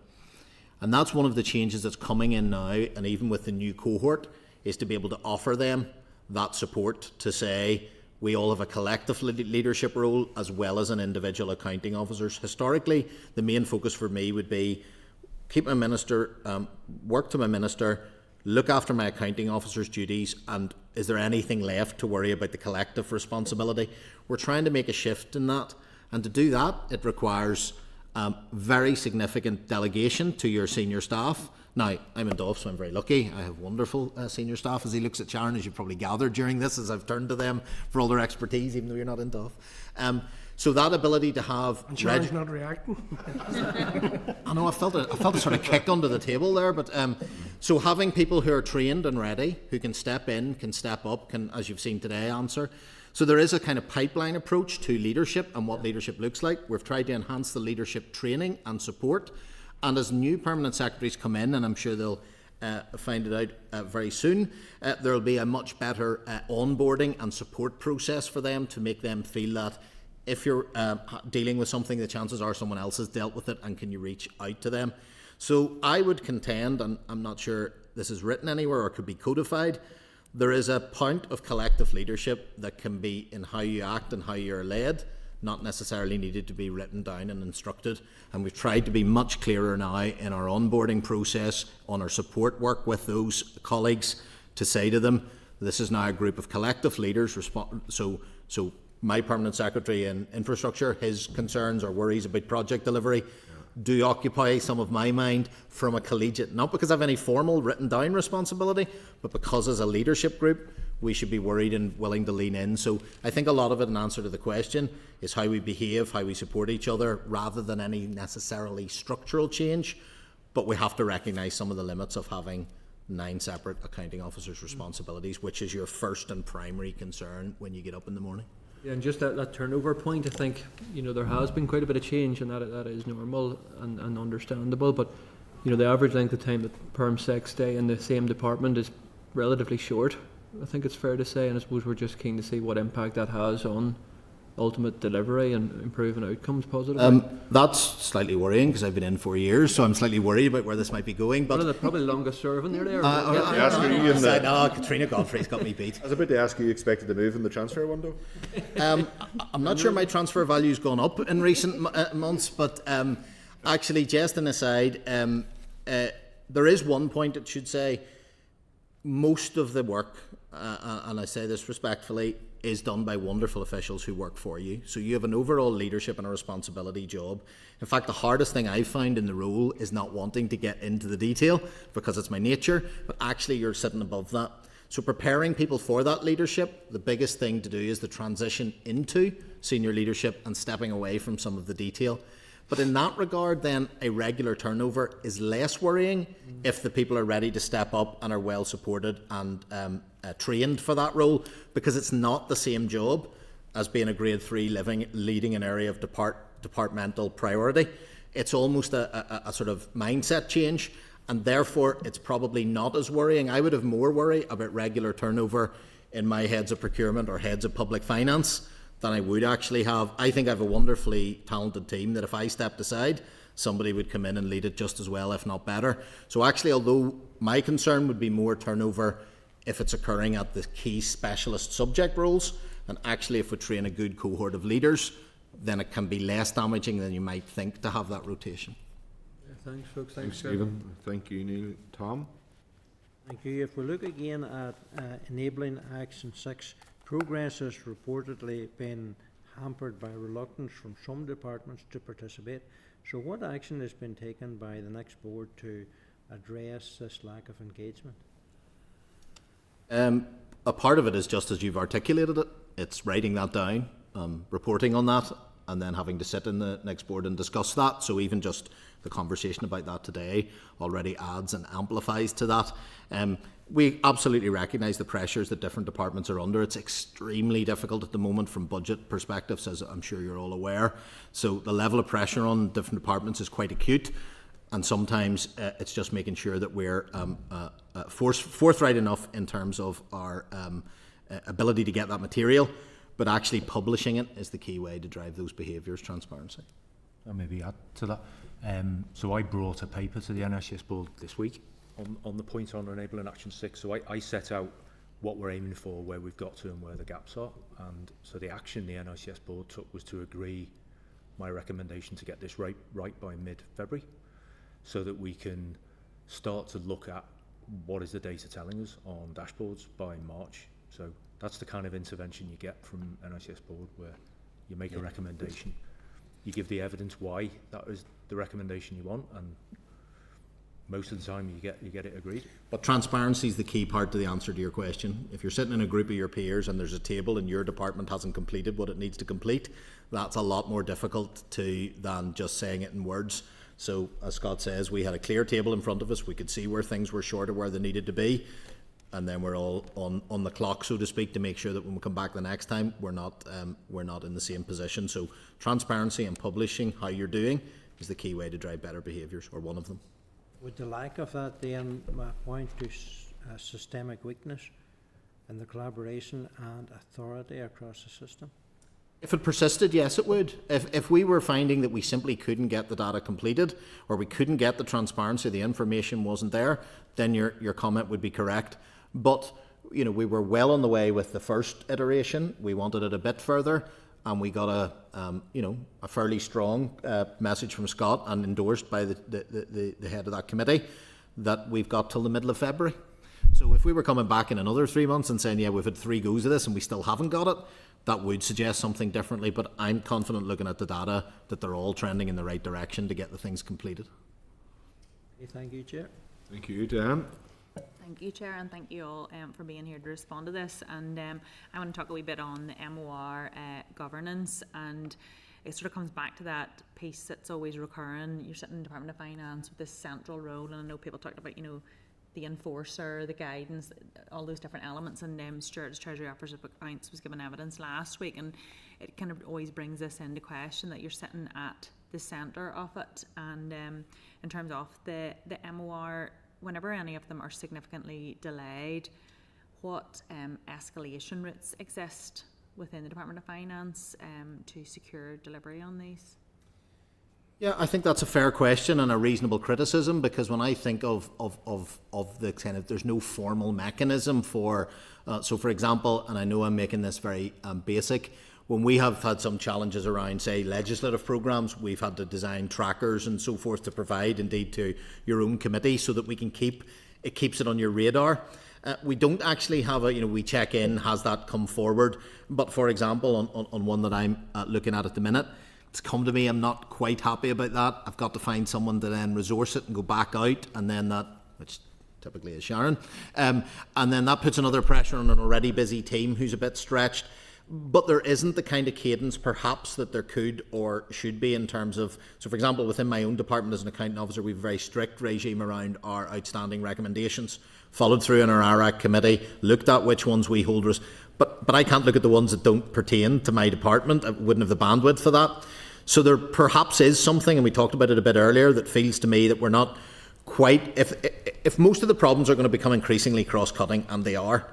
And that's one of the changes that's coming in now, and even with the new cohort, is to be able to offer them that support to say, we all have a collective leadership role as well as an individual accounting officers. Historically, the main focus for me would be keep my minister, work to my minister, look after my accounting officer's duties, and is there anything left to worry about the collective responsibility? We're trying to make a shift in that, and to do that, it requires very significant delegation to your senior staff. Now, I'm in Duff, so I'm very lucky. I have wonderful senior staff. As he looks at Sharon, as you've probably gathered during this, as I've turned to them for all their expertise, even though you're not in Duff. So that ability to have... And Sharon's not reacting. I know, I felt a sort of kick under the table there, but so having people who are trained and ready, who can step in, can step up, can, as you've seen today, answer. So there is a kind of pipeline approach to leadership and what leadership looks like. We've tried to enhance the leadership training and support. And as new permanent secretaries come in, and I'm sure they'll find it out very soon, there will be a much better onboarding and support process for them to make them feel that if you're dealing with something, the chances are someone else has dealt with it, and can you reach out to them. So I would contend, and I'm not sure this is written anywhere or could be codified, there is a point of collective leadership that can be in how you act and how you're led, not necessarily needed to be written down and instructed. And we've tried to be much clearer now in our onboarding process, on our support work with those colleagues, to say to them, this is now a group of collective leaders, so my permanent secretary in infrastructure, his concerns or worries about project delivery do occupy some of my mind from a collegiate, not because I have any formal written down responsibility, but because as a leadership group we should be worried and willing to lean in. So I think a lot of it, in answer to the question, is how we behave, how we support each other, rather than any necessarily structural change. But we have to recognise some of the limits of having 9 separate accounting officers' responsibilities, which is your first and primary concern when you get up in the morning. Yeah, and just that turnover point, I think, there has been quite a bit of change, and that is normal and understandable, but, the average length of time that perm sec stay in the same department is relatively short, I think it's fair to say, and I suppose we're just keen to see what impact that has on ultimate delivery and improving outcomes positively. That's slightly worrying because I've been in 4 years, so I'm slightly worried about where this might be going. But one of the probably longest serving there. Katrina Godfrey's got me beat. I was about to ask you expected to move in the transfer window. I'm not sure my transfer value's gone up in recent months, but actually, just an aside, there is one point it should say. Most of the work, and I say this respectfully, is done by wonderful officials who work for you. So you have an overall leadership and a responsibility job. In fact, the hardest thing I've found in the role is not wanting to get into the detail because it's my nature, but actually you're sitting above that. So preparing people for that leadership, the biggest thing to do is the transition into senior leadership and stepping away from some of the detail. But in that regard, then, a regular turnover is less worrying if the people are ready to step up and are well supported and trained for that role, because it's not the same job as being a grade 3 leading an area of departmental priority. It's almost a sort of mindset change, and therefore it's probably not as worrying. I would have more worry about regular turnover in my heads of procurement or heads of public finance than I would actually have. I think I have a wonderfully talented team that if I stepped aside, somebody would come in and lead it just as well, if not better. So actually, although my concern would be more turnover if it's occurring at the key specialist subject roles, and actually if we train a good cohort of leaders, then it can be less damaging than you might think to have that rotation. Yeah, thanks, folks. Thanks, Stephen. Thank you, Neil. Tom? Thank you. If we look again at enabling action 6, progress has reportedly been hampered by reluctance from some departments to participate. So what action has been taken by the next board to address this lack of engagement? A part of it is just as you've articulated it. It's writing that down, reporting on that, and then having to sit in the next board and discuss that. So even just the conversation about that today already adds and amplifies to that. We absolutely recognise the pressures that different departments are under. It's extremely difficult at the moment from budget perspectives, as I'm sure you're all aware. So the level of pressure on different departments is quite acute, and sometimes it's just making sure that we're forthright enough in terms of our ability to get that material, but actually publishing it is the key way to drive those behaviours, transparency. I'll maybe add to that. So I brought a paper to the NICS board this week on the point on enabling action 6. So I set out what we're aiming for, where we've got to and where the gaps are. And so the action the NICS board took was to agree my recommendation to get this right by mid-February, so that we can start to look at what is the data telling us on dashboards by March. So that's the kind of intervention you get from NICS board, where you make a recommendation, you give the evidence why that is the recommendation you want, and most of the time you get it agreed. But transparency is the key part to the answer to your question. If you're sitting in a group of your peers and there's a table and your department hasn't completed what it needs to complete, that's a lot more difficult than just saying it in words. So as Scott says, we had a clear table in front of us. We could see where things were short of where they needed to be, and then we're all on the clock, so to speak, to make sure that when we come back the next time, we're not in the same position. So transparency and publishing how you're doing is the key way to drive better behaviours, or one of them. Would the lack of that then point to systemic weakness in the collaboration and authority across the system? If it persisted, yes, it would. If we were finding that we simply couldn't get the data completed, or we couldn't get the transparency, the information wasn't there, then your comment would be correct. But we were well on the way with the first iteration. We wanted it a bit further, and we got a fairly strong message from Scott, and endorsed by the head of that committee, that we've got till the middle of February. So So if we were coming back in another 3 months and saying, yeah, we've had 3 goes of this and we still haven't got it, that would suggest something differently. But I'm confident, looking at the data, that they're all trending in the right direction to get the things completed. Thank you, Chair. Thank you, Dan. Thank you, Chair, and thank you all for being here to respond to this. And I want to talk a wee bit on the MOR governance, and it sort of comes back to that piece that's always recurring. You're sitting in the Department of Finance with this central role, and I know people talked about, the enforcer, the guidance, all those different elements, and Stuart, as Treasury Officer of Accounts, was given evidence last week, and it kind of always brings this into question that you're sitting at the centre of it. And in terms of the MOR, whenever any of them are significantly delayed, what escalation routes exist within the Department of Finance to secure delivery on these? Yeah, I think that's a fair question and a reasonable criticism, because when I think of the kind of, there's no formal mechanism for, so for example, and I know I'm making this very basic, when we have had some challenges around, say, legislative programmes, we've had to design trackers and so forth to provide, indeed, to your own committee, so that we can keeps it on your radar. We don't actually have we check in, has that come forward? But for example, on one that I'm looking at the minute, it's come to me, I'm not quite happy about that. I've got to find someone to then resource it and go back out, and then that, which typically is Sharon, and then that puts another pressure on an already busy team who's a bit stretched. But there isn't the kind of cadence perhaps that there could or should be in terms of, so for example, within my own department as an accounting officer, we have a very strict regime around our outstanding recommendations, followed through in our IRAC committee, looked at which ones we hold, but I can't look at the ones that don't pertain to my department. I wouldn't have the bandwidth for that. So there perhaps is something, and we talked about it a bit earlier, that feels to me that we're not quite, if most of the problems are going to become increasingly cross-cutting, and they are,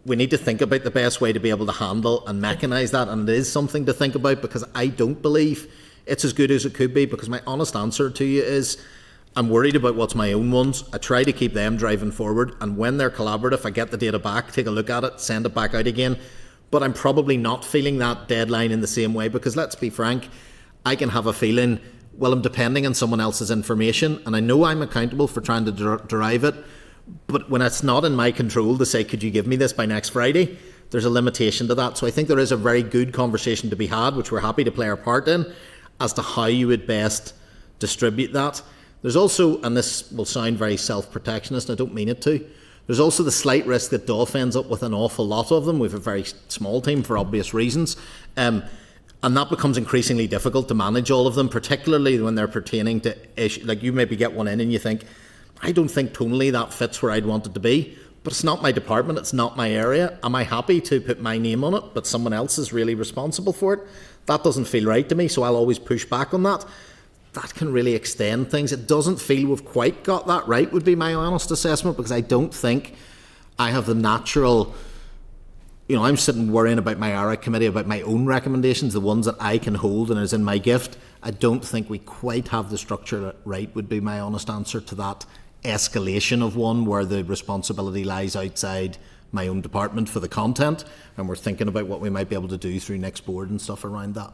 we need to think about the best way to be able to handle and mechanise that, and it is something to think about, because I don't believe it's as good as it could be, because my honest answer to you is I'm worried about what's my own ones. I try to keep them driving forward, and when they're collaborative, I get the data back, take a look at it, send it back out again. But I'm probably not feeling that deadline in the same way, because let's be frank, I can have a feeling, well, I'm depending on someone else's information, and I know I'm accountable for trying to derive it. But when it's not in my control to say, could you give me this by next Friday, there's a limitation to that. So I think there is a very good conversation to be had, which we're happy to play our part in, as to how you would best distribute that. There's also, and this will sound very self-protectionist, and I don't mean it to, there's also the slight risk that DOF ends up with an awful lot of them. We have a very small team for obvious reasons. And that becomes increasingly difficult to manage all of them, particularly when they're pertaining to issues. Like, you maybe get one in and you think, I don't think tonally that fits where I'd want it to be, but it's not my department, it's not my area. Am I happy to put my name on it, but someone else is really responsible for it? That doesn't feel right to me, so I'll always push back on that. That can really extend things. It doesn't feel we've quite got that right, would be my honest assessment, because I don't think I have the natural, I'm sitting worrying about my IRAC committee, about my own recommendations, the ones that I can hold and is in my gift. I don't think we quite have the structure right, would be my honest answer to that escalation of one where the responsibility lies outside my own department for the content, and we're thinking about what we might be able to do through next board and stuff around that.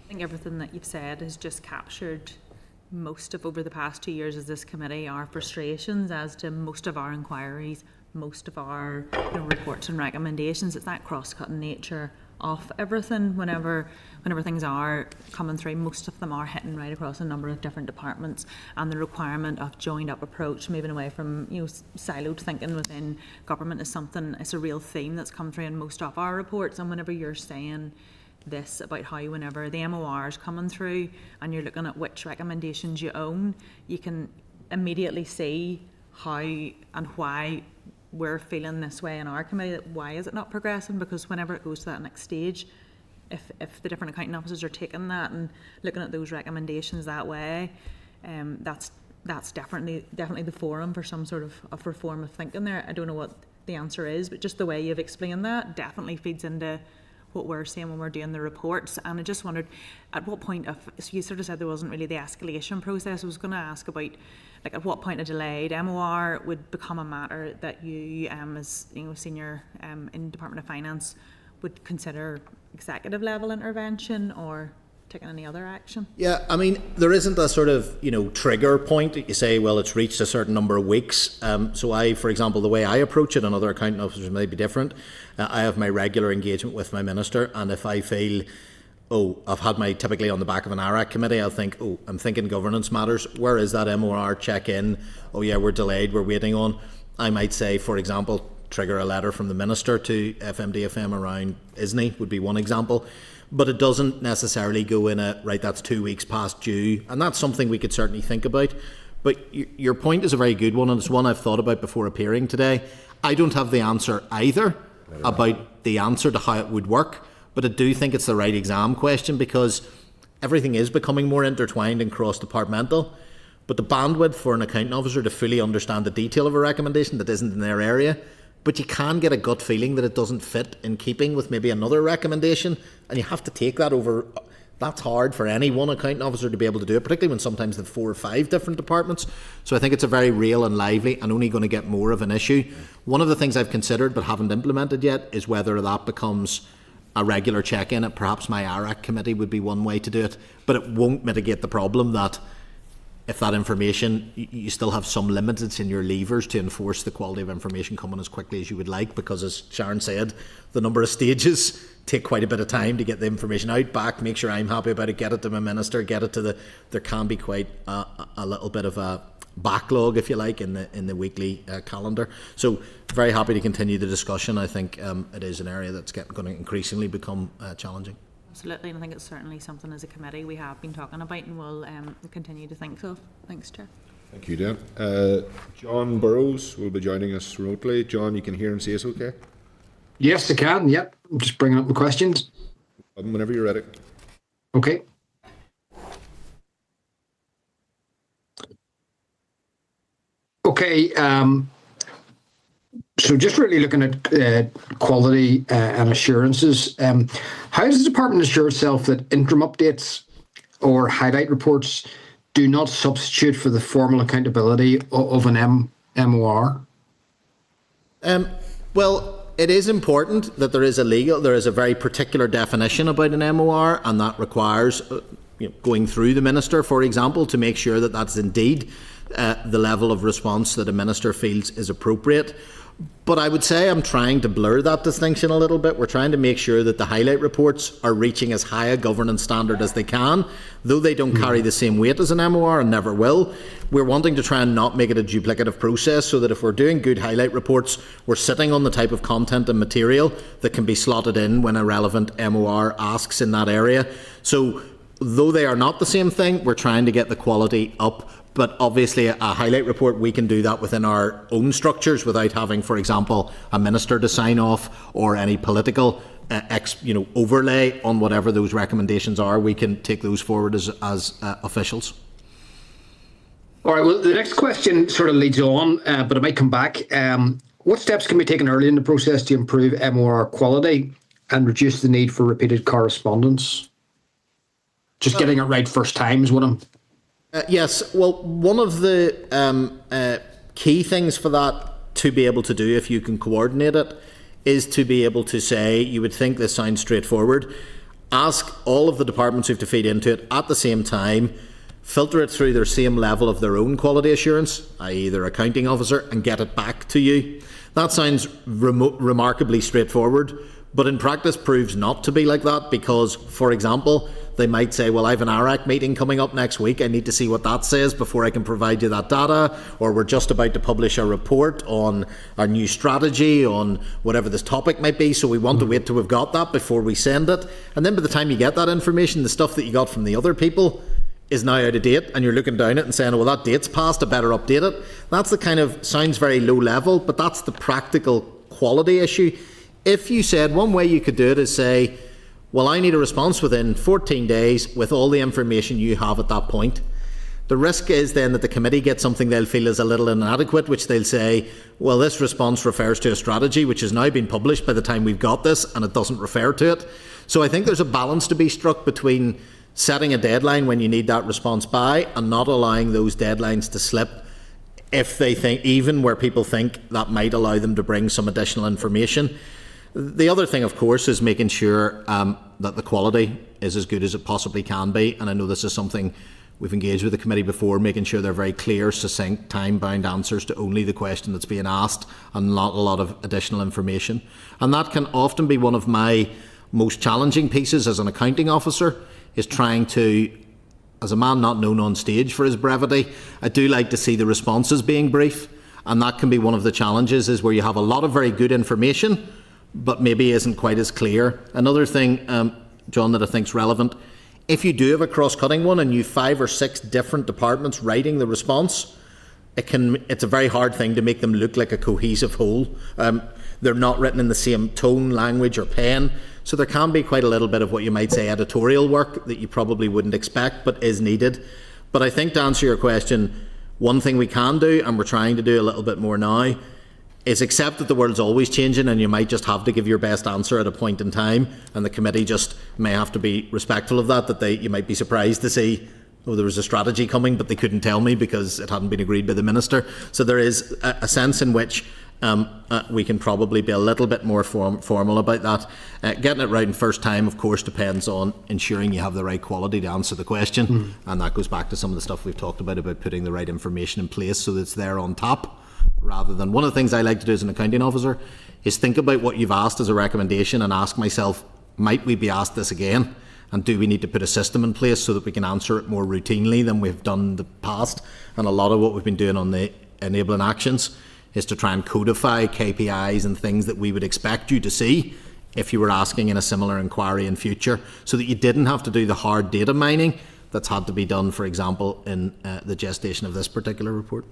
I think everything that you've said has just captured most of, over the past 2 years as this committee, our frustrations as to most of our inquiries, most of our reports and recommendations. It's that cross-cutting nature of everything. Whenever things are coming through, most of them are hitting right across a number of different departments, and the requirement of joined up approach, moving away from siloed thinking within government, is something, it's a real theme that's come through in most of our reports. And whenever you're saying this about how, whenever the MOR is coming through and you're looking at which recommendations you own, you can immediately see how and why we're feeling this way in our committee, that why is it not progressing? Because whenever it goes to that next stage, if the different accounting officers are taking that and looking at those recommendations that way, that's definitely the forum for some sort of reform of thinking there. I don't know what the answer is, but just the way you've explained that definitely feeds into what we're saying when we're doing the reports. And I just wondered, at what point so you sort of said there wasn't really the escalation process. I was going to ask about, like, at what point a delayed MOR would become a matter that you, as senior in Department of Finance, would consider executive level intervention, or taken any other action? Yeah, I mean, there isn't a sort of, trigger point that you say, well, it's reached a certain number of weeks. So I, for example, the way I approach it, and other accounting officers may be different, I have my regular engagement with my minister, and if I feel, I've had my, typically on the back of an ARAC committee, I'll think, I'm thinking governance matters. Where is that MOR check-in? Oh yeah, we're delayed, we're waiting on. I might say, for example, trigger a letter from the minister to FMDFM around ISNI would be one example. But it doesn't necessarily go in right, that's 2 weeks past due. And that's something we could certainly think about. But your point is a very good one, and it's one I've thought about before appearing today. I don't have the answer either about the answer to how it would work, but I do think it's the right exam question, because everything is becoming more intertwined and cross-departmental. But the bandwidth for an accounting officer to fully understand the detail of a recommendation that isn't in their area, but you can get a gut feeling that it doesn't fit in keeping with maybe another recommendation, and you have to take that over. That's hard for any one accounting officer to be able to do it, particularly when sometimes there are 4 or 5 different departments. So I think it's a very real and lively and only going to get more of an issue. One of the things I've considered but haven't implemented yet is whether that becomes a regular check-in. At perhaps my ARAC committee would be one way to do it, but it won't mitigate the problem that if that information, you still have some limits in your levers to enforce the quality of information coming as quickly as you would like, because as Sharon said, the number of stages take quite a bit of time to get the information out, back, make sure I'm happy about it, get it to my minister, get it to there can be quite a little bit of a backlog, if you like, in the weekly calendar. So very happy to continue the discussion. I think it is an area that's going to increasingly become challenging. Absolutely, and I think it's certainly something as a committee we have been talking about and will continue to think of. Thanks, Chair. Thank you, Dan. John Burrows will be joining us remotely. John, you can hear and see us okay? Yes, I can. Yep. I'm just bringing up the questions. Whenever you're ready. Okay. Okay. So just really looking at quality and assurances, how does the department assure itself that interim updates or highlight reports do not substitute for the formal accountability of an MOR? Well, it is important that there is a very particular definition about an MOR, and that requires going through the minister, for example, to make sure that that's indeed the level of response that a minister feels is appropriate. But I would say I'm trying to blur that distinction a little bit. We're trying to make sure that the highlight reports are reaching as high a governance standard as they can, though they don't carry the same weight as an MOR and never will. We're wanting to try and not make it a duplicative process, so that if we're doing good highlight reports, we're sitting on the type of content and material that can be slotted in when a relevant MOR asks in that area. So though they are not the same thing, we're trying to get the quality up. But obviously a highlight report, we can do that within our own structures without having, for example, a minister to sign off or any political overlay on whatever those recommendations are. We can take those forward as officials. All right, well, the next question sort of leads on, but it might come back. What steps can be taken early in the process to improve MOR quality and reduce the need for repeated correspondence? Just getting it right first time is what I'm... Yes, well, one of the key things for that to be able to do, if you can coordinate it, is to be able to say, you would think this sounds straightforward, ask all of the departments who have to feed into it at the same time, filter it through their same level of their own quality assurance, i.e. their accounting officer, and get it back to you. That sounds remarkably straightforward, but in practice proves not to be like that, because, for example, they might say, well, I have an ARAC meeting coming up next week. I need to see what that says before I can provide you that data. Or we're just about to publish a report on our new strategy on whatever this topic might be. So we want to wait till we've got that before we send it. And then by the time you get that information, the stuff that you got from the other people is now out of date, and you're looking down it and saying, well, that date's passed, I better update it. That's the kind of, sounds very low level, but that's the practical quality issue. If you said one way you could do it is say, well, I need a response within 14 days with all the information you have at that point. The risk is then that the committee gets something they'll feel is a little inadequate, which they'll say, well, this response refers to a strategy which has now been published by the time we've got this, and it doesn't refer to it. So I think there's a balance to be struck between setting a deadline when you need that response by and not allowing those deadlines to slip if they think, even where people think that might allow them to bring some additional information. The other thing, of course, is making sure that the quality is as good as it possibly can be. And I know this is something we've engaged with the committee before, making sure they're very clear, succinct, time-bound answers to only the question that's being asked and not a lot of additional information. And that can often be one of my most challenging pieces as an accounting officer, is trying to, as a man not known on stage for his brevity, I do like to see the responses being brief. And that can be one of the challenges, is where you have a lot of very good information, but maybe isn't quite as clear. Another thing, John, that I think is relevant, if you do have a cross-cutting one and you have 5 or 6 different departments writing the response, it's a very hard thing to make them look like a cohesive whole. They're not written in the same tone, language or pen, so there can be quite a little bit of what you might say editorial work that you probably wouldn't expect but is needed. But I think, to answer your question, one thing we can do, and we're trying to do a little bit more now, is accept that the world's always changing and you might just have to give your best answer at a point in time, and the committee just may have to be respectful of that you might be surprised to see, oh, there was a strategy coming but they couldn't tell me because it hadn't been agreed by the minister. So there is a sense in which we can probably be a little bit more formal about that. Getting it right in first time, of course, depends on ensuring you have the right quality to answer the question, and that goes back to some of the stuff we've talked about putting the right information in place so that it's there on top. Rather than, one of the things I like to do as an accounting officer is think about what you've asked as a recommendation and ask myself, might we be asked this again? And do we need to put a system in place so that we can answer it more routinely than we've done in the past? And a lot of what we've been doing on the enabling actions is to try and codify KPIs and things that we would expect you to see if you were asking in a similar inquiry in future, so that you didn't have to do the hard data mining that's had to be done, for example, in the gestation of this particular report.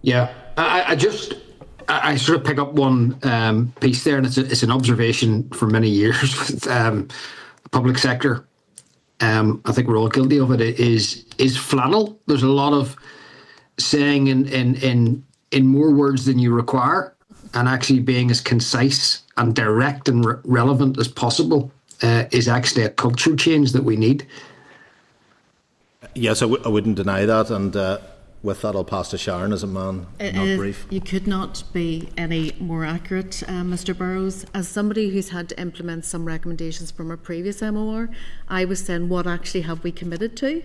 Yeah, I sort of pick up one piece there, and it's an observation for many years with the public sector. I think we're all guilty of it. Is flannel. There's a lot of saying in more words than you require, and actually being as concise and direct and relevant as possible is actually a culture change that we need. Yes, I wouldn't deny that, and with that I'll pass to Sharon as a man, not brief. You could not be any more accurate, Mr Burrows. As somebody who's had to implement some recommendations from a previous MOR, I was saying, what actually have we committed to?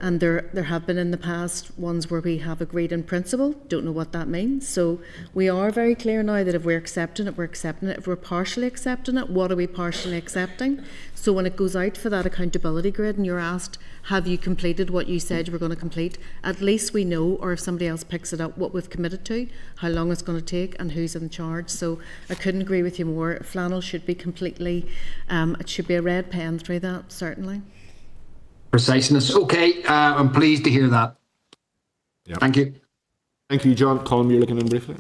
And there have been in the past ones where we have agreed in principle, don't know what that means. So we are very clear now that if we're accepting it, we're accepting it. If we're partially accepting it, what are we partially accepting? So when it goes out for that accountability grid and you're asked, have you completed what you said you were going to complete, at least we know, or if somebody else picks it up, what we've committed to, how long it's going to take and who's in charge. So I couldn't agree with you more. Flannel should be completely, it should be a red pen through that, certainly. Preciseness. Okay, I'm pleased to hear that. Yep. Thank you. Thank you, John. Colin, you're looking in briefly.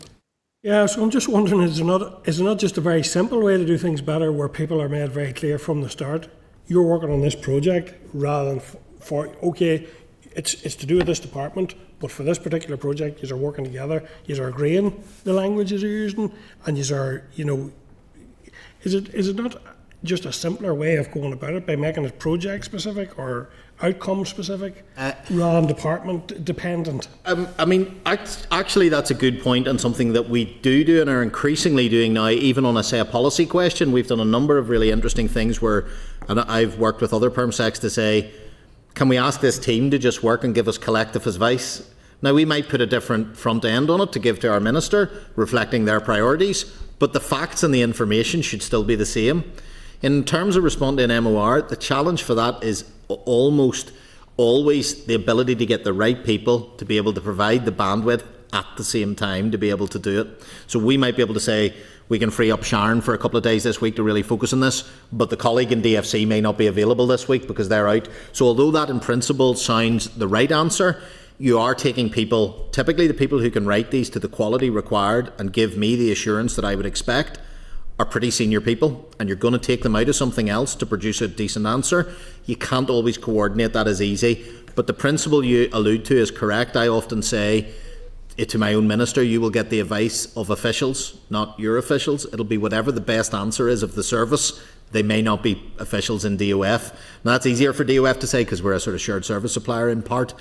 Yeah, so I'm just wondering, is it not just a very simple way to do things better, where people are made very clear from the start? You're working on this project rather than okay, it's to do with this department, but for this particular project, you are working together, you are agreeing the languages you're using, and you are, is it not just a simpler way of going about it by making it project specific or outcome specific rather than department dependent? Actually that's a good point, and something that we do and are increasingly doing now, even on a policy question. We've done a number of really interesting things where, and I've worked with other permsecs to say, can we ask this team to just work and give us collective advice? Now we might put a different front end on it to give to our minister, reflecting their priorities, but the facts and the information should still be the same. In terms of responding to MOR, the challenge for that is almost always the ability to get the right people to be able to provide the bandwidth at the same time to be able to do it. So we might be able to say, we can free up Sharon for a couple of days this week to really focus on this, but the colleague in DFC may not be available this week because they're out. So although that in principle sounds the right answer, you are taking people, typically the people who can write these to the quality required and give me the assurance that I would expect, are pretty senior people, and you're going to take them out of something else to produce a decent answer. You can't always coordinate that as easy, but the principle you allude to is correct. I often say to my own minister, you will get the advice of officials, not your officials. It'll be whatever the best answer is of the service. They may not be officials in DOF. Now that's easier for DOF to say because we're a sort of shared service supplier in part,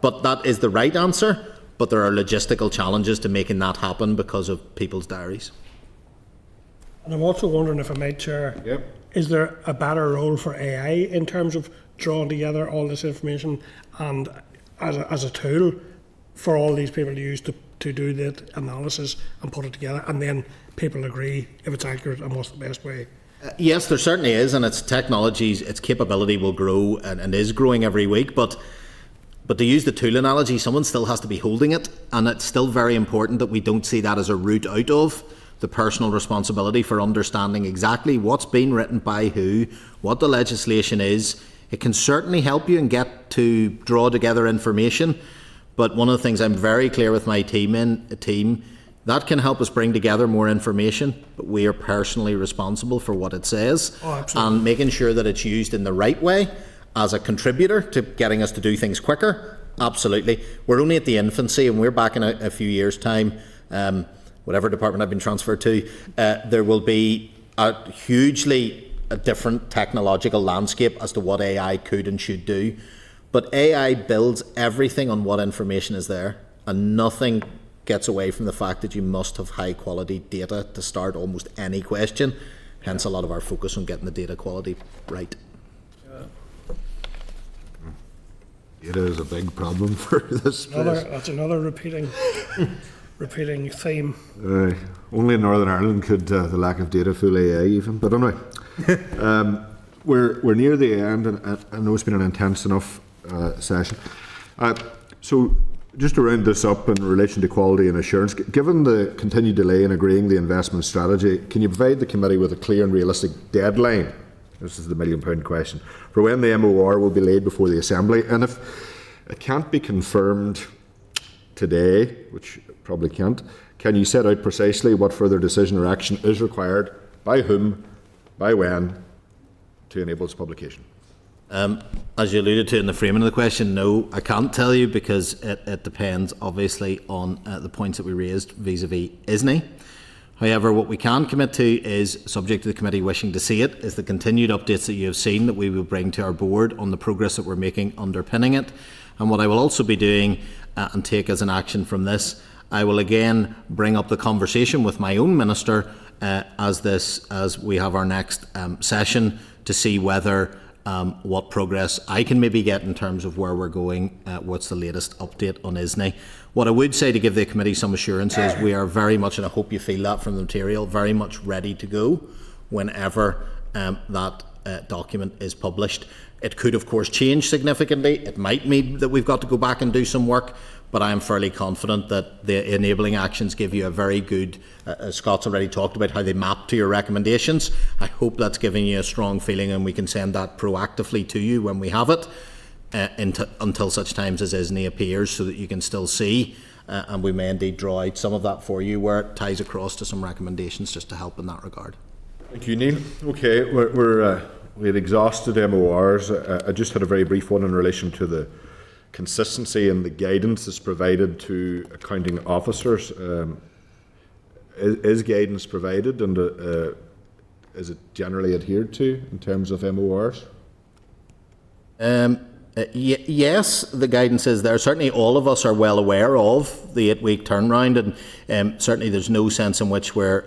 but that is the right answer. But there are logistical challenges to making that happen because of people's diaries. And I'm also wondering if I might, Chair, is there a better role for AI in terms of drawing together all this information and as a tool for all these people to use to do the analysis and put it together, and then people agree if it's accurate and what's the best way? Yes, there certainly is, and its technologies, its capability will grow and is growing every week. But to use the tool analogy, someone still has to be holding it, and it's still very important that we don't see that as a route out of the personal responsibility for understanding exactly what's been written by who, what the legislation is. It can certainly help you and get to draw together information, but one of the things I'm very clear with my team that can help us bring together more information, but we are personally responsible for what it says, and making sure that it's used in the right way as a contributor to getting us to do things quicker. Absolutely. We're only at the infancy, and we're back in a few years' time. Whatever department I've been transferred to, there will be a hugely different technological landscape as to what AI could and should do. But AI builds everything on what information is there, and nothing gets away from the fact that you must have high quality data to start almost any question. Hence a lot of our focus on getting the data quality right. Data is a big problem for this place. That's another repeating theme. Only in Northern Ireland could the lack of data fool AI even. But anyway, we're near the end, and I know it's been an intense enough session. So just to round this up in relation to quality and assurance, given the continued delay in agreeing the investment strategy, can you provide the committee with a clear and realistic deadline? This is the £1 million question, for when the MOR will be laid before the Assembly. And if it can't be confirmed today, which it probably can't, can you set out precisely what further decision or action is required, by whom, by when, to enable its publication? As you alluded to in the framing of the question, no, I can't tell you, because it depends obviously on the points that we raised vis-a-vis ISNI. However, what we can commit to is, subject to the committee wishing to see it, is the continued updates that you have seen that we will bring to our board on the progress that we're making underpinning it. And what I will also be doing and take as an action from this, I will again bring up the conversation with my own minister as we have our next session, to see whether what progress I can maybe get in terms of where we're going, what's the latest update on ISNI. What I would say to give the committee some assurance is we are very much, and I hope you feel that from the material, very much ready to go whenever that document is published. It could of course change significantly. It might mean that we've got to go back and do some work, but I am fairly confident that the enabling actions give you a very good, as Scott's already talked about, how they map to your recommendations. I hope that's giving you a strong feeling, and we can send that proactively to you when we have it, until such times as ISNI appears, so that you can still see, and we may indeed draw out some of that for you where it ties across to some recommendations just to help in that regard. Thank you, Neil. Okay, we had exhausted MORs. I just had a very brief one in relation to the consistency and the guidance that's provided to accounting officers. Is guidance provided, and is it generally adhered to in terms of MORs? Yes, the guidance is there. Certainly all of us are well aware of the 8-week turnaround, and certainly there's no sense in which we're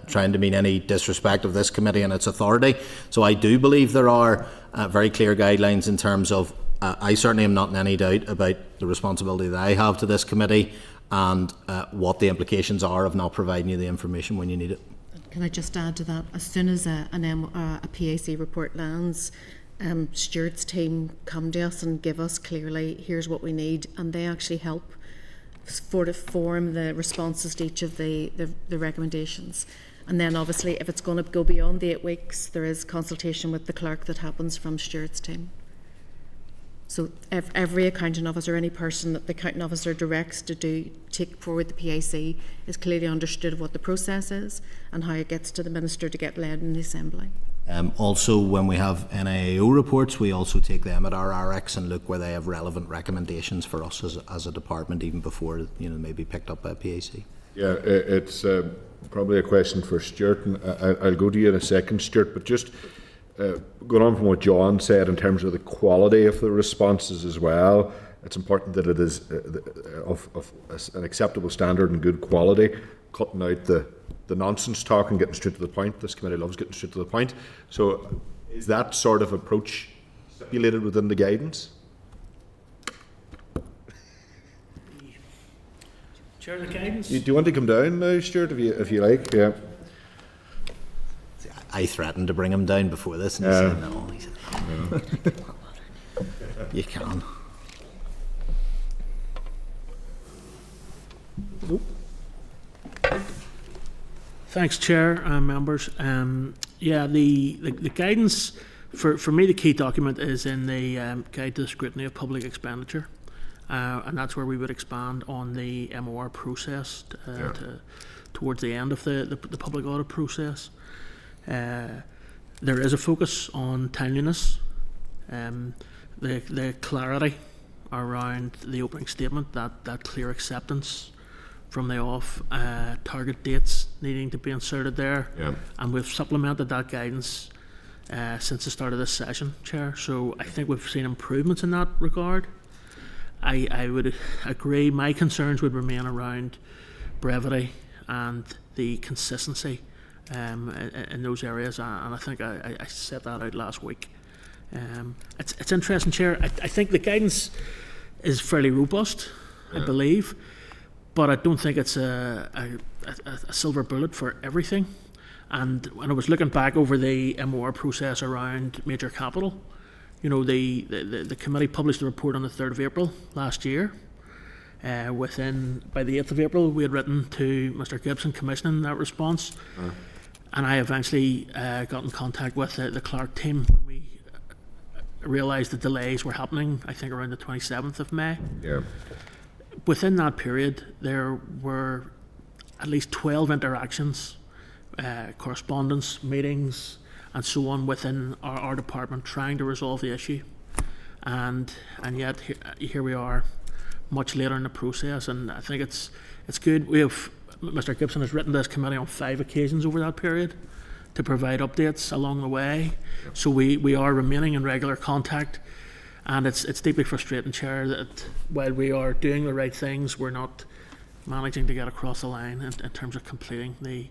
trying to mean any disrespect of this committee and its authority. So I do believe there are very clear guidelines in terms of I certainly am not in any doubt about the responsibility that I have to this committee, and what the implications are of not providing you the information when you need it. Can I just add to that? As soon as a PAC report lands, Stuart's team come to us and give us clearly, here's what we need, and they actually help to form the responses to each of the recommendations. And then obviously if it's going to go beyond the 8 weeks, there is consultation with the clerk that happens from Stuart's team. So every accounting officer, any person that the accounting officer directs to take forward the PAC, is clearly understood of what the process is and how it gets to the minister to get led in the Assembly. Also, when we have NIAO reports, we also take them at our RX and look where they have relevant recommendations for us as a department, even before maybe picked up by PAC. Yeah, it's probably a question for Stuart, and I'll go to you in a second, Stuart, but just going on from what John said in terms of the quality of the responses as well, it's important that it is of an acceptable standard and good quality. cutting out the nonsense talk and getting straight to the point. This committee loves getting straight to the point. So is that sort of approach stipulated within the guidance? Chair, the guidance. Do you want to come down now, Stuart, if you like? Yeah. I threatened to bring him down before this, and he said no. He said, no. You can. Thanks, Chair and members. Yeah, the guidance, for me, the key document is in the Guide to the Scrutiny of Public Expenditure. And that's where we would expand on the MOR process towards the end of the public audit process. There is a focus on timeliness, the clarity around the opening statement, that clear acceptance from the off, target dates needing to be inserted there. Yeah. And we've supplemented that guidance since the start of this session, Chair. So I think we've seen improvements in that regard. I would agree, my concerns would remain around brevity and the consistency in those areas, and I think I set that out last week. It's interesting, Chair. I think the guidance is fairly robust, I believe, but I don't think it's a silver bullet for everything. And when I was looking back over the MOR process around major capital, you know, the committee published a report on the 3rd of April last year. By the 8th of April, we had written to Mr. Gibson commissioning that response. And I eventually got in contact with the Clark team when we realised the delays were happening, I think around the 27th of May. Yeah. Within that period, there were at least 12 interactions, correspondence, meetings, and so on within our department trying to resolve the issue. And yet here we are much later in the process, and I think it's good. Mr. Gibson has written to this committee on 5 occasions over that period to provide updates along the way. Yep. So we are remaining in regular contact, and it's deeply frustrating, Chair, that while we are doing the right things, we're not managing to get across the line in terms of completing the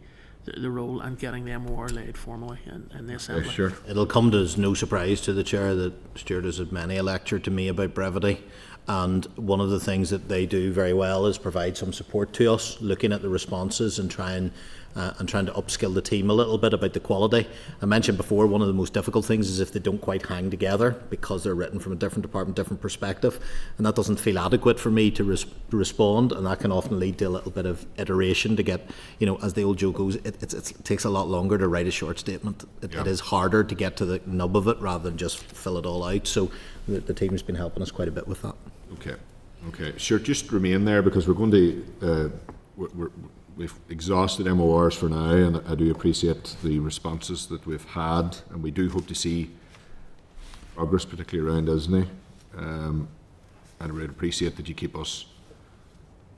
role and getting the MOR laid formally in the Assembly. Sure. It'll come as no surprise to the Chair that Stuart has had many a lecture to me about brevity, and one of the things that they do very well is provide some support to us, looking at the responses and trying to upskill the team a little bit about the quality. I mentioned before, one of the most difficult things is if they don't quite hang together because they're written from a different department, different perspective, and that doesn't feel adequate for me to respond, and that can often lead to a little bit of iteration to get, you know, as the old joke goes, it takes a lot longer to write a short statement. It is harder to get to the nub of it rather than just fill it all out. So the team's been helping us quite a bit with that. Okay. Sure, just remain there because we're going to we've exhausted MORs for now, and I do appreciate the responses that we've had, and we do hope to see progress, particularly around ISNI. And I would appreciate that you keep us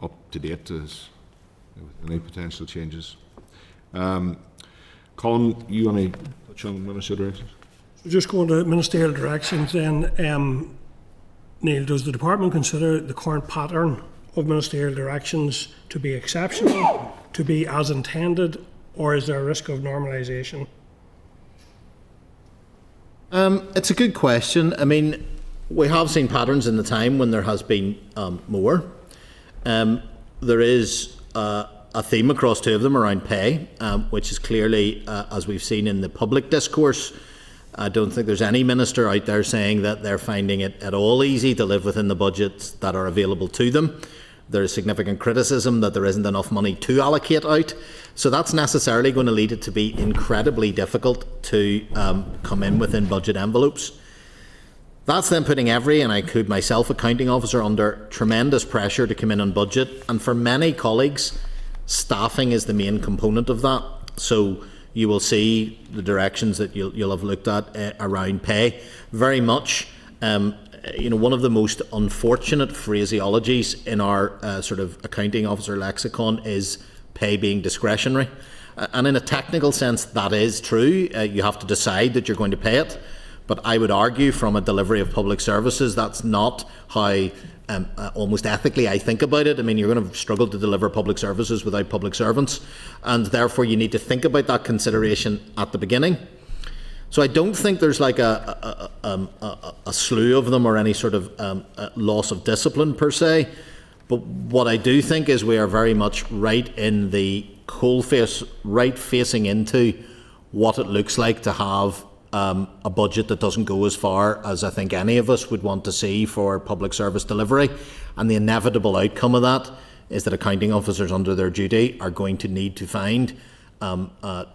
up to date with any potential changes. Colin, you want to touch on ministerial directions? So just going to ministerial directions then, Neil, does the department consider the current pattern of ministerial directions to be exceptional, to be as intended, or is there a risk of normalisation? It's a good question. I mean, we have seen patterns in the time when there has been more. There is a theme across 2 of them around pay, which is clearly, as we've seen in the public discourse, I don't think there's any minister out there saying that they're finding it at all easy to live within the budgets that are available to them. There is significant criticism that there isn't enough money to allocate out. So that's necessarily going to lead it to be incredibly difficult to come in within budget envelopes. That's then putting every, and I include myself, accounting officer, under tremendous pressure to come in on budget. And for many colleagues, staffing is the main component of that. So you will see the directions that you'll have looked at around pay. Very much, one of the most unfortunate phraseologies in our sort of accounting officer lexicon is pay being discretionary. And in a technical sense, that is true. You have to decide that you're going to pay it. But I would argue from a delivery of public services, that's not how almost ethically I think about it. I mean, you're going to struggle to deliver public services without public servants, and therefore you need to think about that consideration at the beginning. So I don't think there's like a slew of them or any sort of loss of discipline per se. But what I do think is we are very much right in the coalface, right facing into what it looks like to have a budget that doesn't go as far as I think any of us would want to see for public service delivery. And the inevitable outcome of that is that accounting officers under their duty are going to need to find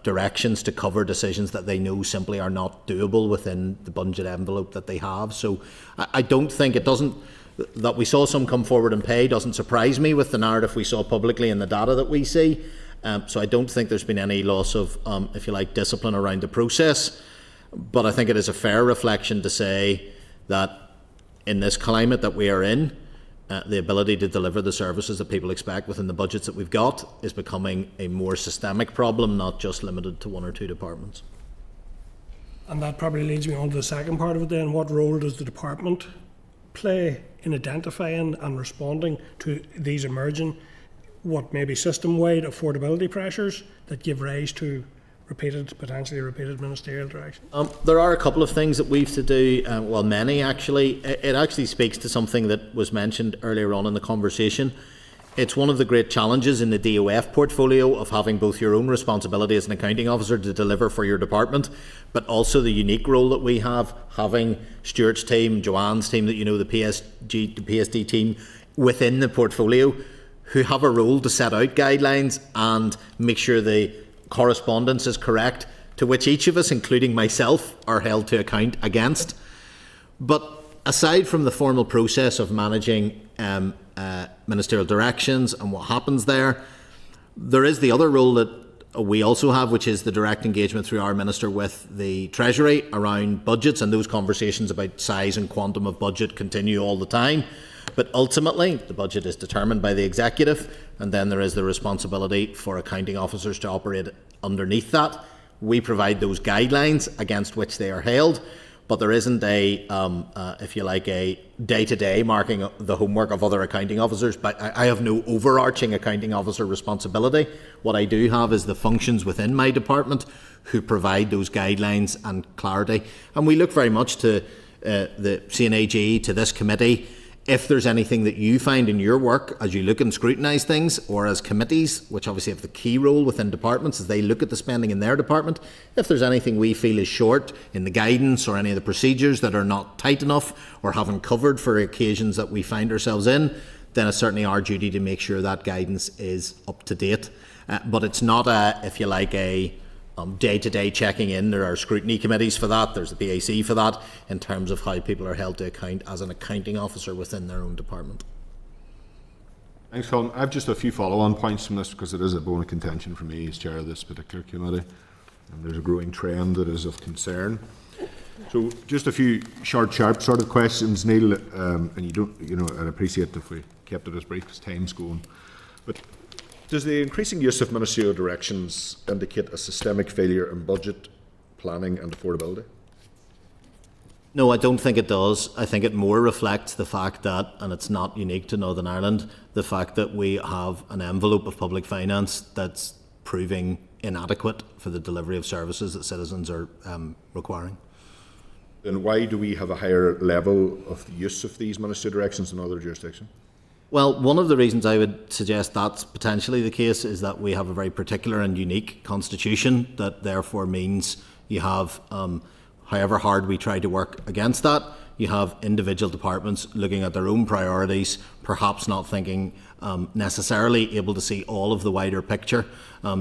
directions to cover decisions that they know simply are not doable within the budget envelope that they have. So I don't think that we saw some come forward and pay doesn't surprise me with the narrative we saw publicly and the data that we see. So I don't think there's been any loss of, if you like, discipline around the process. But I think it is a fair reflection to say that in this climate that we are in, the ability to deliver the services that people expect within the budgets that we've got is becoming a more systemic problem, not just limited to one or two departments. And that probably leads me on to the second part of it then. What role does the department play in identifying and responding to these emerging, what may be system-wide affordability pressures that give rise to potentially repeated ministerial direction? There are a couple of things that we've to do, well, many actually. It actually speaks to something that was mentioned earlier on in the conversation. It's one of the great challenges in the DOF portfolio of having both your own responsibility as an accounting officer to deliver for your department, but also the unique role that we have, having Stuart's team, Joanne's team, that you know, the PSD team within the portfolio, who have a role to set out guidelines and make sure the correspondence is correct, to which each of us, including myself, are held to account against. But aside from the formal process of managing ministerial directions and what happens there, there is the other role that we also have, which is the direct engagement through our minister with the Treasury around budgets, and those conversations about size and quantum of budget continue all the time. But ultimately, the budget is determined by the executive, and then there is the responsibility for accounting officers to operate underneath that. We provide those guidelines against which they are held, but there isn't if you like, a day-to-day marking the homework of other accounting officers. But I have no overarching accounting officer responsibility. What I do have is the functions within my department who provide those guidelines and clarity. And we look very much to the CNAG, to this committee. If there's anything that you find in your work as you look and scrutinise things, or as committees, which obviously have the key role within departments as they look at the spending in their department, if there's anything we feel is short in the guidance or any of the procedures that are not tight enough or haven't covered for occasions that we find ourselves in, then it's certainly our duty to make sure that guidance is up to date. But it's not if you like, a day-to-day checking in. There are scrutiny committees for that, there's the PAC for that, in terms of how people are held to account as an accounting officer within their own department. Thanks, Colin. I have just a few follow-on points from this, because it is a bone of contention for me as chair of this particular committee, and there's a growing trend that is of concern. So just a few sharp sort of questions, Neil, and I'd appreciate if we kept it as brief because time's going. But does the increasing use of ministerial directions indicate a systemic failure in budget planning and affordability? No, I don't think it does. I think it more reflects the fact that, and it's not unique to Northern Ireland, the fact that we have an envelope of public finance that's proving inadequate for the delivery of services that citizens are requiring. Then why do we have a higher level of the use of these ministerial directions in other jurisdictions? Well, one of the reasons I would suggest that's potentially the case is that we have a very particular and unique constitution that therefore means you have, however hard we try to work against that, you have individual departments looking at their own priorities, perhaps not thinking necessarily able to see all of the wider picture.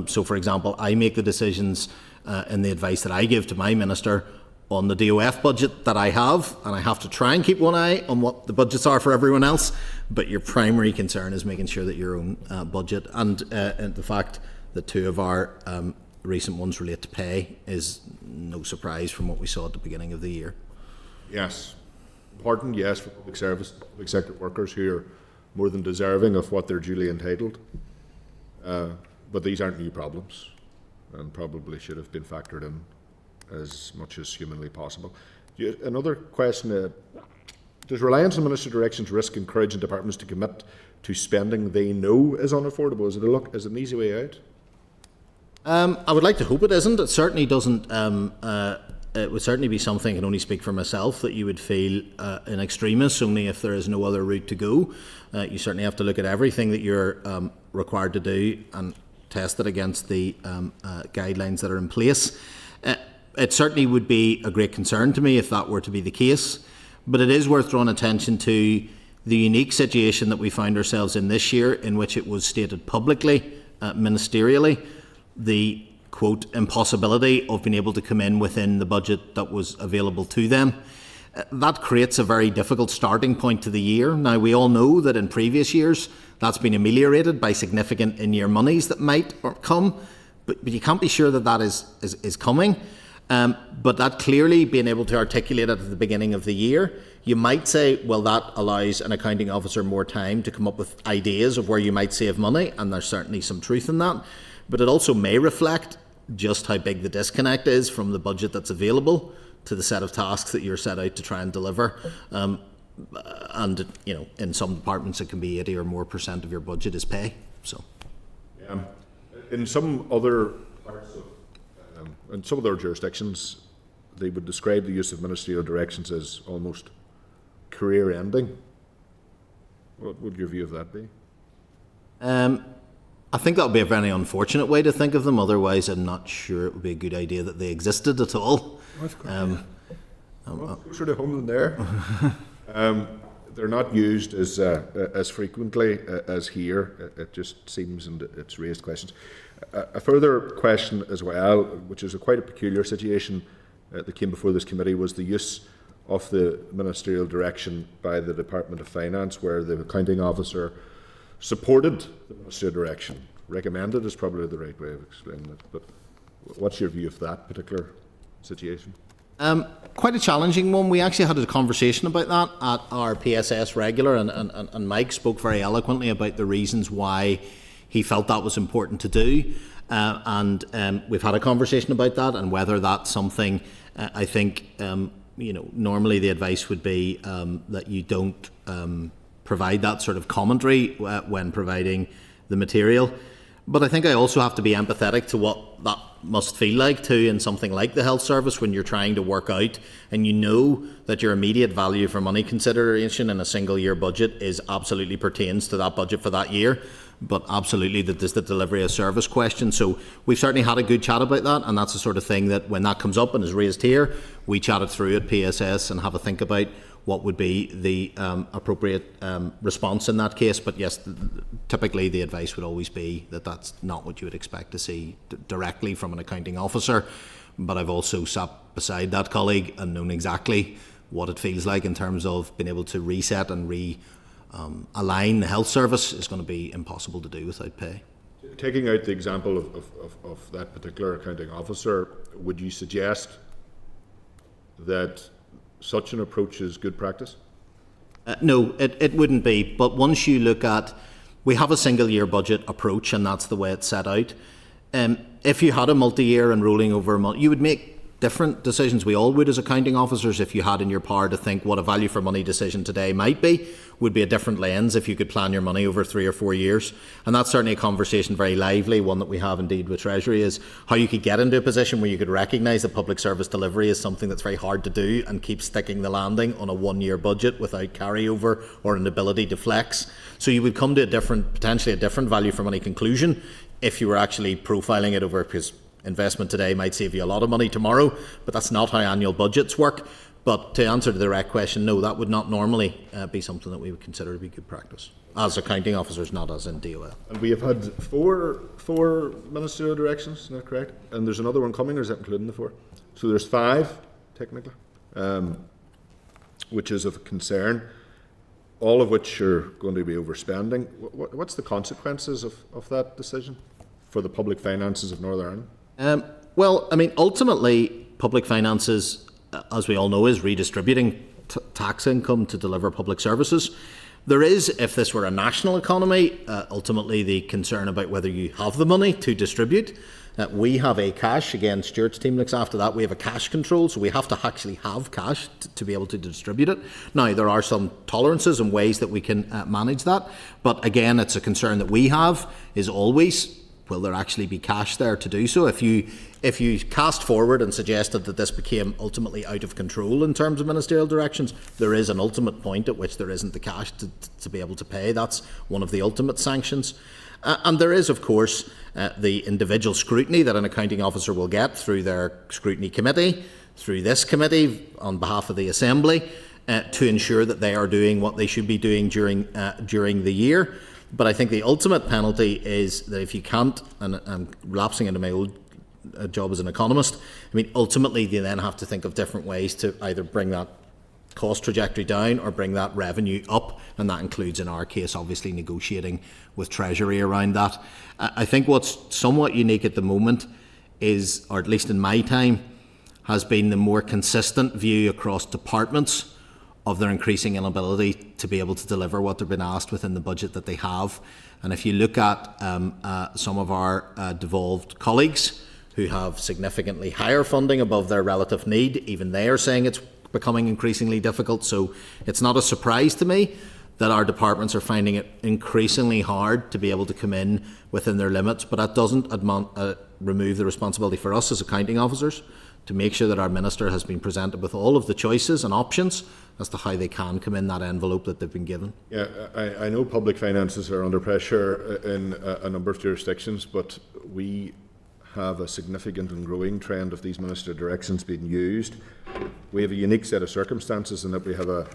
So, for example, I make the decisions and the advice that I give to my minister on the DOF budget that I have, and I have to try and keep one eye on what the budgets are for everyone else, but your primary concern is making sure that your own budget and the fact that two of our recent ones relate to pay is no surprise from what we saw at the beginning of the year. Yes. Important, yes, for public service, public sector workers who are more than deserving of what they're duly entitled. But these aren't new problems and probably should have been factored in as much as humanly possible. Another question, does reliance on Minister Direction's risk encouraging departments to commit to spending they know is unaffordable? Is it an easy way out? I would like to hope it isn't. It certainly doesn't. It would certainly be something, I can only speak for myself, that you would feel in extremis, only if there is no other route to go. You certainly have to look at everything that you're required to do and test it against the guidelines that are in place. It certainly would be a great concern to me if that were to be the case, but it is worth drawing attention to the unique situation that we found ourselves in this year, in which it was stated publicly, ministerially, the quote impossibility of being able to come in within the budget that was available to them. That creates a very difficult starting point to the year. Now, we all know that in previous years that's been ameliorated by significant in-year monies that might come, but you can't be sure that that is coming. But that clearly being able to articulate it at the beginning of the year, you might say, well, that allows an accounting officer more time to come up with ideas of where you might save money, and there's certainly some truth in that. But it also may reflect just how big the disconnect is from the budget that's available to the set of tasks that you're set out to try and deliver. And, you know, in some departments it can be 80 or more % of your budget is pay. So, in some other parts of, in some other jurisdictions, they would describe the use of ministerial directions as almost career-ending. What would your view of that be? I think that would be a very unfortunate way to think of them. Otherwise, I'm not sure it would be a good idea that they existed at all. Closer to home than there. They're not used as frequently as here. It just seems, and it's raised questions. A further question as well, which is quite a peculiar situation that came before this committee, was the use of the ministerial direction by the Department of Finance, where the accounting officer supported the ministerial direction. Recommended is probably the right way of explaining it, but what's your view of that particular situation? Quite a challenging one. We actually had a conversation about that at our PSS regular, and Mike spoke very eloquently about the reasons why he felt that was important to do, and we've had a conversation about that and whether that's something. I think normally the advice would be that you don't provide that sort of commentary when providing the material. But I think I also have to be empathetic to what that must feel like too in something like the health service, when you're trying to work out and you know that your immediate value for money consideration in a single year budget is absolutely pertains to that budget for that year, but absolutely that there's the delivery of service question. So we've certainly had a good chat about that, and that's the sort of thing that when that comes up and is raised here, we chat it through at PSS and have a think about what would be the appropriate response in that case. But yes, typically the advice would always be that that's not what you would expect to see directly from an accounting officer. But I've also sat beside that colleague and known exactly what it feels like in terms of being able to reset and align the health service is going to be impossible to do without pay. Taking out the example of that particular accounting officer, would you suggest that such an approach is good practice? No, it wouldn't be. But once you look at, we have a single year budget approach, and that's the way it's set out. If you had a multi-year and rolling over a month, you would make different decisions. We all would as accounting officers. If you had in your power to think what a value for money decision today might be, would be a different lens if you could plan your money over 3 or 4 years. And that's certainly a conversation, very lively, one that we have indeed with Treasury, is how you could get into a position where you could recognise that public service delivery is something that's very hard to do and keep sticking the landing on a 1-year budget without carryover or an ability to flex. So you would come to potentially a different value for money conclusion if you were actually profiling it over, because investment today might save you a lot of money tomorrow, but that's not how annual budgets work. But to answer the direct question, no, that would not normally be something that we would consider to be good practice as accounting officers, not as in DOL. And we have had four ministerial directions, is that correct? And there's another one coming, or is that including the 4? So there's 5, technically, which is of concern, all of which are going to be overspending. What's the consequences of that decision for the public finances of Northern Ireland? Well, I mean, ultimately, public finances, as we all know, is redistributing tax income to deliver public services. There is, if this were a national economy, ultimately the concern about whether you have the money to distribute. We have a cash, again, Stuart's team looks after that, we have a cash control, so we have to actually have cash to be able to distribute it. Now, there are some tolerances and ways that we can manage that, but again, it's a concern that we have, is always, will there actually be cash there to do so? If you cast forward and suggested that this became ultimately out of control in terms of ministerial directions, there is an ultimate point at which there isn't the cash to be able to pay. That's one of the ultimate sanctions. And there is, of course, the individual scrutiny that an accounting officer will get through their scrutiny committee, through this committee on behalf of the Assembly, to ensure that they are doing what they should be doing during the year. But I think the ultimate penalty is that if you can't, and I'm relapsing into my old job as an economist, I mean, ultimately you then have to think of different ways to either bring that cost trajectory down or bring that revenue up, and that includes, in our case, obviously negotiating with Treasury around that. I think what's somewhat unique at the moment is, or at least in my time, has been the more consistent view across departments of their increasing inability to be able to deliver what they've been asked within the budget that they have. And if you look at some of our devolved colleagues who have significantly higher funding above their relative need, even they are saying it's becoming increasingly difficult. So it's not a surprise to me that our departments are finding it increasingly hard to be able to come in within their limits, but that doesn't remove the responsibility for us as accounting officers to make sure that our minister has been presented with all of the choices and options as to how they can come in that envelope that they've been given. Yeah, I know public finances are under pressure in a number of jurisdictions, but we have a significant and growing trend of these ministerial directions being used. We have a unique set of circumstances in that we have a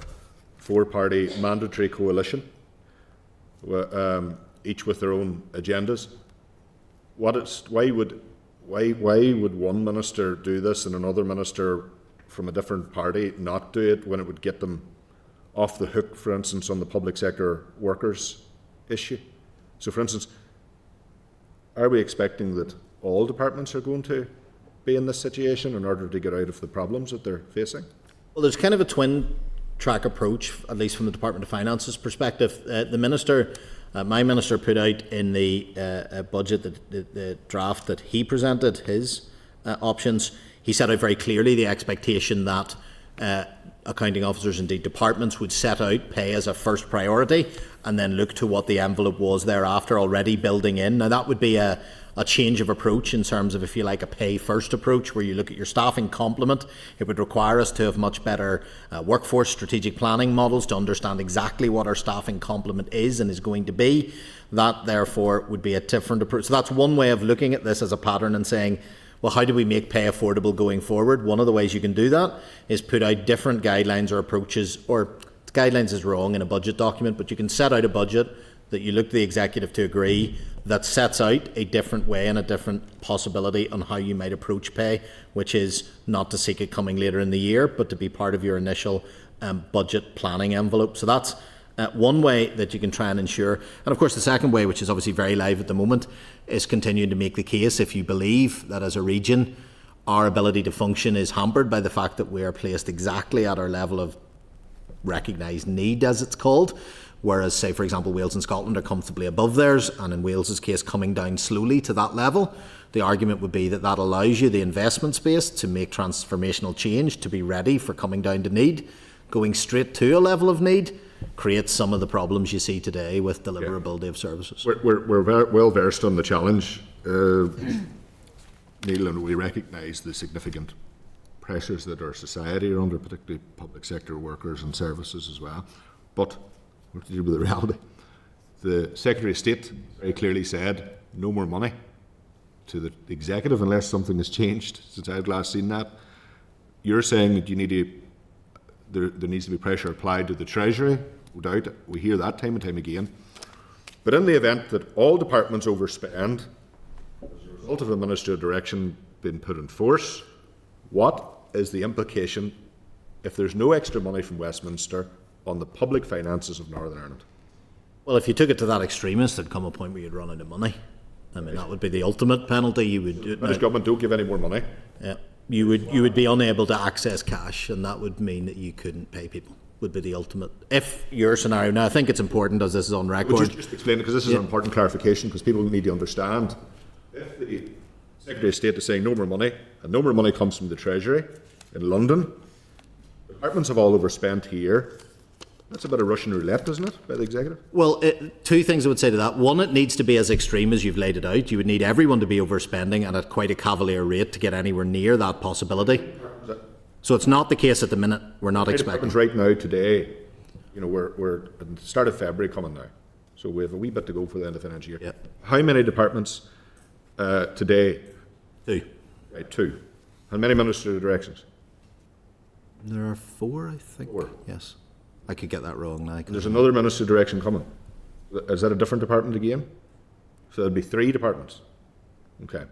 four-party mandatory coalition, each with their own agendas. Why would one minister do this and another minister from a different party not do it when it would get them off the hook, for instance, on the public sector workers issue? So, for instance, are we expecting that all departments are going to be in this situation in order to get out of the problems that they're facing? Well, there's kind of a twin track approach, at least from the Department of Finance's perspective. The minister, my minister, put out in the budget, the draft that he presented, his options, he set out very clearly the expectation that accounting officers, indeed departments, would set out pay as a first priority and then look to what the envelope was thereafter, already building in. Now, that would be a change of approach in terms of, if you like, a pay first approach where you look at your staffing complement. It would require us to have much better workforce strategic planning models to understand exactly what our staffing complement is and is going to be. That therefore would be a different approach. So that's one way of looking at this as a pattern and saying, well, how do we make pay affordable going forward? One of the ways you can do that is put out different guidelines or approaches, or guidelines is wrong in a budget document, but you can set out a budget that you look to the executive to agree that sets out a different way and a different possibility on how you might approach pay, which is not to seek it coming later in the year, but to be part of your initial budget planning envelope. So that's one way that you can try and ensure. And of course, the second way, which is obviously very live at the moment, is continuing to make the case, if you believe that as a region, our ability to function is hampered by the fact that we are placed exactly at our level of recognised need, as it's called, whereas, say, for example, Wales and Scotland are comfortably above theirs, and in Wales's case coming down slowly to that level. The argument would be that that allows you the investment space to make transformational change, to be ready for coming down to need. Going straight to a level of need creates some of the problems you see today with deliverability of services. We're very well versed on the challenge, Neil, and we recognise the significant pressures that our society are under, particularly public sector workers and services as well. But what to do with the reality? The Secretary of State very clearly said no more money to the executive unless something has changed since I've last seen that. You're saying that you need to, there needs to be pressure applied to the Treasury. No doubt, we hear that time and time again. But in the event that all departments overspend as a result of a ministerial direction being put in force, what is the implication if there's no extra money from Westminster on the public finances of Northern Ireland? Well, if you took it to that extremist, there'd come a point where you'd run out of money. I mean, that would be the ultimate penalty. You would. The British government don't give any more money. Yeah, you would be unable to access cash, and that would mean that you couldn't pay people. would be the ultimate. If your scenario, now I think it's important as this is on record. Well, just explain it, because this is an important clarification, because people need to understand. If the Secretary of State is saying no more money, and no more money comes from the Treasury in London, departments have all overspent here. That's a bit of Russian roulette, isn't it, by the Executive? Well, two things I would say to that. One, it needs to be as extreme as you've laid it out. You would need everyone to be overspending and at quite a cavalier rate to get anywhere near that possibility. So it's not the case at the minute. We're not expecting. Right now, today, you know, we're at the start of February coming now, so we have a wee bit to go for the end of the financial year. Yep. How many departments today? 2. Right, 2. How many ministerial directions? There are 4, I think. 4. Yes. I could get that wrong now. And there's another ministerial direction coming. Is that a different department again? So there'd be 3 departments. Okay.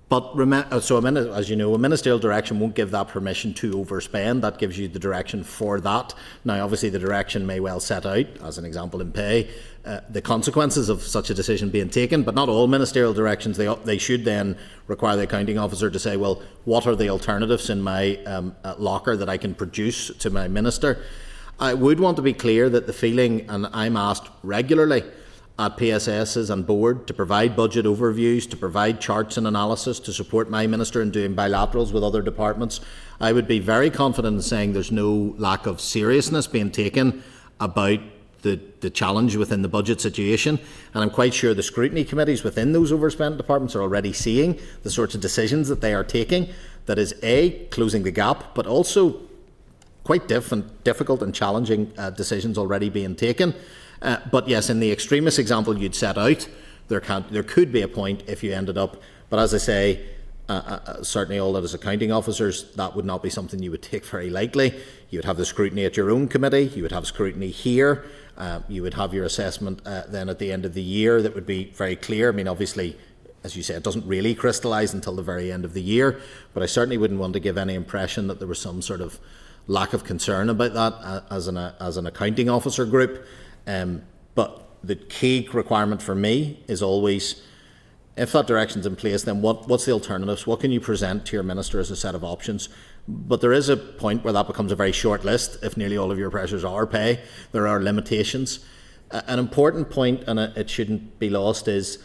But as you know, a ministerial direction won't give that permission to overspend. That gives you the direction for that. Now, obviously, the direction may well set out, as an example in pay, the consequences of such a decision being taken. But not all ministerial directions. They should then require the accounting officer to say, well, what are the alternatives in my locker that I can produce to my minister? I would want to be clear that the feeling, and I'm asked regularly at PSSs and board to provide budget overviews, to provide charts and analysis, to support my minister in doing bilaterals with other departments. I would be very confident in saying there's no lack of seriousness being taken about the challenge within the budget situation, and I'm quite sure the scrutiny committees within those overspent departments are already seeing the sorts of decisions that they are taking, that is A, closing the gap, but also quite difficult and challenging decisions already being taken. But yes, in the extremist example you'd set out, there could be a point if you ended up, but as I say, certainly all that as accounting officers, that would not be something you would take very lightly. You would have the scrutiny at your own committee, you would have scrutiny here, you would have your assessment then at the end of the year that would be very clear. I mean, obviously, as you say, it doesn't really crystallise until the very end of the year, but I certainly wouldn't want to give any impression that there was some sort of lack of concern about that as an accounting officer group. But the key requirement for me is always, if that direction's in place, then what's the alternatives? What can you present to your minister as a set of options? But there is a point where that becomes a very short list. If nearly all of your pressures are pay, there are limitations. An important point, and it shouldn't be lost, is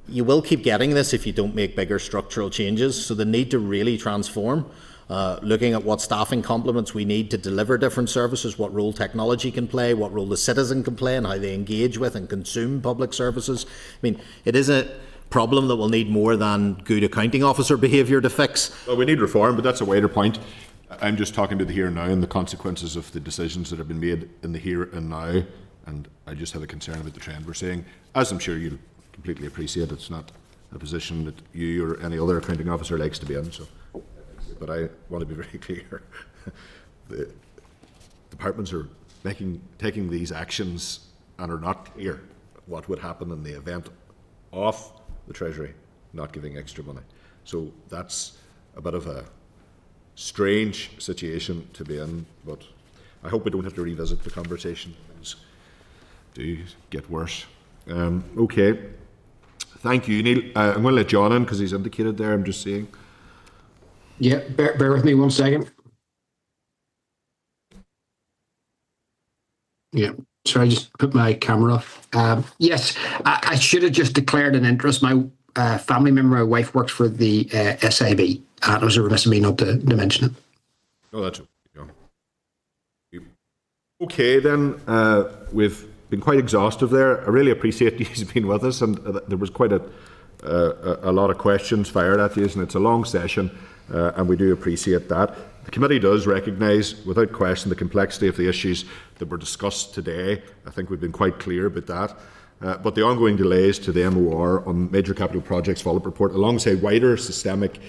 you will keep getting this if you don't make bigger structural changes. So the need to really transform, looking at what staffing complements we need to deliver different services, what role technology can play, what role the citizen can play, and how they engage with and consume public services. I mean, it is a problem that will need more than good accounting officer behaviour to fix. Well, we need reform, but that's a wider point. I'm just talking to the here and now and the consequences of the decisions that have been made in the here and now, and I just have a concern about the trend we're seeing. As I'm sure you'll completely appreciate, it's not a position that you or any other accounting officer likes to be in. So, but I want to be very clear. The departments are taking these actions and are not clear what would happen in the event of the Treasury not giving extra money. So that's a bit of a strange situation to be in, but I hope we don't have to revisit the conversation. Things do get worse. Okay. Thank you, Neil. I'm going to let John in because he's indicated there, I'm just seeing. Yeah, bear with me 1 second. Yeah, sorry, I just put my camera off. Yes, I should have just declared an interest. My family member, my wife, works for the SIB, and it was a remiss of me not to mention it. Oh, that's okay, John. Okay, then, we've been quite exhaustive there. I really appreciate you being with us, and there was quite a lot of questions fired at you, and it's a long session, and we do appreciate that. The committee does recognise, without question, the complexity of the issues that were discussed today. I think we've been quite clear about that. But the ongoing delays to the MOR on major capital projects follow-up report, alongside wider systemic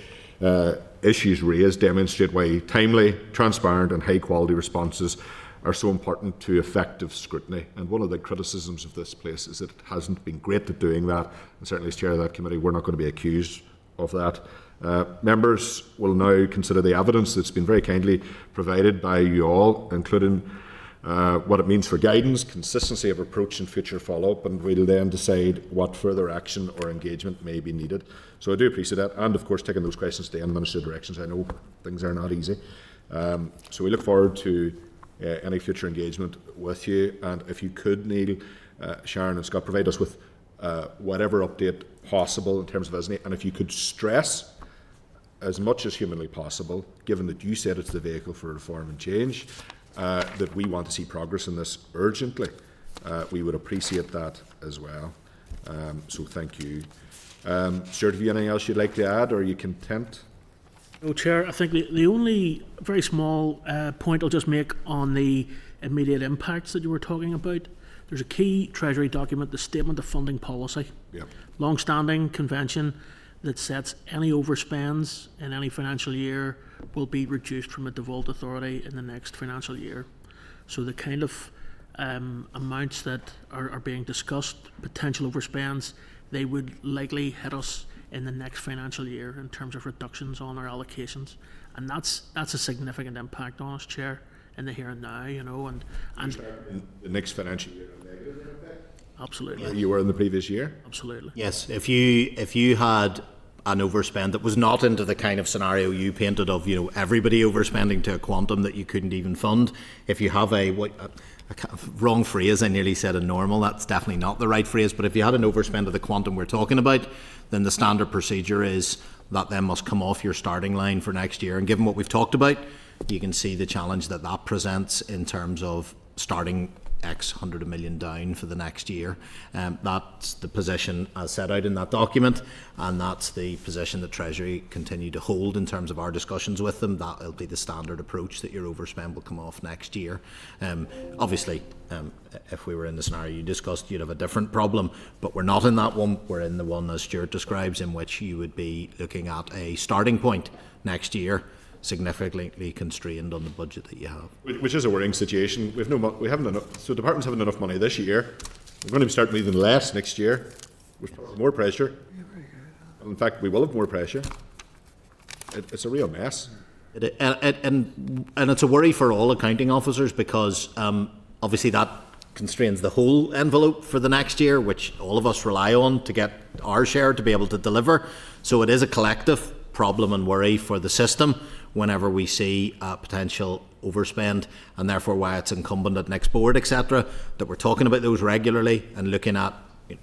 issues raised, demonstrate why timely, transparent and high-quality responses are so important to effective scrutiny. And one of the criticisms of this place is that it hasn't been great at doing that. And certainly as chair of that committee, we're not going to be accused of that. Members will now consider the evidence that's been very kindly provided by you all, including what it means for guidance, consistency of approach and future follow-up, and we'll then decide what further action or engagement may be needed. So I do appreciate that, and of course taking those questions today in ministerial directions. I know things are not easy. So we look forward to any future engagement with you. And if you could, Neil, Sharon and Scott, provide us with whatever update possible in terms of ISNI, and if you could stress as much as humanly possible, given that you said it's the vehicle for reform and change, that we want to see progress in this urgently. We would appreciate that as well. So thank you. Stuart, have you anything else you'd like to add, or are you content? No, Chair, I think the only very small point I'll just make on the immediate impacts that you were talking about, there's a key Treasury document, the Statement of Funding Policy, long-standing convention that sets any overspends in any financial year will be reduced from a default authority in the next financial year. So the kind of amounts that are being discussed, potential overspends, they would likely hit us in the next financial year in terms of reductions on our allocations, and that's a significant impact on us, Chair, in the here and now, you know, and in the next financial year. Absolutely. You were in the previous year? Absolutely. Yes, if you had an overspend that was not into the kind of scenario you painted of, you know, everybody overspending to a quantum that you couldn't even fund, if you have a wrong phrase, I nearly said a normal, that's definitely not the right phrase, but if you had an overspend of the quantum we're talking about, then the standard procedure is that then must come off your starting line for next year. And given what we've talked about, you can see the challenge that that presents in terms of starting X hundred of million down for the next year. That's the position as set out in that document, and that's the position that Treasury continue to hold in terms of our discussions with them. That will be the standard approach, that your overspend will come off next year. Obviously, if we were in the scenario you discussed, you'd have a different problem, but we're not in that one. We're in the one, as Stuart describes, in which you would be looking at a starting point next year significantly constrained on the budget that you have. Which is a worrying situation. We haven't enough, so departments haven't enough money this year. We're going to start even less next year. With more pressure. In fact, we will have more pressure. It's a real mess. And it's a worry for all accounting officers, because obviously that constrains the whole envelope for the next year, which all of us rely on to get our share to be able to deliver. So it is a collective problem and worry for the system whenever we see potential overspend, and therefore why it's incumbent at next board, etc., that we're talking about those regularly and looking at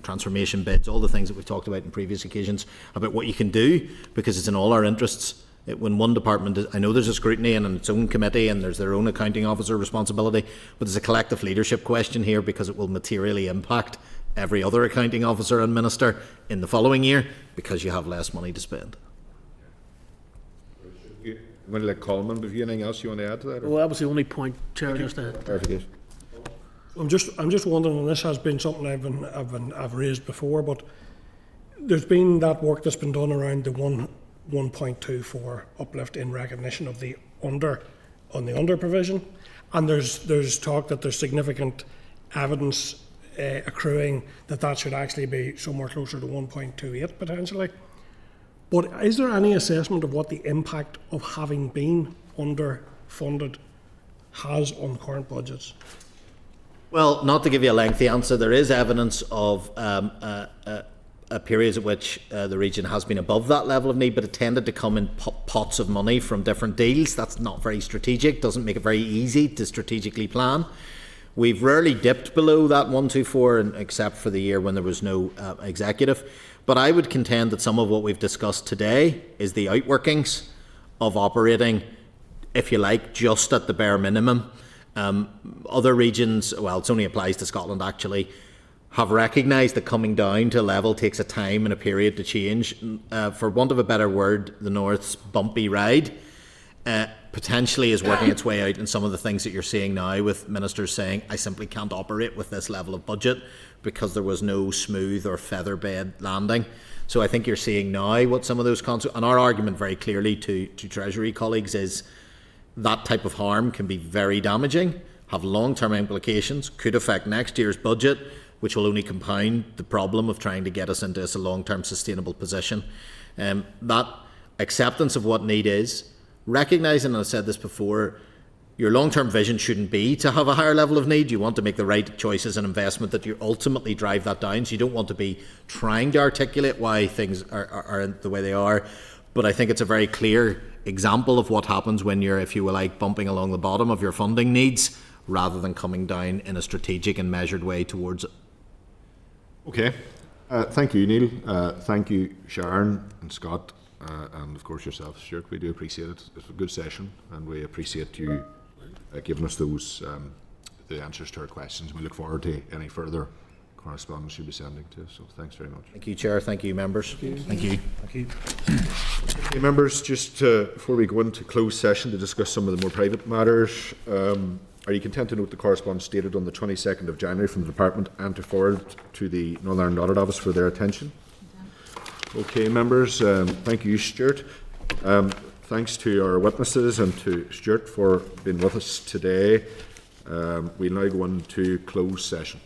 transformation bids, all the things that we've talked about in previous occasions, about what you can do, because it's in all our interests. When one department, I know there's a scrutiny and its own committee and there's their own accounting officer responsibility, but there's a collective leadership question here, because it will materially impact every other accounting officer and minister in the following year, because you have less money to spend. I'm going to let Coleman, have you anything else you want to add to that? Or? Well, that was the only point, Chair. Just clarification. I'm just wondering, and this has been something I've raised before, but there's been that work that's been done around the 1.24 uplift in recognition of the under provision, and there's talk that there's significant evidence accruing that should actually be somewhere closer to 1.28 potentially. But is there any assessment of what the impact of having been underfunded has on current budgets? Well, not to give you a lengthy answer, there is evidence of periods at which the region has been above that level of need, but it tended to come in pots of money from different deals. That's not very strategic, doesn't make it very easy to strategically plan. We've rarely dipped below that 124, except for the year when there was no executive. But I would contend that some of what we've discussed today is the outworkings of operating, if you like, just at the bare minimum. Other regions, well, it only applies to Scotland actually, have recognised that coming down to a level takes a time and a period to change. For want of a better word, the North's bumpy ride potentially is working its way out in some of the things that you're seeing now, with ministers saying, I simply can't operate with this level of budget because there was no smooth or featherbed landing. So I think you're seeing now what some of those and our argument very clearly to Treasury colleagues is that type of harm can be very damaging, have long-term implications, could affect next year's budget, which will only compound the problem of trying to get us into a long-term sustainable position. That acceptance of what need is, recognising, and I've said this before, your long-term vision shouldn't be to have a higher level of need. You want to make the right choices and investment that you ultimately drive that down. So you don't want to be trying to articulate why things are the way they are. But I think it's a very clear example of what happens when you're, if you will, like, bumping along the bottom of your funding needs rather than coming down in a strategic and measured way towards it. Okay. Thank you, Neil. Thank you, Sharon and Scott, and of course yourself, Stuart. We do appreciate it. It's a good session, and we appreciate you giving us those the answers to our questions. We look forward to any further correspondence you'll be sending to us. So thanks very much. Thank you, Chair. Thank you, members. Thank you. Thank you. Okay, members, just before we go into closed session to discuss some of the more private matters, are you content to note the correspondence stated on the 22nd of January from the Department and to forward to the Northern Ireland Audit Office for their attention? Okay, members, thank you, Stuart. Thanks to our witnesses and to Stuart for being with us today. We'll now go into closed session.